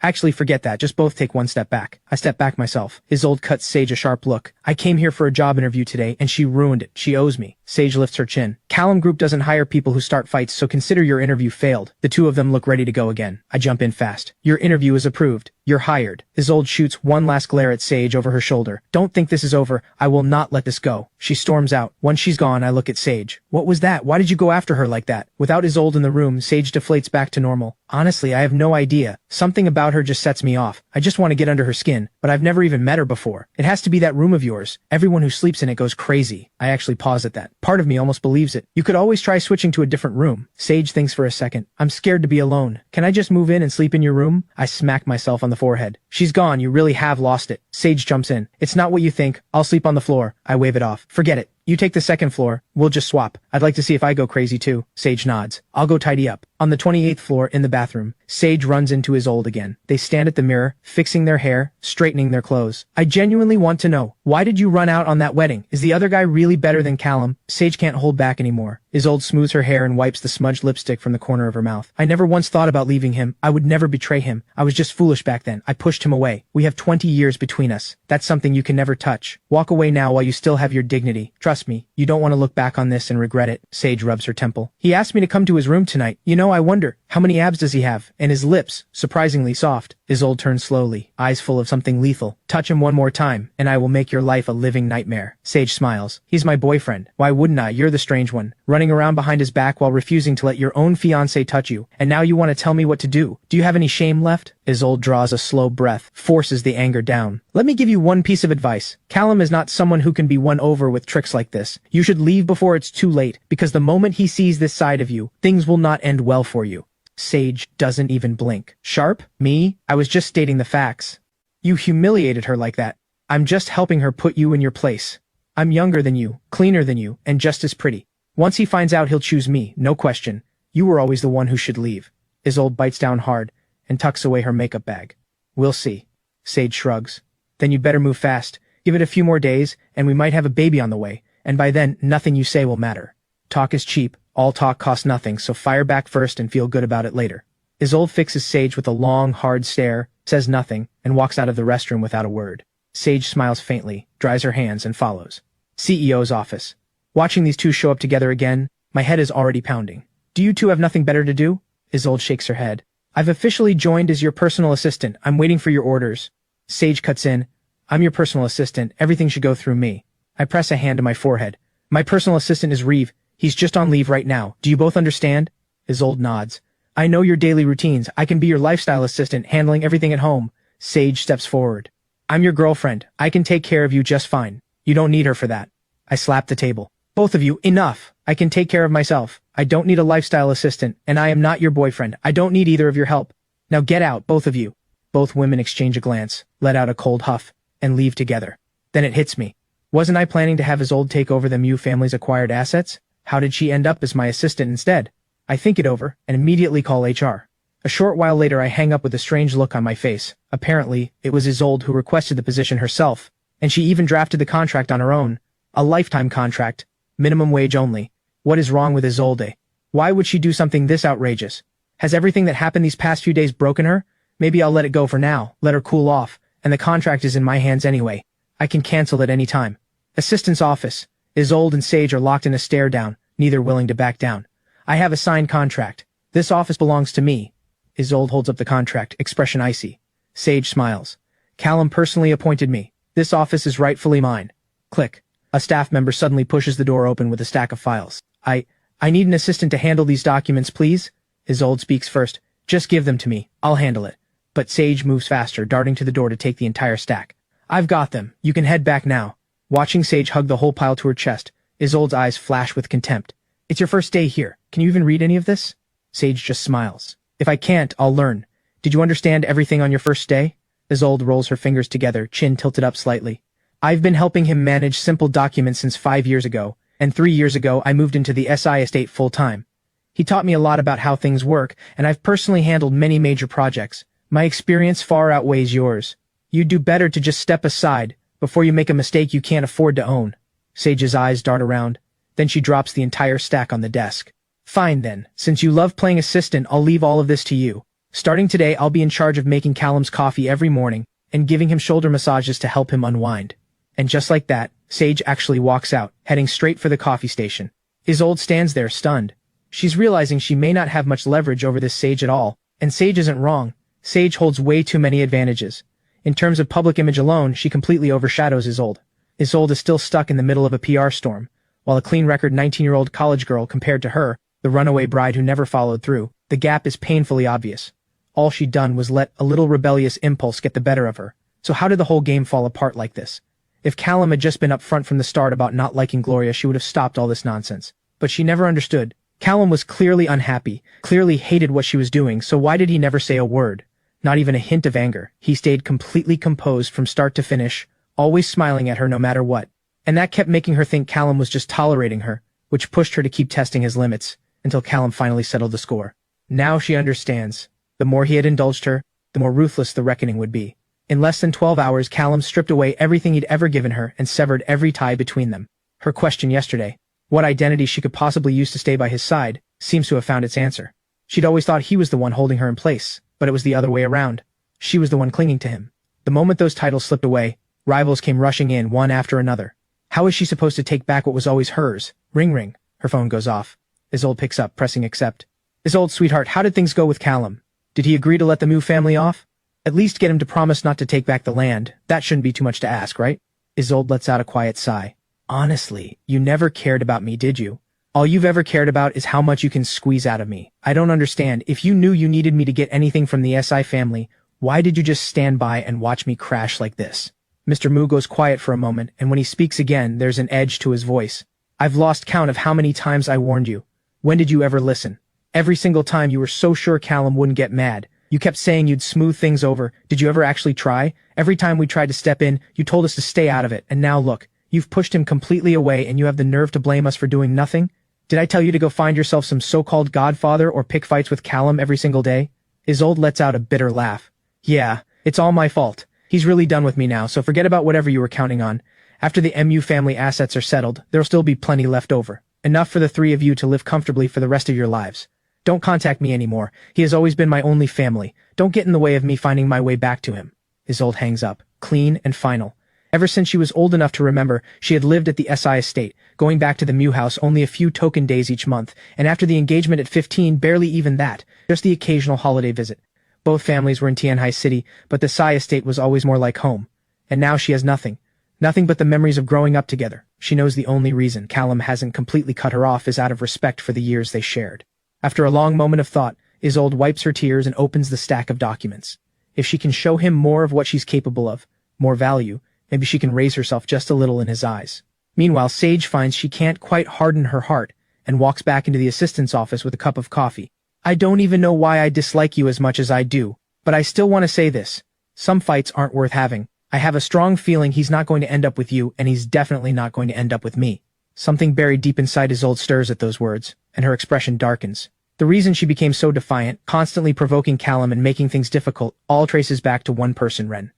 Actually, forget that. Just both take one step back. I step back myself. Isolde cuts Sage a sharp look. I came here for a job interview today, and she ruined it. She owes me. Sage lifts her chin. Callum Group doesn't hire people who start fights, so consider your interview failed. The two of them look ready to go again. I jump in fast. Your interview is approved. You're hired. Isolde shoots one last glare at Sage over her shoulder. Don't think this is over. I will not let this go. She storms out. Once she's gone, I look at Sage. What was that? Why did you go after her like that? Without Isolde in the room, Sage deflates back to normal. Honestly, I have no idea. Something about her just sets me off. I just want to get under her skin, but I've never even met her before. It has to be that room of yours. Everyone who sleeps in it goes crazy. I actually pause at that. Part of me almost believes it. You could always try switching to a different room. Sage thinks for a second. I'm scared to be alone. Can I just move in and sleep in your room? I smack myself on the forehead. She's gone. You really have lost it. Sage jumps in. It's not what you think. I'll sleep on the floor. I wave it off. Forget it. You take the second floor. We'll just swap. I'd like to see if I go crazy too. Sage nods. I'll go tidy up. On the 28th floor, in the bathroom, Sage runs into Isolde again. They stand at the mirror, fixing their hair, straightening their clothes. I genuinely want to know, why did you run out on that wedding? Is the other guy really better than Callum? Sage can't hold back anymore. Isolde smooths her hair and wipes the smudged lipstick from the corner of her mouth. I never once thought about leaving him. I would never betray him. I was just foolish back then. I pushed him away. We have 20 years between us. That's something you can never touch. Walk away now while you still have your dignity. Trust me, you don't want to look back on this and regret it. Sage rubs her temple. He asked me to come to his room tonight. You know, I wonder, how many abs does he have? And his lips, surprisingly soft. Isolde turns slowly, eyes full of something lethal. Touch him one more time, and I will make your life a living nightmare. Sage smiles. He's my boyfriend. Why wouldn't I? You're the strange one. Running around behind his back while refusing to let your own fiancé touch you. And now you want to tell me what to do. Do you have any shame left? Isolde draws a slow breath, forces the anger down. Let me give you one piece of advice. Callum is not someone who can be won over with tricks like this. You should leave before it's too late, because the moment he sees this side of you, things will not end well for you. Sage doesn't even blink. Sharp? Me? I was just stating the facts. You humiliated her like that. I'm just helping her put you in your place. I'm younger than you, cleaner than you, and just as pretty. Once he finds out, he'll choose me, no question. You were always the one who should leave. Isolde bites down hard and tucks away her makeup bag. We'll see. Sage shrugs. Then you better move fast. Give it a few more days, and we might have a baby on the way, and by then, nothing you say will matter. Talk is cheap. All talk costs nothing, so fire back first and feel good about it later. Isolde fixes Sage with a long, hard stare, says nothing, and walks out of the restroom without a word. Sage smiles faintly, dries her hands, and follows. CEO's office. Watching these two show up together again, my head is already pounding. Do you two have nothing better to do? Isolde shakes her head. I've officially joined as your personal assistant. I'm waiting for your orders. Sage cuts in. I'm your personal assistant. Everything should go through me. I press a hand to my forehead. My personal assistant is Reeve. He's just on leave right now. Do you both understand? Isolde nods. I know your daily routines. I can be your lifestyle assistant, handling everything at home. Sage steps forward. I'm your girlfriend. I can take care of you just fine. You don't need her for that. I slap the table. Both of you, enough. I can take care of myself. I don't need a lifestyle assistant, and I am not your boyfriend. I don't need either of your help. Now get out, both of you. Both women exchange a glance, let out a cold huff, and leave together. Then it hits me. Wasn't I planning to have Isolde take over the Mew family's acquired assets? How did she end up as my assistant instead? I think it over, and immediately call HR. A short while later I hang up with a strange look on my face. Apparently, it was Isolde who requested the position herself, and she even drafted the contract on her own. A lifetime contract. Minimum wage only. What is wrong with Isolde? Why would she do something this outrageous? Has everything that happened these past few days broken her? Maybe I'll let it go for now, let her cool off, and the contract is in my hands anyway. I can cancel at any time. Assistant's office. Isolde and Sage are locked in a stare down, neither willing to back down. I have a signed contract. This office belongs to me. Isolde holds up the contract, expression icy. Sage smiles. Callum personally appointed me. This office is rightfully mine. Click. A staff member suddenly pushes the door open with a stack of files. I need an assistant to handle these documents, please. Isolde speaks first. Just give them to me. I'll handle it. But Sage moves faster, darting to the door to take the entire stack. I've got them. You can head back now. Watching Sage hug the whole pile to her chest, Isolde's eyes flash with contempt. It's your first day here. Can you even read any of this? Sage just smiles. If I can't, I'll learn. Did you understand everything on your first day? Isolde rolls her fingers together, chin tilted up slightly. I've been helping him manage simple documents since 5 years ago, and 3 years ago I moved into the SI estate full-time. He taught me a lot about how things work, and I've personally handled many major projects. My experience far outweighs yours. You'd do better to just step aside before you make a mistake you can't afford to own. Sage's eyes dart around. Then she drops the entire stack on the desk. Fine then, since you love playing assistant, I'll leave all of this to you. Starting today, I'll be in charge of making Callum's coffee every morning and giving him shoulder massages to help him unwind. And just like that, Sage actually walks out, heading straight for the coffee station. Isolde stands there, stunned. She's realizing she may not have much leverage over this Sage at all, and Sage isn't wrong. Sage holds way too many advantages. In terms of public image alone, she completely overshadows Isolde. Isolde is still stuck in the middle of a PR storm, while a clean record 19-year-old college girl compared to her, the runaway bride who never followed through, the gap is painfully obvious. All she'd done was let a little rebellious impulse get the better of her. So how did the whole game fall apart like this? If Callum had just been upfront from the start about not liking Gloria, she would have stopped all this nonsense. But she never understood. Callum was clearly unhappy, clearly hated what she was doing, so why did he never say a word? Not even a hint of anger. He stayed completely composed from start to finish, always smiling at her no matter what. And that kept making her think Callum was just tolerating her, which pushed her to keep testing his limits, until Callum finally settled the score. Now she understands. The more he had indulged her, the more ruthless the reckoning would be. In less than 12 hours, Callum stripped away everything he'd ever given her and severed every tie between them. Her question yesterday, what identity she could possibly use to stay by his side, seems to have found its answer. She'd always thought he was the one holding her in place, but it was the other way around. She was the one clinging to him. The moment those titles slipped away, rivals came rushing in one after another. How is she supposed to take back what was always hers? Ring ring. Her phone goes off. Isolde picks up, pressing accept. Isolde, sweetheart, how did things go with Callum? Did he agree to let the Mew family off? At least get him to promise not to take back the land. That shouldn't be too much to ask, right? Isolde lets out a quiet sigh. Honestly, you never cared about me, did you? All you've ever cared about is how much you can squeeze out of me. I don't understand. If you knew you needed me to get anything from the SI family, why did you just stand by and watch me crash like this? Mr. Mew goes quiet for a moment, and when he speaks again, there's an edge to his voice. I've lost count of how many times I warned you. When did you ever listen? Every single time you were so sure Callum wouldn't get mad. You kept saying you'd smooth things over. Did you ever actually try? Every time we tried to step in, you told us to stay out of it, and now look, you've pushed him completely away and you have the nerve to blame us for doing nothing? Did I tell you to go find yourself some so-called godfather or pick fights with Callum every single day? Isolde lets out a bitter laugh. Yeah, it's all my fault. He's really done with me now, so forget about whatever you were counting on. After the MU family assets are settled, there'll still be plenty left over. Enough for the three of you to live comfortably for the rest of your lives. Don't contact me anymore. He has always been my only family. Don't get in the way of me finding my way back to him. Isolde hangs up, clean and final. Ever since she was old enough to remember, she had lived at the SI estate, going back to the Mew house only a few token days each month, and after the engagement at 15, barely even that, just the occasional holiday visit. Both families were in Tianhai City, but the Sai estate was always more like home. And now she has nothing. Nothing but the memories of growing up together. She knows the only reason Callum hasn't completely cut her off is out of respect for the years they shared. After a long moment of thought, Isolde wipes her tears and opens the stack of documents. If she can show him more of what she's capable of, more value, maybe she can raise herself just a little in his eyes. Meanwhile, Sage finds she can't quite harden her heart, and walks back into the assistant's office with a cup of coffee. I don't even know why I dislike you as much as I do, but I still want to say this. Some fights aren't worth having. I have a strong feeling he's not going to end up with you, and he's definitely not going to end up with me. Something buried deep inside Isolde stirs at those words, and her expression darkens. The reason she became so defiant, constantly provoking Callum and making things difficult, all traces back to one person, Ren.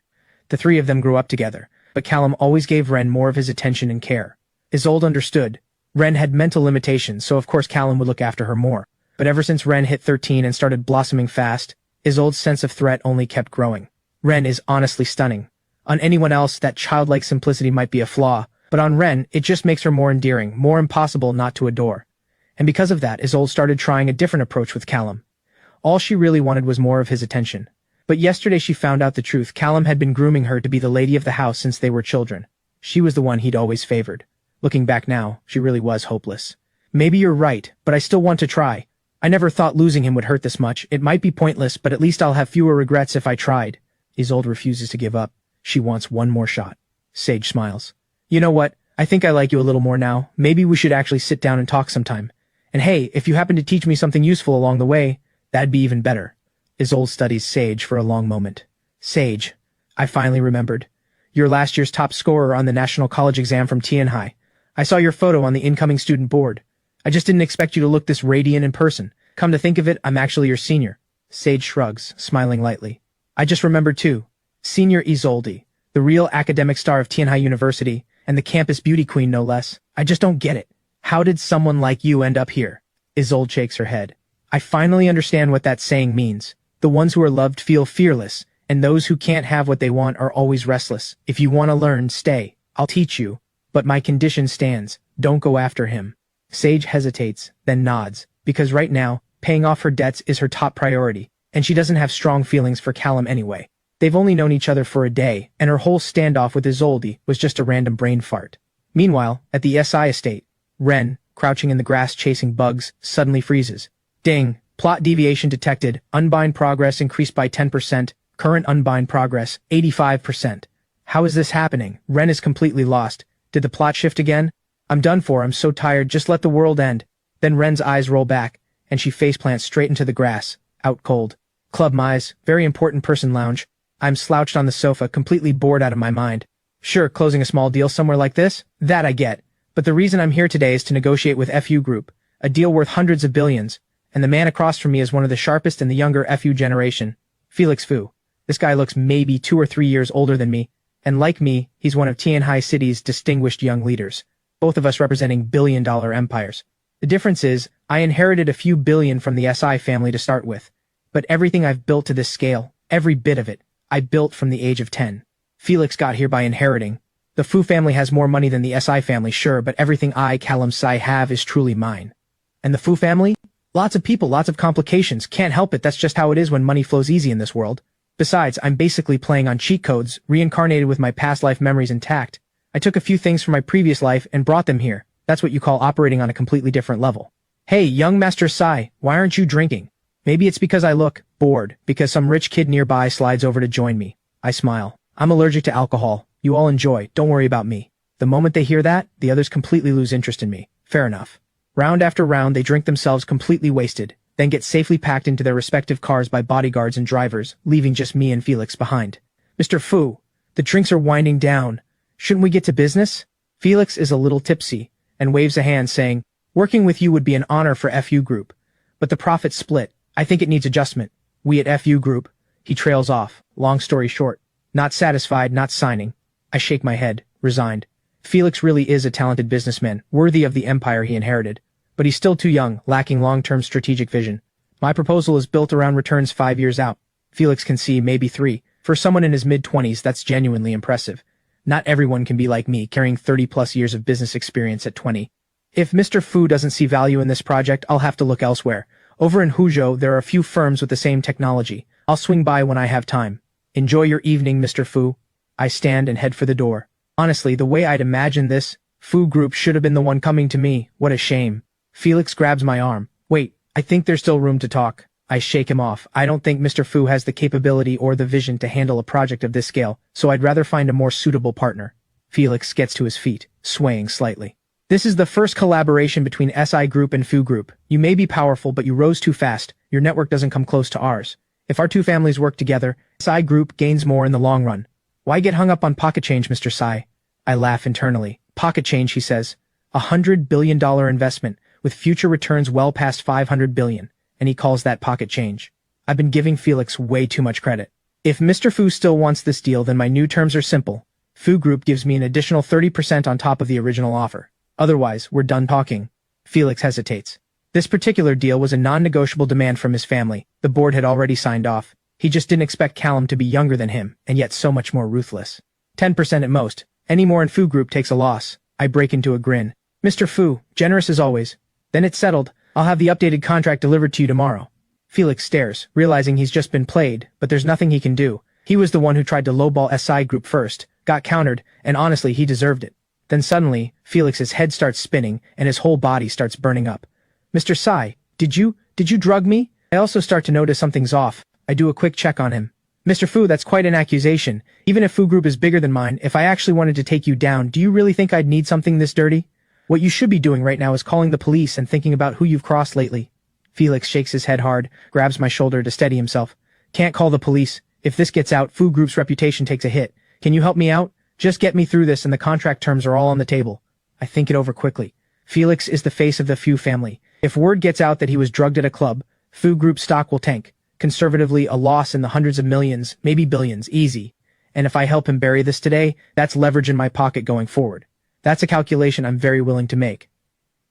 The three of them grew up together, but Callum always gave Ren more of his attention and care. Isolde understood. Ren had mental limitations, so of course Callum would look after her more. But ever since Ren hit 13 and started blossoming fast, Isolde's sense of threat only kept growing. Ren is honestly stunning. On anyone else, that childlike simplicity might be a flaw, but on Ren, it just makes her more endearing, more impossible not to adore. And because of that, Isolde started trying a different approach with Callum. All she really wanted was more of his attention. But yesterday she found out the truth. Callum had been grooming her to be the lady of the house since they were children. She was the one he'd always favored. Looking back now, she really was hopeless. Maybe you're right, but I still want to try. I never thought losing him would hurt this much. It might be pointless, but at least I'll have fewer regrets if I tried. Isolde refuses to give up. She wants one more shot. Sage smiles. You know what? I think I like you a little more now. Maybe we should actually sit down and talk sometime. And hey, if you happen to teach me something useful along the way, that'd be even better. Isolde studies Sage for a long moment. Sage, I finally remembered. You're last year's top scorer on the National College exam from Tian High. I saw your photo on the incoming student board. I just didn't expect you to look this radiant in person. Come to think of it, I'm actually your senior. Sage shrugs, smiling lightly. I just remembered too. Senior Isolde, the real academic star of Tian High University, and the campus beauty queen no less. I just don't get it. How did someone like you end up here? Isolde shakes her head. I finally understand what that saying means. The ones who are loved feel fearless, and those who can't have what they want are always restless. If you want to learn, stay. I'll teach you. But my condition stands. Don't go after him. Sage hesitates, then nods, because right now, paying off her debts is her top priority, and she doesn't have strong feelings for Callum anyway. They've only known each other for a day, and her whole standoff with Isolde was just a random brain fart. Meanwhile, at the SI estate, Ren, crouching in the grass chasing bugs, suddenly freezes. Ding! Plot deviation detected. Unbind progress increased by 10%. Current unbind progress, 85%. How is this happening? Ren is completely lost. Did the plot shift again? I'm done for, I'm so tired, just let the world end. Then Ren's eyes roll back, and she faceplants straight into the grass, out cold. Club Mize, very important person lounge. I'm slouched on the sofa, completely bored out of my mind. Sure, closing a small deal somewhere like this? That I get. But the reason I'm here today is to negotiate with FU Group, a deal worth hundreds of billions, and the man across from me is one of the sharpest in the younger FU generation, Felix Fu. This guy looks maybe 2 or 3 years older than me, and like me, he's one of Tian High City's distinguished young leaders, both of us representing billion-dollar empires. The difference is, I inherited a few billion from the SI family to start with, but everything I've built to this scale, every bit of it, I built from the age of 10. Felix got here by inheriting. The Fu family has more money than the SI family, sure, but everything I, Callum Sai, have is truly mine. And the Fu family? Lots of people, lots of complications, can't help it, that's just how it is when money flows easy in this world. Besides, I'm basically playing on cheat codes, reincarnated with my past life memories intact. I took a few things from my previous life and brought them here. That's what you call operating on a completely different level. Hey, young Master Sai, why aren't you drinking? Maybe it's because I look bored, because some rich kid nearby slides over to join me. I smile. I'm allergic to alcohol. You all enjoy, don't worry about me. The moment they hear that, the others completely lose interest in me. Fair enough. Round after round they drink themselves completely wasted, then get safely packed into their respective cars by bodyguards and drivers, leaving just me and Felix behind. Mr. Fu, the drinks are winding down. Shouldn't we get to business? Felix is a little tipsy, and waves a hand saying, working with you would be an honor for FU Group. But the profits split. I think it needs adjustment. We at FU Group. He trails off. Long story short. Not satisfied, not signing. I shake my head, resigned. Felix really is a talented businessman, worthy of the empire he inherited. But he's still too young, lacking long-term strategic vision. My proposal is built around returns 5 years out. Felix can see maybe 3. For someone in his mid-20s, that's genuinely impressive. Not everyone can be like me, carrying 30-plus years of business experience at 20. If Mr. Fu doesn't see value in this project, I'll have to look elsewhere. Over in Huzhou, there are a few firms with the same technology. I'll swing by when I have time. Enjoy your evening, Mr. Fu. I stand and head for the door. Honestly, the way I'd imagined this, Fu Group should have been the one coming to me. What a shame. Felix grabs my arm. Wait, I think there's still room to talk. I shake him off. I don't think Mr. Fu has the capability or the vision to handle a project of this scale, so I'd rather find a more suitable partner. Felix gets to his feet, swaying slightly. This is the first collaboration between SI Group and Fu Group. You may be powerful, but you rose too fast. Your network doesn't come close to ours. If our two families work together, SI Group gains more in the long run. Why get hung up on pocket change, Mr. Sai? I laugh internally. Pocket change, he says. $100 billion investment, with future returns well past $500 billion, and he calls that pocket change. I've been giving Felix way too much credit. If Mr. Fu still wants this deal, then my new terms are simple. Fu Group gives me an additional 30% on top of the original offer. Otherwise, we're done talking. Felix hesitates. This particular deal was a non-negotiable demand from his family. The board had already signed off. He just didn't expect Callum to be younger than him, and yet so much more ruthless. 10% at most. Any more and Fu Group takes a loss. I break into a grin. Mr. Fu, generous as always. Then it's settled. I'll have the updated contract delivered to you tomorrow. Felix stares, realizing he's just been played, but there's nothing he can do. He was the one who tried to lowball SI Group first, got countered, and honestly, he deserved it. Then suddenly, Felix's head starts spinning, and his whole body starts burning up. Mr. Sai, did you drug me? I also start to notice something's off. I do a quick check on him. Mr. Fu, that's quite an accusation. Even if Fu Group is bigger than mine, if I actually wanted to take you down, do you really think I'd need something this dirty? What you should be doing right now is calling the police and thinking about who you've crossed lately. Felix shakes his head hard, grabs my shoulder to steady himself. Can't call the police. If this gets out, Fu Group's reputation takes a hit. Can you help me out? Just get me through this and the contract terms are all on the table. I think it over quickly. Felix is the face of the Fu family. If word gets out that he was drugged at a club, Fu Group stock will tank. Conservatively, a loss in the hundreds of millions, maybe billions, easy. And if I help him bury this today, that's leverage in my pocket going forward. That's a calculation I'm very willing to make.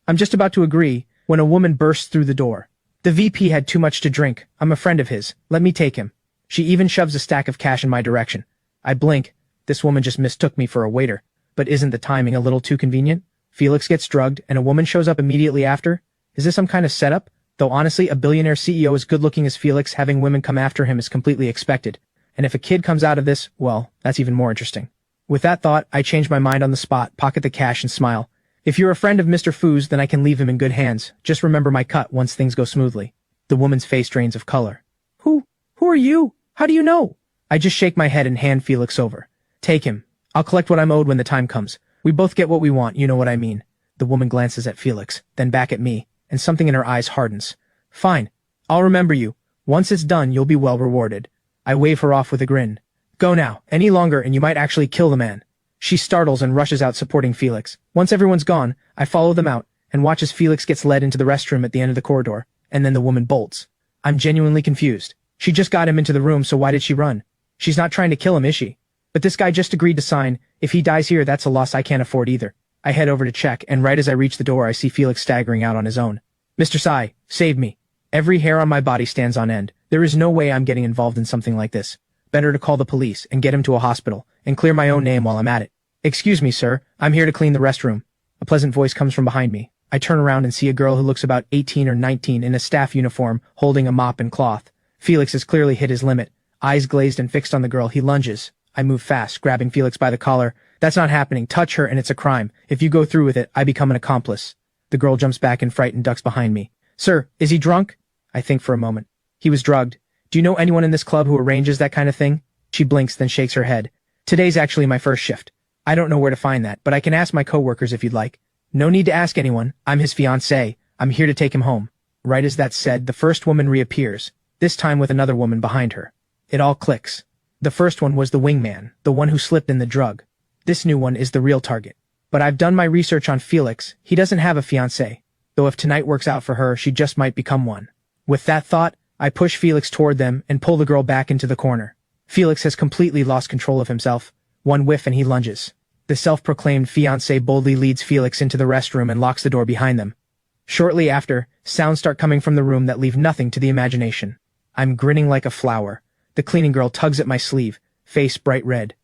I'm just about to agree when a woman bursts through the door. The VP had too much to drink. I'm a friend of his. Let me take him. She even shoves a stack of cash in my direction. I blink. This woman just mistook me for a waiter. But isn't the timing a little too convenient? Felix gets drugged and a woman shows up immediately after? Is this some kind of setup? Though honestly, a billionaire CEO as good-looking as Felix having women come after him is completely expected. And if a kid comes out of this, well, that's even more interesting. With that thought, I change my mind on the spot, pocket the cash, and smile. If you're a friend of Mr. Fu's, then I can leave him in good hands. Just remember my cut once things go smoothly. The woman's face drains of color. Who are you? How do you know? I just shake my head and hand Felix over. Take him. I'll collect what I'm owed when the time comes. We both get what we want, you know what I mean. The woman glances at Felix, then back at me, and something in her eyes hardens. Fine. I'll remember you. Once it's done, you'll be well rewarded. I wave her off with a grin. Go now. Any longer and you might actually kill the man. She startles and rushes out supporting Felix. Once everyone's gone, I follow them out and watch as Felix gets led into the restroom at the end of the corridor, and then the woman bolts. I'm genuinely confused. She just got him into the room, so why did she run? She's not trying to kill him, is she? But this guy just agreed to sign. If he dies here, that's a loss I can't afford either. I head over to check, and right as I reach the door, I see Felix staggering out on his own. Mr. Sai, save me. Every hair on my body stands on end. There is no way I'm getting involved in something like this. Better to call the police and get him to a hospital and clear my own name while I'm at it. Excuse me, sir. I'm here to clean the restroom. A pleasant voice comes from behind me. I turn around and see a girl who looks about 18 or 19 in a staff uniform, holding a mop and cloth. Felix has clearly hit his limit. Eyes glazed and fixed on the girl, he lunges. I move fast, grabbing Felix by the collar. That's not happening. Touch her and it's a crime. If you go through with it, I become an accomplice. The girl jumps back in fright and ducks behind me. Sir, is he drunk? I think for a moment. He was drugged. Do you know anyone in this club who arranges that kind of thing? She blinks, then shakes her head. Today's actually my first shift. I don't know where to find that, but I can ask my coworkers if you'd like. No need to ask anyone. I'm his fiancée. I'm here to take him home. Right as that's said, the first woman reappears, this time with another woman behind her. It all clicks. The first one was the wingman, the one who slipped in the drug. This new one is the real target. But I've done my research on Felix. He doesn't have a fiancée. Though if tonight works out for her, she just might become one. With that thought, I push Felix toward them and pull the girl back into the corner. Felix has completely lost control of himself. One whiff and he lunges. The self-proclaimed fiancé boldly leads Felix into the restroom and locks the door behind them. Shortly after, sounds start coming from the room that leave nothing to the imagination. I'm grinning like a flower. The cleaning girl tugs at my sleeve, face bright red.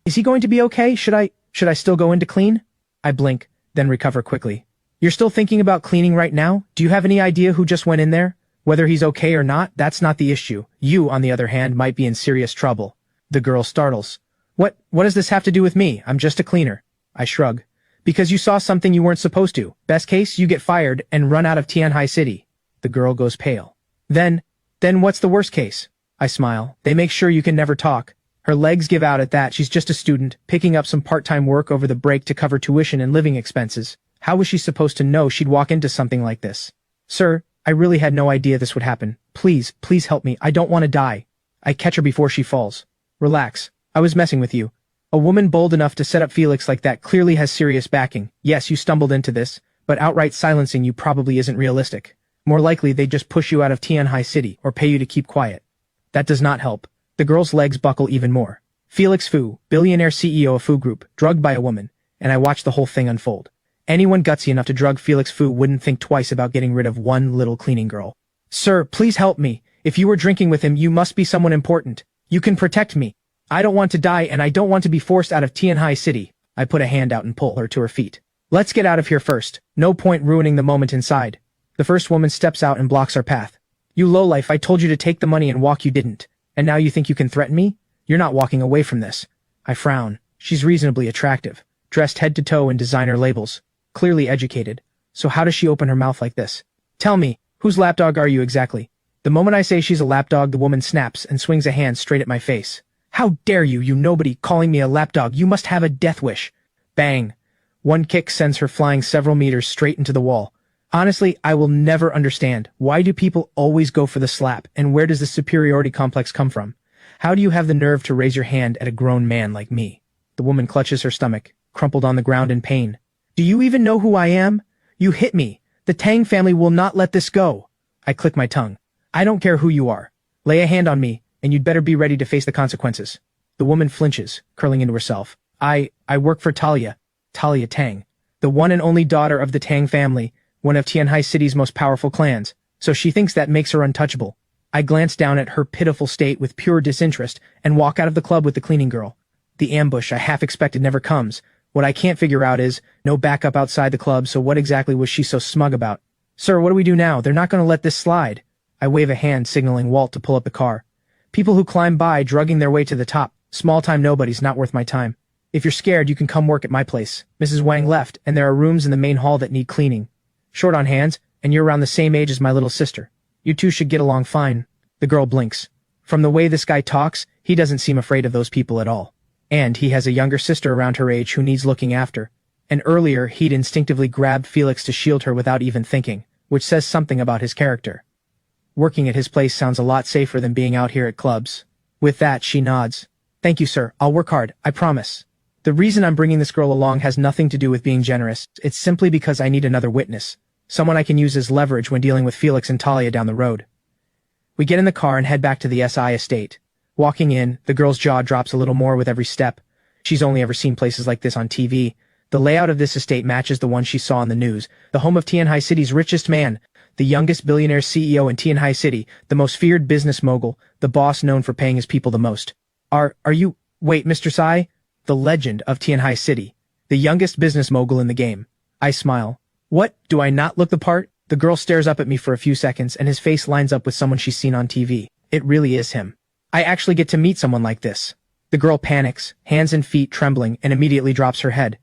Is he going to be okay? Should I still go in to clean? I blink, then recover quickly. You're still thinking about cleaning right now? Do you have any idea who just went in there? Whether he's okay or not, that's not the issue. You, on the other hand, might be in serious trouble. The girl startles. What does this have to do with me? I'm just a cleaner. I shrug. Because you saw something you weren't supposed to. Best case, you get fired and run out of Tianhai City. The girl goes pale. Then what's the worst case? I smile. They make sure you can never talk. Her legs give out at that. She's just a student, picking up some part-time work over the break to cover tuition and living expenses. How was she supposed to know she'd walk into something like this? Sir, I really had no idea this would happen. Please, please help me. I don't want to die. I catch her before she falls. Relax. I was messing with you. A woman bold enough to set up Felix like that clearly has serious backing. Yes, you stumbled into this, but outright silencing you probably isn't realistic. More likely they'd just push you out of Tianhai City or pay you to keep quiet. That does not help. The girl's legs buckle even more. Felix Fu, billionaire CEO of Fu Group, drugged by a woman, and I watched the whole thing unfold. Anyone gutsy enough to drug Felix Fu wouldn't think twice about getting rid of one little cleaning girl. Sir, please help me. If you were drinking with him, you must be someone important. You can protect me. I don't want to die and I don't want to be forced out of Tianhai City. I put a hand out and pull her to her feet. Let's get out of here first. No point ruining the moment inside. The first woman steps out and blocks our path. You lowlife, I told you to take the money and walk, you didn't. And now you think you can threaten me? You're not walking away from this. I frown. She's reasonably attractive, dressed head to toe in designer labels, clearly educated. So how does she open her mouth like this? Tell me, whose lapdog are you exactly? The moment I say she's a lapdog, the woman snaps and swings a hand straight at my face. How dare you, you nobody, calling me a lapdog? You must have a death wish. Bang. One kick sends her flying several meters straight into the wall. Honestly, I will never understand. Why do people always go for the slap, and where does the superiority complex come from? How do you have the nerve to raise your hand at a grown man like me? The woman clutches her stomach, crumpled on the ground in pain. Do you even know who I am? You hit me. The Tang family will not let this go. I click my tongue. I don't care who you are. Lay a hand on me, and you'd better be ready to face the consequences. The woman flinches, curling into herself. I work for Talia Tang, the one and only daughter of the Tang family, one of Tianhai City's most powerful clans, so she thinks that makes her untouchable. I glance down at her pitiful state with pure disinterest and walk out of the club with the cleaning girl. The ambush I half expected never comes. What I can't figure out is, no backup outside the club, so what exactly was she so smug about? Sir, what do we do now? They're not going to let this slide. I wave a hand signaling Walt to pull up the car. People who climb by, drugging their way to the top. Small-time nobodies, not worth my time. If you're scared, you can come work at my place. Mrs. Wang left, and there are rooms in the main hall that need cleaning. Short on hands, and you're around the same age as my little sister. You two should get along fine. The girl blinks. From the way this guy talks, he doesn't seem afraid of those people at all. And he has a younger sister around her age who needs looking after. And earlier, he'd instinctively grabbed Felix to shield her without even thinking, which says something about his character. Working at his place sounds a lot safer than being out here at clubs. With that, she nods. Thank you, sir. I'll work hard, I promise. The reason I'm bringing this girl along has nothing to do with being generous. It's simply because I need another witness. Someone I can use as leverage when dealing with Felix and Talia down the road. We get in the car and head back to the SI estate. Walking in, the girl's jaw drops a little more with every step. She's only ever seen places like this on TV. The layout of this estate matches the one she saw in the news. The home of Tianhai City's richest man, the youngest billionaire CEO in Tianhai City, the most feared business mogul, the boss known for paying his people the most. Are you... Wait, Mr. Sai? The legend of Tianhai City. The youngest business mogul in the game. I smile. What? Do I not look the part? The girl stares up at me for a few seconds and his face lines up with someone she's seen on TV. It really is him. I actually get to meet someone like this. The girl panics, hands and feet trembling, and immediately drops her head.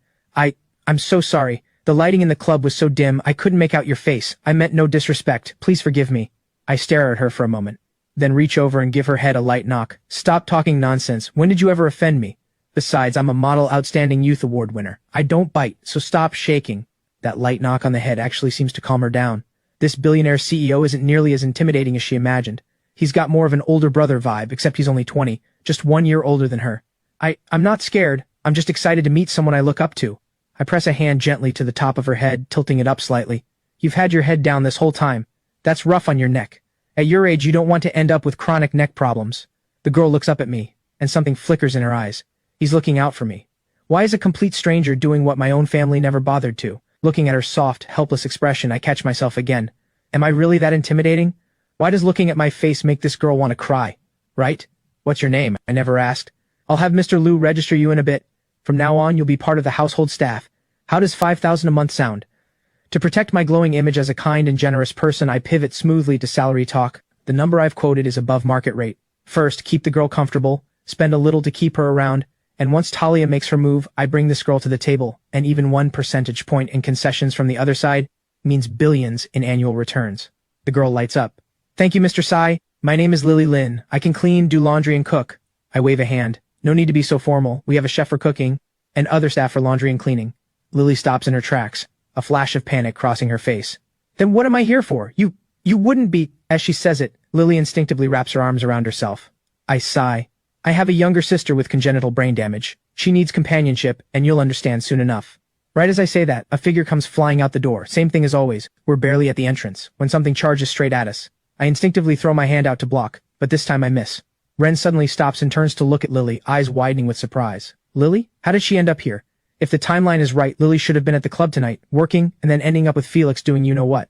I'm so sorry. The lighting in the club was so dim, I couldn't make out your face. I meant no disrespect. Please forgive me. I stare at her for a moment, then reach over and give her head a light knock. Stop talking nonsense. When did you ever offend me? Besides, I'm a Model Outstanding Youth Award winner. I don't bite, so stop shaking. That light knock on the head actually seems to calm her down. This billionaire CEO isn't nearly as intimidating as she imagined. He's got more of an older brother vibe, except he's only 20, just 1 year older than her. I'm not scared. I'm just excited to meet someone I look up to. I press a hand gently to the top of her head, tilting it up slightly. You've had your head down this whole time. That's rough on your neck. At your age, you don't want to end up with chronic neck problems. The girl looks up at me, and something flickers in her eyes. He's looking out for me. Why is a complete stranger doing what my own family never bothered to? Looking at her soft, helpless expression, I catch myself again. Am I really that intimidating? Why does looking at my face make this girl want to cry? Right? What's your name? I never asked. I'll have Mr. Liu register you in a bit. From now on, you'll be part of the household staff. How does 5,000 a month sound? To protect my glowing image as a kind and generous person, I pivot smoothly to salary talk. The number I've quoted is above market rate. First, keep the girl comfortable, spend a little to keep her around, and once Talia makes her move, I bring this girl to the table, and even 1 percentage point in concessions from the other side means billions in annual returns. The girl lights up. Thank you, Mr. Sai. My name is Lily Lin. I can clean, do laundry, and cook. I wave a hand. No need to be so formal. We have a chef for cooking, and other staff for laundry and cleaning. Lily stops in her tracks. a flash of panic crossing her face. Then what am I here for? You wouldn't be— As she says it, Lily instinctively wraps her arms around herself. I sigh. I have a younger sister with congenital brain damage. She needs companionship, and you'll understand soon enough. Right as I say that, a figure comes flying out the door. Same thing as always. We're barely at the entrance, when something charges straight at us. I instinctively throw my hand out to block, but this time I miss. Ren suddenly stops and turns to look at Lily, eyes widening with surprise. Lily? How did she end up here? If the timeline is right, Lily should have been at the club tonight, working, and then ending up with Felix doing you-know-what.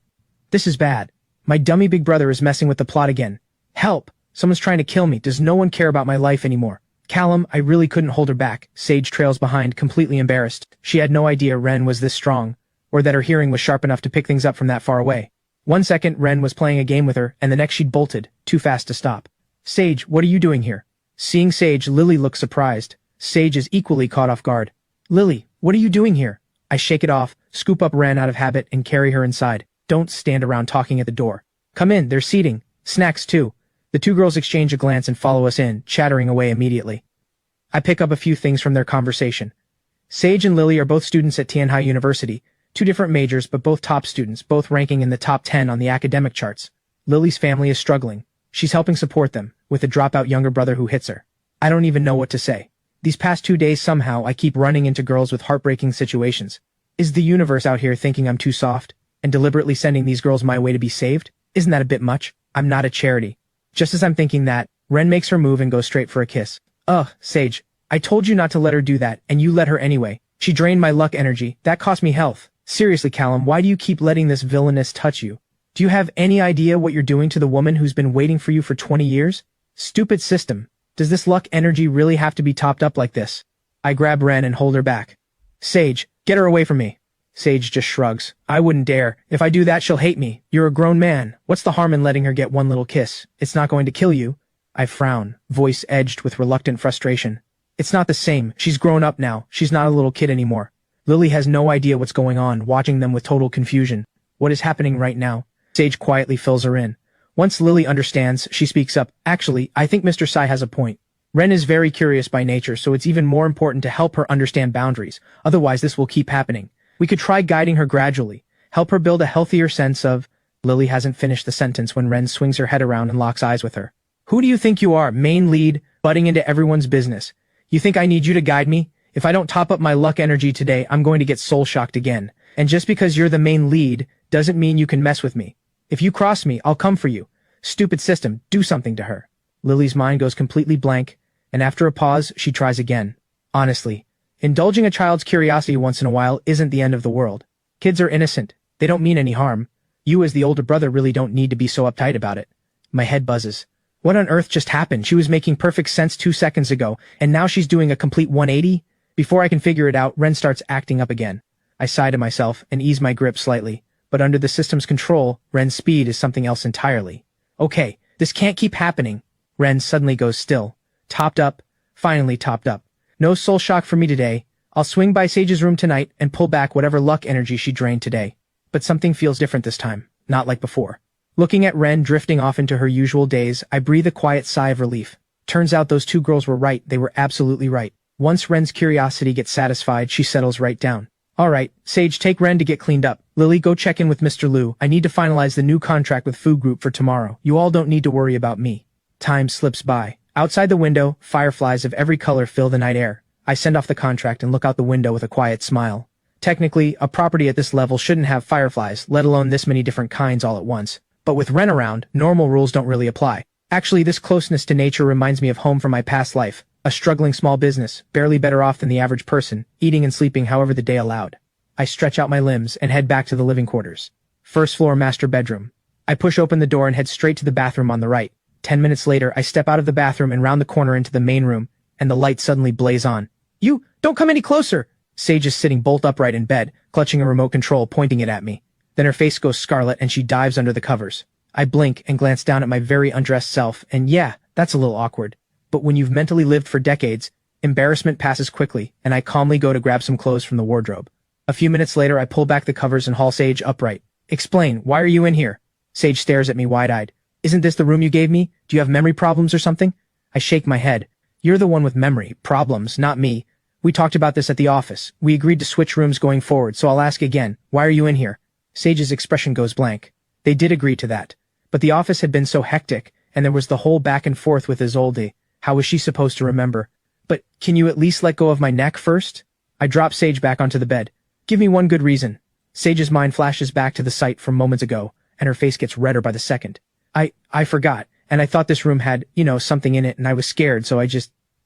This is bad. My dummy big brother is messing with the plot again. Help! Someone's trying to kill me. Does no one care about my life anymore? Callum, I really couldn't hold her back. Sage trails behind, completely embarrassed. She had no idea Ren was this strong, or that her hearing was sharp enough to pick things up from that far away. 1 second, Ren was playing a game with her, and the next she'd bolted, too fast to stop. Sage, what are you doing here? Seeing Sage, Lily looks surprised. Sage is equally caught off guard. Lily, what are you doing here? I shake it off, scoop up Ren out of habit, and carry her inside. Don't stand around talking at the door. Come in, there's seating. Snacks too. The two girls exchange a glance and follow us in, chattering away immediately. I pick up a few things from their conversation. Sage and Lily are both students at Tianhai University, 2 different majors but both top students, both ranking in the top 10 on the academic charts. Lily's family is struggling. She's helping support them, with a dropout younger brother who hits her. I don't even know what to say. These past 2 days somehow I keep running into girls with heartbreaking situations. Is the universe out here thinking I'm too soft, and deliberately sending these girls my way to be saved? Isn't that a bit much? I'm not a charity. Just as I'm thinking that, Ren makes her move and goes straight for a kiss. Ugh, Sage. I told you not to let her do that, and you let her anyway. She drained my luck energy. That cost me health. Seriously, Callum, why do you keep letting this villainess touch you? Do you have any idea what you're doing to the woman who's been waiting for you for 20 years? Stupid system. Does this luck energy really have to be topped up like this? I grab Ren and hold her back. Sage, get her away from me. Sage just shrugs. I wouldn't dare. If I do that, she'll hate me. You're a grown man. What's the harm in letting her get one little kiss? It's not going to kill you. I frown, voice edged with reluctant frustration. It's not the same. She's grown up now. She's not a little kid anymore. Lily has no idea what's going on, watching them with total confusion. What is happening right now? Sage quietly fills her in. Once Lily understands, she speaks up. Actually, I think Mr. Sai has a point. Ren is very curious by nature, so it's even more important to help her understand boundaries. Otherwise, this will keep happening. We could try guiding her gradually, help her build a healthier sense of— Lily hasn't finished the sentence when Ren swings her head around and locks eyes with her. Who do you think you are, main lead, butting into everyone's business? You think I need you to guide me? If I don't top up my luck energy today, I'm going to get soul-shocked again. And just because you're the main lead, doesn't mean you can mess with me. If you cross me, I'll come for you. Stupid system, do something to her. Lily's mind goes completely blank, and after a pause, she tries again. Honestly, indulging a child's curiosity once in a while isn't the end of the world. Kids are innocent. They don't mean any harm. You as the older brother really don't need to be so uptight about it. My head buzzes. What on earth just happened? She was making perfect sense 2 seconds ago, and now she's doing a complete 180? Before I can figure it out, Ren starts acting up again. I sigh to myself and ease my grip slightly, but under the system's control, Ren's speed is something else entirely. Okay, this can't keep happening. Ren suddenly goes still. Topped up. Finally topped up. No soul shock for me today. I'll swing by Sage's room tonight and pull back whatever luck energy she drained today. But something feels different this time, not like before. Looking at Ren drifting off into her usual days, I breathe a quiet sigh of relief. Turns out those 2 girls were right. They were absolutely right. Once Ren's curiosity gets satisfied, she settles right down. Alright, Sage, take Ren to get cleaned up. Lily, go check in with Mr. Liu. I need to finalize the new contract with Food Group for tomorrow. You all don't need to worry about me. Time slips by. Outside the window, fireflies of every color fill the night air. I send off the contract and look out the window with a quiet smile. Technically, a property at this level shouldn't have fireflies, let alone this many different kinds all at once. But with Ren around, normal rules don't really apply. Actually, this closeness to nature reminds me of home from my past life. A struggling small business, barely better off than the average person, eating and sleeping however the day allowed. I stretch out my limbs and head back to the living quarters. First floor master bedroom. I push open the door and head straight to the bathroom on the right. 10 minutes later, I step out of the bathroom and round the corner into the main room, and the lights suddenly blaze on. You, don't come any closer! Sage is sitting bolt upright in bed, clutching a remote control, pointing it at me. Then her face goes scarlet and she dives under the covers. I blink and glance down at my very undressed self, and yeah, that's a little awkward. But when you've mentally lived for decades, embarrassment passes quickly, and I calmly go to grab some clothes from the wardrobe. A few minutes later, I pull back the covers and haul Sage upright. Explain, why are you in here? Sage stares at me wide-eyed. Isn't this the room you gave me? Do you have memory problems or something? I shake my head. You're the one with memory problems, not me. We talked about this at the office. We agreed to switch rooms going forward, so I'll ask again, why are you in here? Sage's expression goes blank. They did agree to that. But the office had been so hectic, and there was the whole back and forth with Isolde. How was she supposed to remember? But can you at least let go of my neck first? I drop Sage back onto the bed. Give me one good reason. Sage's mind flashes back to the sight from moments ago, and her face gets redder by the second. I forgot, and I thought this room had, something in it, and I was scared, so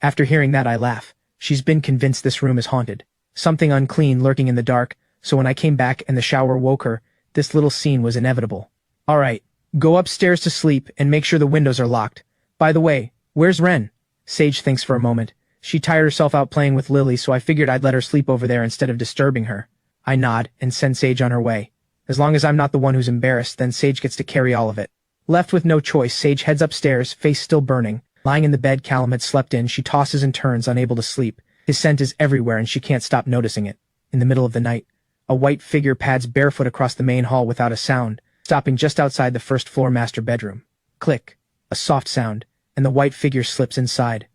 After hearing that, I laugh. She's been convinced this room is haunted. Something unclean lurking in the dark, so when I came back and the shower woke her, this little scene was inevitable. Alright, go upstairs to sleep and make sure the windows are locked. By the way, where's Ren? Sage thinks for a moment. She tired herself out playing with Lily, so I figured I'd let her sleep over there instead of disturbing her. I nod and send Sage on her way. As long as I'm not the one who's embarrassed, then Sage gets to carry all of it. Left with no choice, Sage heads upstairs, face still burning. Lying in the bed Callum had slept in, she tosses and turns, unable to sleep. His scent is everywhere and she can't stop noticing it. In the middle of the night, a white figure pads barefoot across the main hall without a sound, stopping just outside the first floor master bedroom. Click. A soft sound, and the white figure slips inside.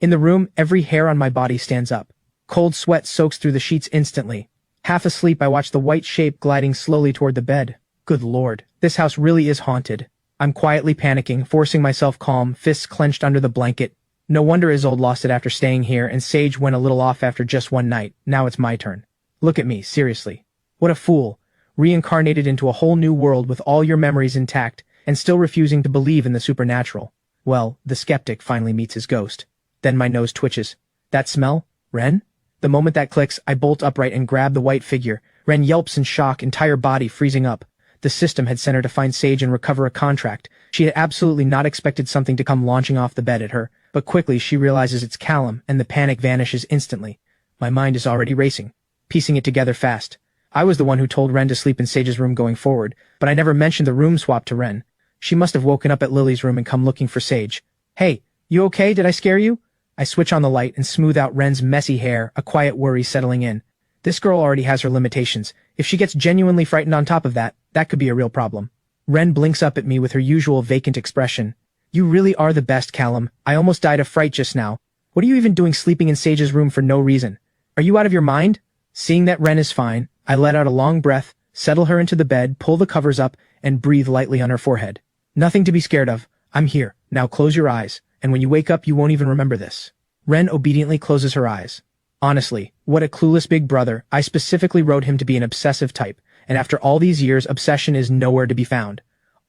In the room, every hair on my body stands up. Cold sweat soaks through the sheets instantly. Half asleep, I watch the white shape gliding slowly toward the bed. Good lord, this house really is haunted. I'm quietly panicking, forcing myself calm, fists clenched under the blanket. No wonder Isolde lost it after staying here, and Sage went a little off after just one night. Now it's my turn. Look at me, seriously. What a fool. Reincarnated into a whole new world with all your memories intact, and still refusing to believe in the supernatural. Well, the skeptic finally meets his ghost. Then my nose twitches. That smell? Ren? The moment that clicks, I bolt upright and grab the white figure. Ren yelps in shock, entire body freezing up. The system had sent her to find Sage and recover a contract. She had absolutely not expected something to come launching off the bed at her, but quickly she realizes it's Callum, and the panic vanishes instantly. My mind is already racing, piecing it together fast. I was the one who told Ren to sleep in Sage's room going forward, but I never mentioned the room swap to Ren. She must have woken up at Lily's room and come looking for Sage. Hey, you okay? Did I scare you? I switch on the light and smooth out Ren's messy hair, a quiet worry settling in. This girl already has her limitations. If she gets genuinely frightened on top of that, that could be a real problem. Ren blinks up at me with her usual vacant expression. You really are the best, Callum. I almost died of fright just now. What are you even doing sleeping in Sage's room for no reason? Are you out of your mind? Seeing that Ren is fine, I let out a long breath, settle her into the bed, pull the covers up, and breathe lightly on her forehead. Nothing to be scared of. I'm here. Now close your eyes, and when you wake up you won't even remember this. Ren obediently closes her eyes. Honestly, what a clueless big brother. I specifically wrote him to be an obsessive type, and after all these years, obsession is nowhere to be found.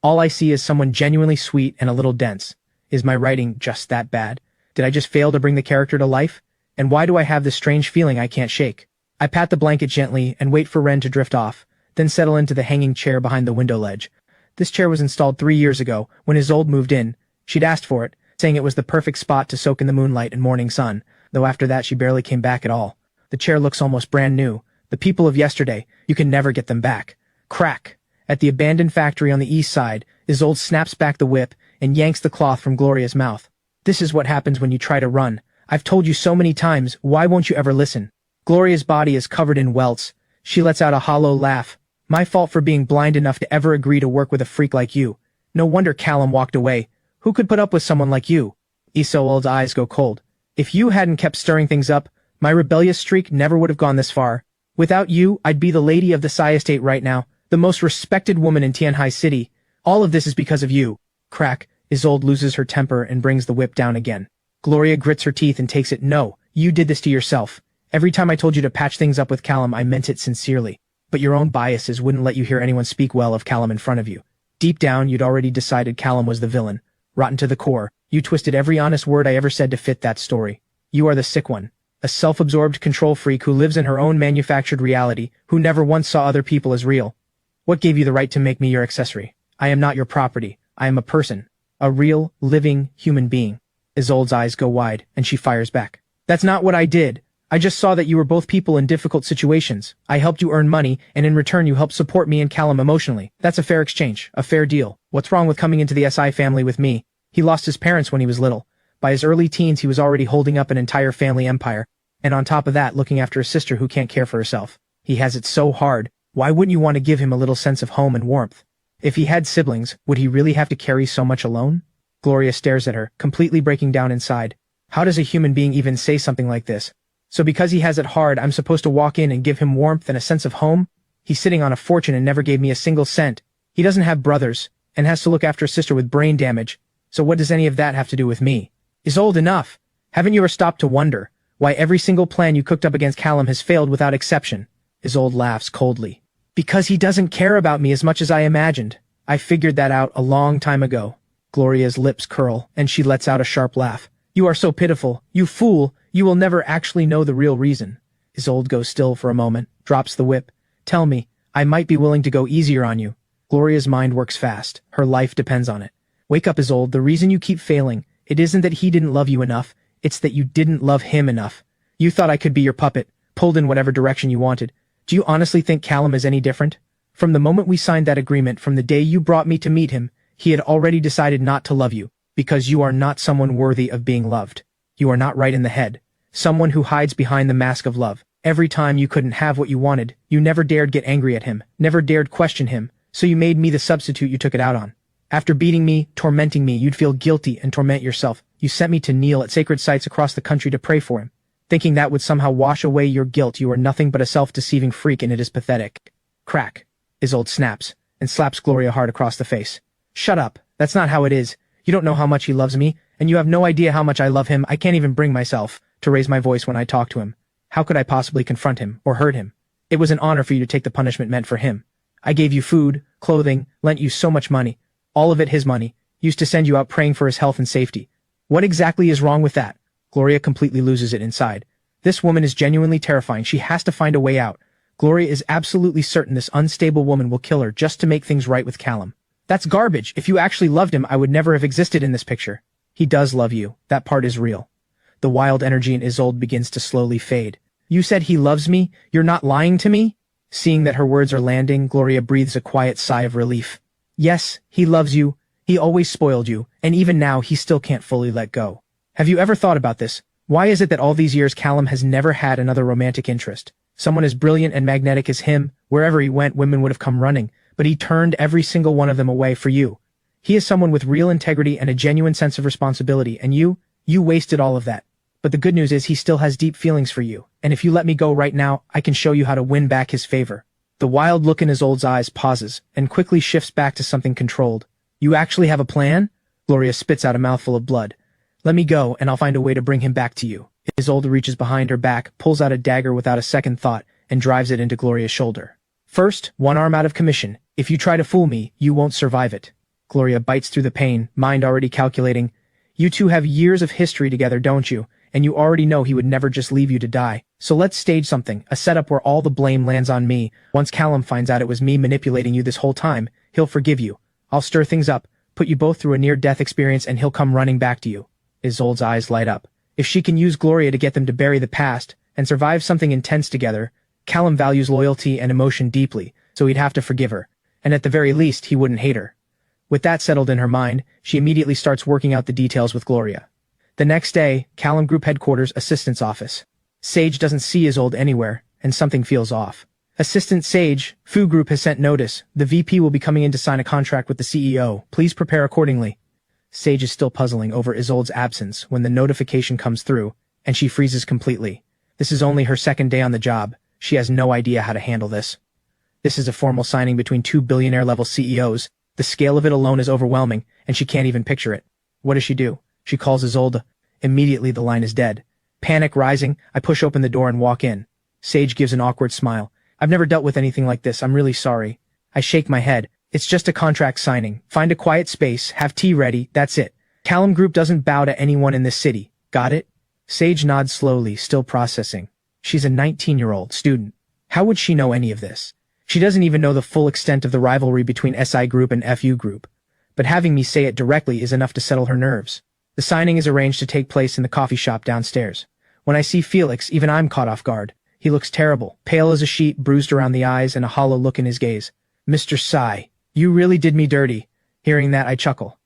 All I see is someone genuinely sweet and a little dense. Is my writing just that bad? Did I just fail to bring the character to life? And why do I have this strange feeling I can't shake? I pat the blanket gently and wait for Ren to drift off, then settle into the hanging chair behind the window ledge. This chair was installed 3 years ago, when Isolde moved in. She'd asked for it, saying it was the perfect spot to soak in the moonlight and morning sun, though after that she barely came back at all. The chair looks almost brand new. The people of yesterday, you can never get them back. Crack! At the abandoned factory on the east side, Isolde snaps back the whip and yanks the cloth from Gloria's mouth. This is what happens when you try to run. I've told you so many times, why won't you ever listen? Gloria's body is covered in welts. She lets out a hollow laugh. My fault for being blind enough to ever agree to work with a freak like you. No wonder Callum walked away. Who could put up with someone like you? Isolde's eyes go cold. If you hadn't kept stirring things up, my rebellious streak never would have gone this far. Without you, I'd be the lady of the Sai estate right now, the most respected woman in Tianhai City. All of this is because of you. Crack. Isolde loses her temper and brings the whip down again. Gloria grits her teeth and takes it. No, you did this to yourself. Every time I told you to patch things up with Callum, I meant it sincerely. But your own biases wouldn't let you hear anyone speak well of Callum in front of you. Deep down, you'd already decided Callum was the villain. Rotten to the core, you twisted every honest word I ever said to fit that story. You are the sick one. A self-absorbed control freak who lives in her own manufactured reality, who never once saw other people as real. What gave you the right to make me your accessory? I am not your property. I am a person. A real, living, human being. Isolde's eyes go wide, and she fires back. That's not what I did. I just saw that you were both people in difficult situations. I helped you earn money, and in return you helped support me and Callum emotionally. That's a fair exchange, a fair deal. What's wrong with coming into the SI family with me? He lost his parents when he was little. By his early teens he was already holding up an entire family empire, and on top of that looking after a sister who can't care for herself. He has it so hard. Why wouldn't you want to give him a little sense of home and warmth? If he had siblings, would he really have to carry so much alone? Gloria stares at her, completely breaking down inside. How does a human being even say something like this? So because he has it hard, I'm supposed to walk in and give him warmth and a sense of home? He's sitting on a fortune and never gave me a single cent. He doesn't have brothers, and has to look after a sister with brain damage. So what does any of that have to do with me? Isolde, enough. Haven't you ever stopped to wonder why every single plan you cooked up against Callum has failed without exception? Isolde laughs coldly. Because he doesn't care about me as much as I imagined. I figured that out a long time ago. Gloria's lips curl, and she lets out a sharp laugh. You are so pitiful. You fool. You will never actually know the real reason. Isolde goes still for a moment, drops the whip. Tell me, I might be willing to go easier on you. Gloria's mind works fast. Her life depends on it. Wake up, Isolde. The reason you keep failing, it isn't that he didn't love you enough. It's that you didn't love him enough. You thought I could be your puppet, pulled in whatever direction you wanted. Do you honestly think Callum is any different? From the moment we signed that agreement, from the day you brought me to meet him, he had already decided not to love you, because you are not someone worthy of being loved. You are not right in the head. Someone who hides behind the mask of love. Every time you couldn't have what you wanted, you never dared get angry at him, never dared question him, so you made me the substitute you took it out on. After beating me, tormenting me, you'd feel guilty and torment yourself. You sent me to kneel at sacred sites across the country to pray for him. Thinking that would somehow wash away your guilt, you are nothing but a self-deceiving freak, and it is pathetic. Crack. Isolde snaps, and slaps Gloria hard across the face. Shut up. That's not how it is. You don't know how much he loves me, and you have no idea how much I love him. I can't even bring myself to raise my voice when I talk to him. How could I possibly confront him or hurt him? It was an honor for you to take the punishment meant for him. I gave you food, clothing, lent you so much money. All of it his money. Used to send you out praying for his health and safety. What exactly is wrong with that? Gloria completely loses it inside. This woman is genuinely terrifying. She has to find a way out. Gloria is absolutely certain this unstable woman will kill her just to make things right with Callum. That's garbage. If you actually loved him, I would never have existed in this picture. He does love you. That part is real. The wild energy in Isolde begins to slowly fade. You said he loves me? You're not lying to me? Seeing that her words are landing, Gloria breathes a quiet sigh of relief. Yes, he loves you. He always spoiled you, and even now he still can't fully let go. Have you ever thought about this? Why is it that all these years Callum has never had another romantic interest? Someone as brilliant and magnetic as him, wherever he went, women would have come running, but he turned every single one of them away for you. He is someone with real integrity and a genuine sense of responsibility, and you wasted all of that. But the good news is he still has deep feelings for you, and if you let me go right now, I can show you how to win back his favor. The wild look in Isolde's eyes pauses, and quickly shifts back to something controlled. You actually have a plan? Gloria spits out a mouthful of blood. Let me go, and I'll find a way to bring him back to you. Isolde reaches behind her back, pulls out a dagger without a second thought, and drives it into Gloria's shoulder. First, one arm out of commission. If you try to fool me, you won't survive it. Gloria bites through the pain, mind already calculating. You two have years of history together, don't you? And you already know he would never just leave you to die. So let's stage something, a setup where all the blame lands on me. Once Callum finds out it was me manipulating you this whole time, he'll forgive you. I'll stir things up, put you both through a near-death experience, and he'll come running back to you. Isolde's eyes light up. If she can use Gloria to get them to bury the past and survive something intense together, Callum values loyalty and emotion deeply, so he'd have to forgive her. And at the very least, he wouldn't hate her. With that settled in her mind, she immediately starts working out the details with Gloria. The next day, Callum Group Headquarters Assistant's office. Sage doesn't see Isolde anywhere, and something feels off. Assistant Sage, Fu Group has sent notice. The VP will be coming in to sign a contract with the CEO. Please prepare accordingly. Sage is still puzzling over Isolde's absence when the notification comes through, and she freezes completely. This is only her second day on the job. She has no idea how to handle this. This is a formal signing between two billionaire-level CEOs. The scale of it alone is overwhelming, and she can't even picture it. What does she do? She calls Isolde. Immediately the line is dead. Panic rising, I push open the door and walk in. Sage gives an awkward smile. I've never dealt with anything like this. I'm really sorry. I shake my head. It's just a contract signing. Find a quiet space, have tea ready, that's it. Callum Group doesn't bow to anyone in this city. Got it? Sage nods slowly, still processing. She's a 19-year-old student. How would she know any of this? She doesn't even know the full extent of the rivalry between SI Group and FU Group. But having me say it directly is enough to settle her nerves. The signing is arranged to take place in the coffee shop downstairs. When I see Felix, even I'm caught off guard. He looks terrible, pale as a sheet, bruised around the eyes, and a hollow look in his gaze. Mr. Sai, you really did me dirty. Hearing that, I chuckle.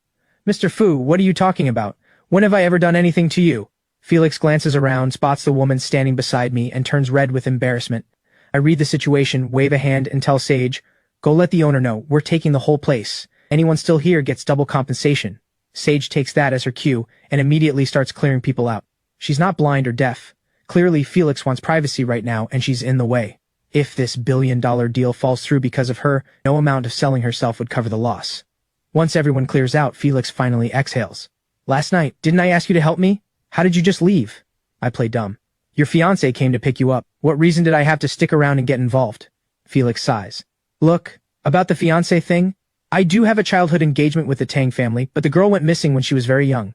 Mr. Fu, what are you talking about? When have I ever done anything to you? Felix glances around, spots the woman standing beside me, and turns red with embarrassment. I read the situation, wave a hand, and tell Sage, go let the owner know, we're taking the whole place. Anyone still here gets double compensation. Sage takes that as her cue, and immediately starts clearing people out. She's not blind or deaf. Clearly, Felix wants privacy right now and she's in the way. If this billion-dollar deal falls through because of her, no amount of selling herself would cover the loss. Once everyone clears out, Felix finally exhales. Last night, didn't I ask you to help me? How did you just leave? I play dumb. Your fiancé came to pick you up. What reason did I have to stick around and get involved? Felix sighs. Look, about the fiancé thing, I do have a childhood engagement with the Tang family, but the girl went missing when she was very young.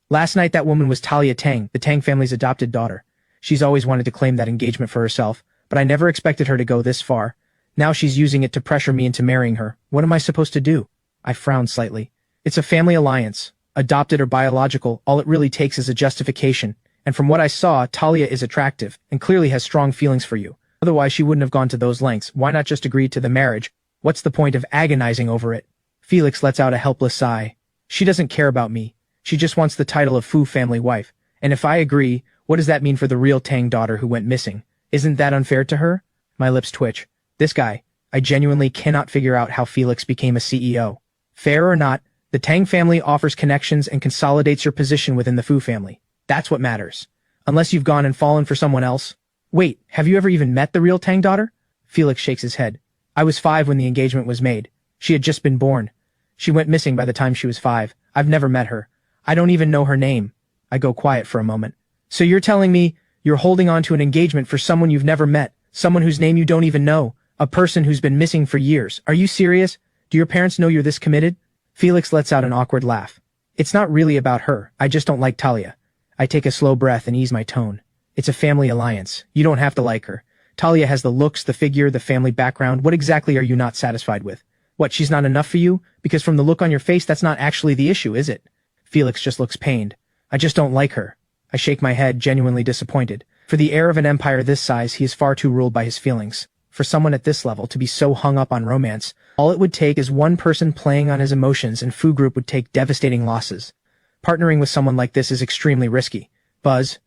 Last night that woman was Talia Tang, the Tang family's adopted daughter. She's always wanted to claim that engagement for herself, but I never expected her to go this far. Now she's using it to pressure me into marrying her. What am I supposed to do? I frowned slightly. It's a family alliance. Adopted or biological, all it really takes is a justification. And from what I saw, Talia is attractive, and clearly has strong feelings for you. Otherwise she wouldn't have gone to those lengths. Why not just agree to the marriage? What's the point of agonizing over it? Felix lets out a helpless sigh. She doesn't care about me. She just wants the title of Fu family wife. And if I agree, what does that mean for the real Tang daughter who went missing? Isn't that unfair to her? My lips twitch. This guy, I genuinely cannot figure out how Felix became a CEO. Fair or not, the Tang family offers connections and consolidates your position within the Fu family. That's what matters. Unless you've gone and fallen for someone else. Wait, have you ever even met the real Tang daughter? Felix shakes his head. I was 5 when the engagement was made. She had just been born. She went missing by the time she was 5. I've never met her. I don't even know her name. I go quiet for a moment. So you're telling me you're holding on to an engagement for someone you've never met, someone whose name you don't even know, a person who's been missing for years. Are you serious? Do your parents know you're this committed? Felix lets out an awkward laugh. It's not really about her. I just don't like Talia. I take a slow breath and ease my tone. It's a family alliance. You don't have to like her. Talia has the looks, the figure, the family background. What exactly are you not satisfied with? What, she's not enough for you? Because from the look on your face, that's not actually the issue, is it? Felix just looks pained. I just don't like her. I shake my head, genuinely disappointed. For the heir of an empire this size, he is far too ruled by his feelings. For someone at this level to be so hung up on romance, all it would take is one person playing on his emotions and Fu Group would take devastating losses. Partnering with someone like this is extremely risky. Buzz.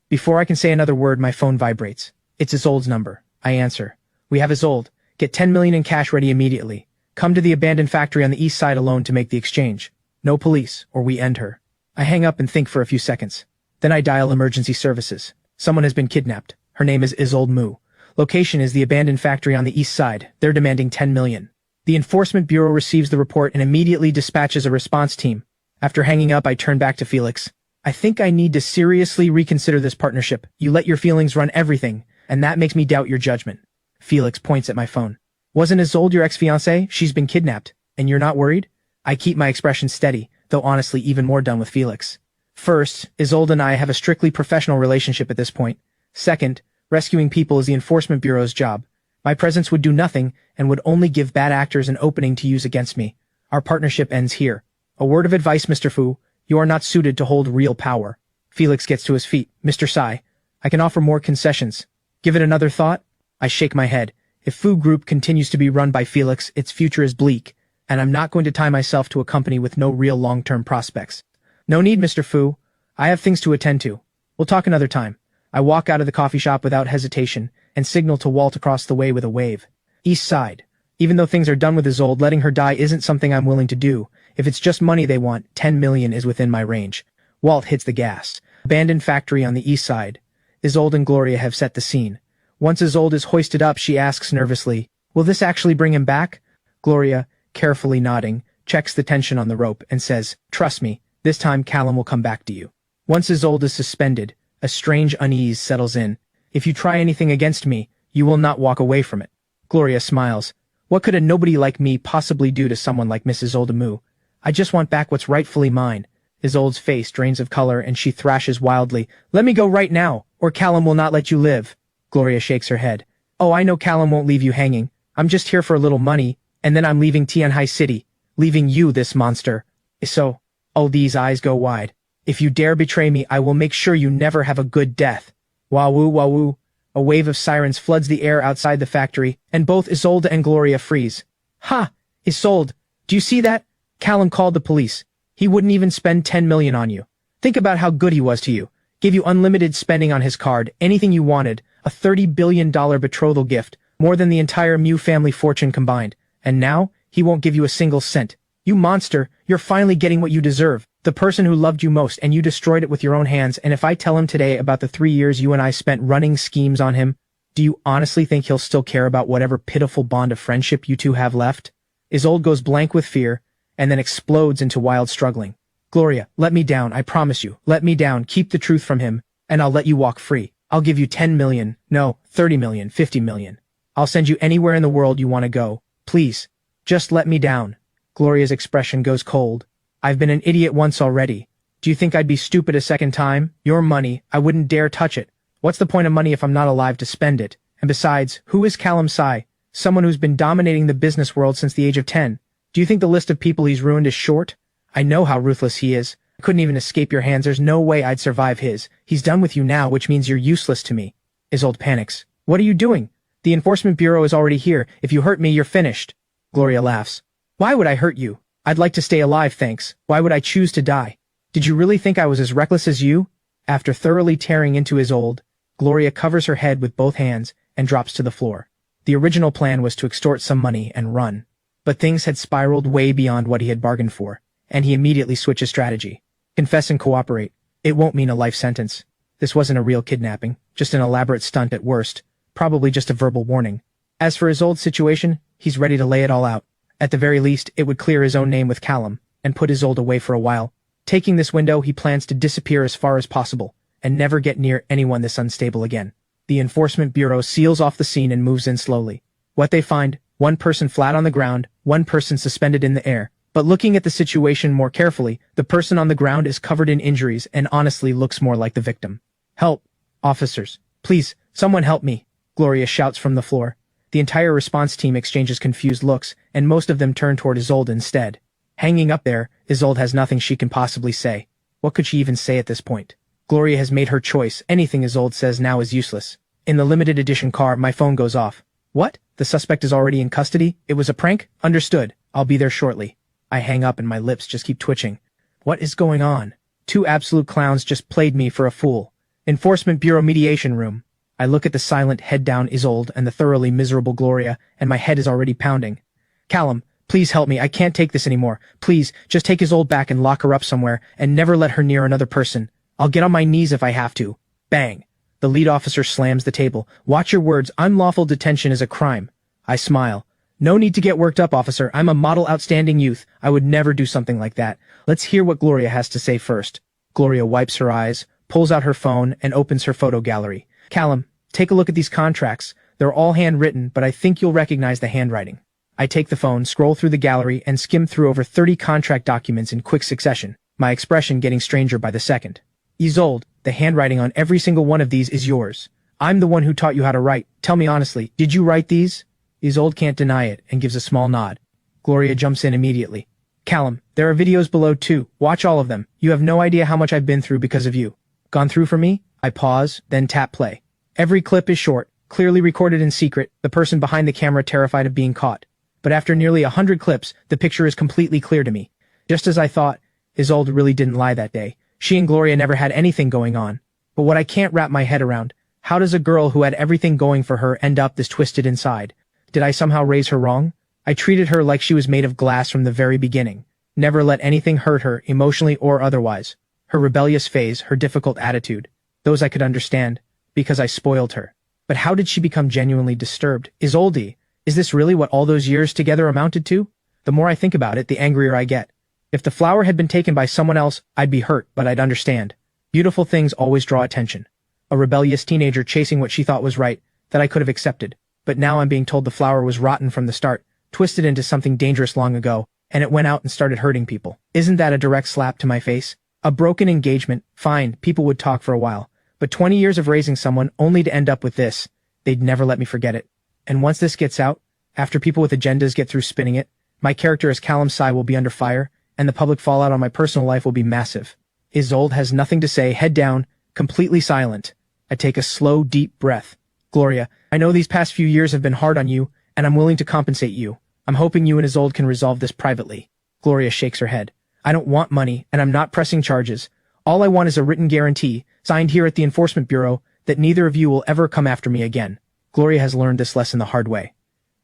Before I can say another word, my phone vibrates. It's Isolde's number. I answer. We have Isolde. Get 10 million in cash ready immediately. Come to the abandoned factory on the east side alone to make the exchange. No police, or we end her. I hang up and think for a few seconds. Then I dial emergency services. Someone has been kidnapped. Her name is Isolde Mu. Location is the abandoned factory on the east side. They're demanding 10 million. The Enforcement Bureau receives the report and immediately dispatches a response team. After hanging up, I turn back to Felix. I think I need to seriously reconsider this partnership. You let your feelings run everything, and that makes me doubt your judgment. Felix points at my phone. Wasn't Isolde your ex-fiancée? She's been kidnapped. And you're not worried? I keep my expression steady, though honestly even more done with Felix. First, Isolde and I have a strictly professional relationship at this point. Second, rescuing people is the Enforcement Bureau's job. My presence would do nothing and would only give bad actors an opening to use against me. Our partnership ends here. A word of advice, Mr. Fu. You are not suited to hold real power. Felix gets to his feet. Mr. Sai, I can offer more concessions. Give it another thought? I shake my head. If Fu Group continues to be run by Felix, its future is bleak, and I'm not going to tie myself to a company with no real long-term prospects. No need, Mr. Fu. I have things to attend to. We'll talk another time. I walk out of the coffee shop without hesitation and signal to Walt across the way with a wave. East side. Even though things are done with Isolde, letting her die isn't something I'm willing to do. If it's just money they want, 10 million is within my range. Walt hits the gas. Abandoned factory on the east side. Isolde and Gloria have set the scene. Once Isolde is hoisted up, she asks nervously, will this actually bring him back? Gloria, carefully nodding, checks the tension on the rope and says, trust me, this time Callum will come back to you. Once Isolde is suspended, a strange unease settles in. If you try anything against me, you will not walk away from it. Gloria smiles. What could a nobody like me possibly do to someone like Mrs. Isolde Mu? I just want back what's rightfully mine. Isolde's face drains of color and she thrashes wildly. Let me go right now, or Callum will not let you live. Gloria shakes her head. Oh, I know Callum won't leave you hanging. I'm just here for a little money, and then I'm leaving Tianhai City. Leaving you, this monster. So, oh, these eyes go wide. If you dare betray me, I will make sure you never have a good death. Wah-woo, wah-woo. A wave of sirens floods the air outside the factory, and both Isolde and Gloria freeze. Ha! Isolde, do you see that? Callum called the police. He wouldn't even spend 10 million on you. Think about how good he was to you. Gave you unlimited spending on his card, anything you wanted, a $30 billion betrothal gift, more than the entire Mu family fortune combined. And now, he won't give you a single cent. You monster, you're finally getting what you deserve. The person who loved you most, and you destroyed it with your own hands, and if I tell him today about the 3 years you and I spent running schemes on him, do you honestly think he'll still care about whatever pitiful bond of friendship you two have left? Isolde goes blank with fear, and then explodes into wild struggling. Gloria, let me down, I promise you. Let me down, keep the truth from him, and I'll let you walk free. I'll give you 10 million, no, 30 million, 50 million. I'll send you anywhere in the world you want to go. Please, just let me down. Gloria's expression goes cold. I've been an idiot once already. Do you think I'd be stupid a second time? Your money, I wouldn't dare touch it. What's the point of money if I'm not alive to spend it? And besides, who is Callum Sy? Someone who's been dominating the business world since the age of 10. Do you think the list of people he's ruined is short? I know how ruthless he is. I couldn't even escape your hands. There's no way I'd survive his. He's done with you now, which means you're useless to me. Isolde panics. What are you doing? The Enforcement Bureau is already here. If you hurt me, you're finished. Gloria laughs. Why would I hurt you? I'd like to stay alive, thanks. Why would I choose to die? Did you really think I was as reckless as you? After thoroughly tearing into Isolde, Gloria covers her head with both hands and drops to the floor. The original plan was to extort some money and run. But things had spiraled way beyond what he had bargained for, and he immediately switches strategy. Confess and cooperate. It won't mean a life sentence. This wasn't a real kidnapping, just an elaborate stunt at worst, probably just a verbal warning. As for Isolde's situation, he's ready to lay it all out. At the very least, it would clear his own name with Callum, and put Isolde away for a while. Taking this window, he plans to disappear as far as possible, and never get near anyone this unstable again. The Enforcement Bureau seals off the scene and moves in slowly. What they find, one person flat on the ground, one person suspended in the air. But looking at the situation more carefully, the person on the ground is covered in injuries and honestly looks more like the victim. Help! Officers! Please, someone help me! Gloria shouts from the floor. The entire response team exchanges confused looks, and most of them turn toward Isolde instead. Hanging up there, Isolde has nothing she can possibly say. What could she even say at this point? Gloria has made her choice. Anything Isolde says now is useless. In the limited edition car, my phone goes off. What? The suspect is already in custody? It was a prank? Understood. I'll be there shortly. I hang up and my lips just keep twitching. What is going on? Two absolute clowns just played me for a fool. Enforcement Bureau mediation room. I look at the silent, head-down Isolde and the thoroughly miserable Gloria, and my head is already pounding. Callum, please help me. I can't take this anymore. Please, just take Isolde back and lock her up somewhere, and never let her near another person. I'll get on my knees if I have to. Bang. The lead officer slams the table. Watch your words. Unlawful detention is a crime. I smile. No need to get worked up, officer. I'm a model outstanding youth. I would never do something like that. Let's hear what Gloria has to say first. Gloria wipes her eyes, pulls out her phone, and opens her photo gallery. Callum, take a look at these contracts. They're all handwritten, but I think you'll recognize the handwriting. I take the phone, scroll through the gallery, and skim through over 30 contract documents in quick succession, my expression getting stranger by the second. Isolde, the handwriting on every single one of these is yours. I'm the one who taught you how to write. Tell me honestly, did you write these? Isolde can't deny it and gives a small nod. Gloria jumps in immediately. Callum, there are videos below too. Watch all of them. You have no idea how much I've been through because of you. Gone through for me? I pause, then tap play. Every clip is short, clearly recorded in secret, the person behind the camera terrified of being caught. But after nearly 100 clips, the picture is completely clear to me. Just as I thought, Isolde really didn't lie that day. She and Gloria never had anything going on. But what I can't wrap my head around, how does a girl who had everything going for her end up this twisted inside? Did I somehow raise her wrong? I treated her like she was made of glass from the very beginning. Never let anything hurt her, emotionally or otherwise. Her rebellious phase, her difficult attitude. Those I could understand, because I spoiled her. But how did she become genuinely disturbed? Isolde, is this really what all those years together amounted to? The more I think about it, the angrier I get. If the flower had been taken by someone else, I'd be hurt, but I'd understand. Beautiful things always draw attention. A rebellious teenager chasing what she thought was right, that I could have accepted. But now I'm being told the flower was rotten from the start, twisted into something dangerous long ago, and it went out and started hurting people. Isn't that a direct slap to my face? A broken engagement, fine, people would talk for a while. But 20 years of raising someone only to end up with this, they'd never let me forget it. And once this gets out, after people with agendas get through spinning it, my character as Callum Sy will be under fire, and the public fallout on my personal life will be massive. Isolde has nothing to say, head down, completely silent. I take a slow, deep breath. Gloria, I know these past few years have been hard on you, and I'm willing to compensate you. I'm hoping you and Isolde can resolve this privately. Gloria shakes her head. I don't want money, and I'm not pressing charges. All I want is a written guarantee, signed here at the Enforcement Bureau, that neither of you will ever come after me again. Gloria has learned this lesson the hard way.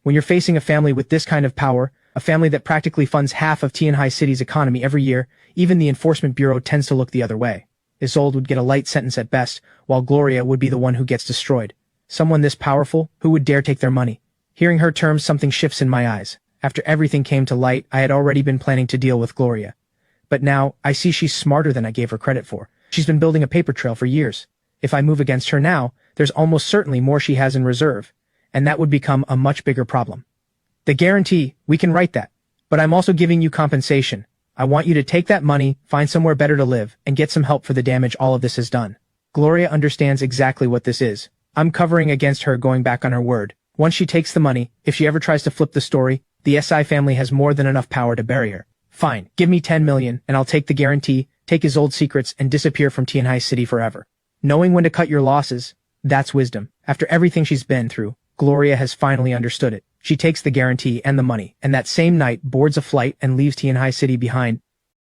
When you're facing a family with this kind of power, A family that practically funds half of Tianhai City's economy every year. Even the Enforcement Bureau tends to look the other way. Isolde would get a light sentence at best, while Gloria would be the one who gets destroyed. Someone this powerful, who would dare take their money? Hearing her terms, something shifts in my eyes. After everything came to light, I had already been planning to deal with Gloria. But now, I see she's smarter than I gave her credit for. She's been building a paper trail for years. If I move against her now, there's almost certainly more she has in reserve, and that would become a much bigger problem. The guarantee, we can write that. But I'm also giving you compensation. I want you to take that money, find somewhere better to live, and get some help for the damage all of this has done. Gloria understands exactly what this is. I'm covering against her going back on her word. Once she takes the money, if she ever tries to flip the story, the SI family has more than enough power to bury her. Fine, give me 10 million, and I'll take the guarantee, take Isolde's secrets, and disappear from Tianhai City forever. Knowing when to cut your losses, that's wisdom. After everything she's been through, Gloria has finally understood it. She takes the guarantee and the money, and that same night boards a flight and leaves Tianhai City behind.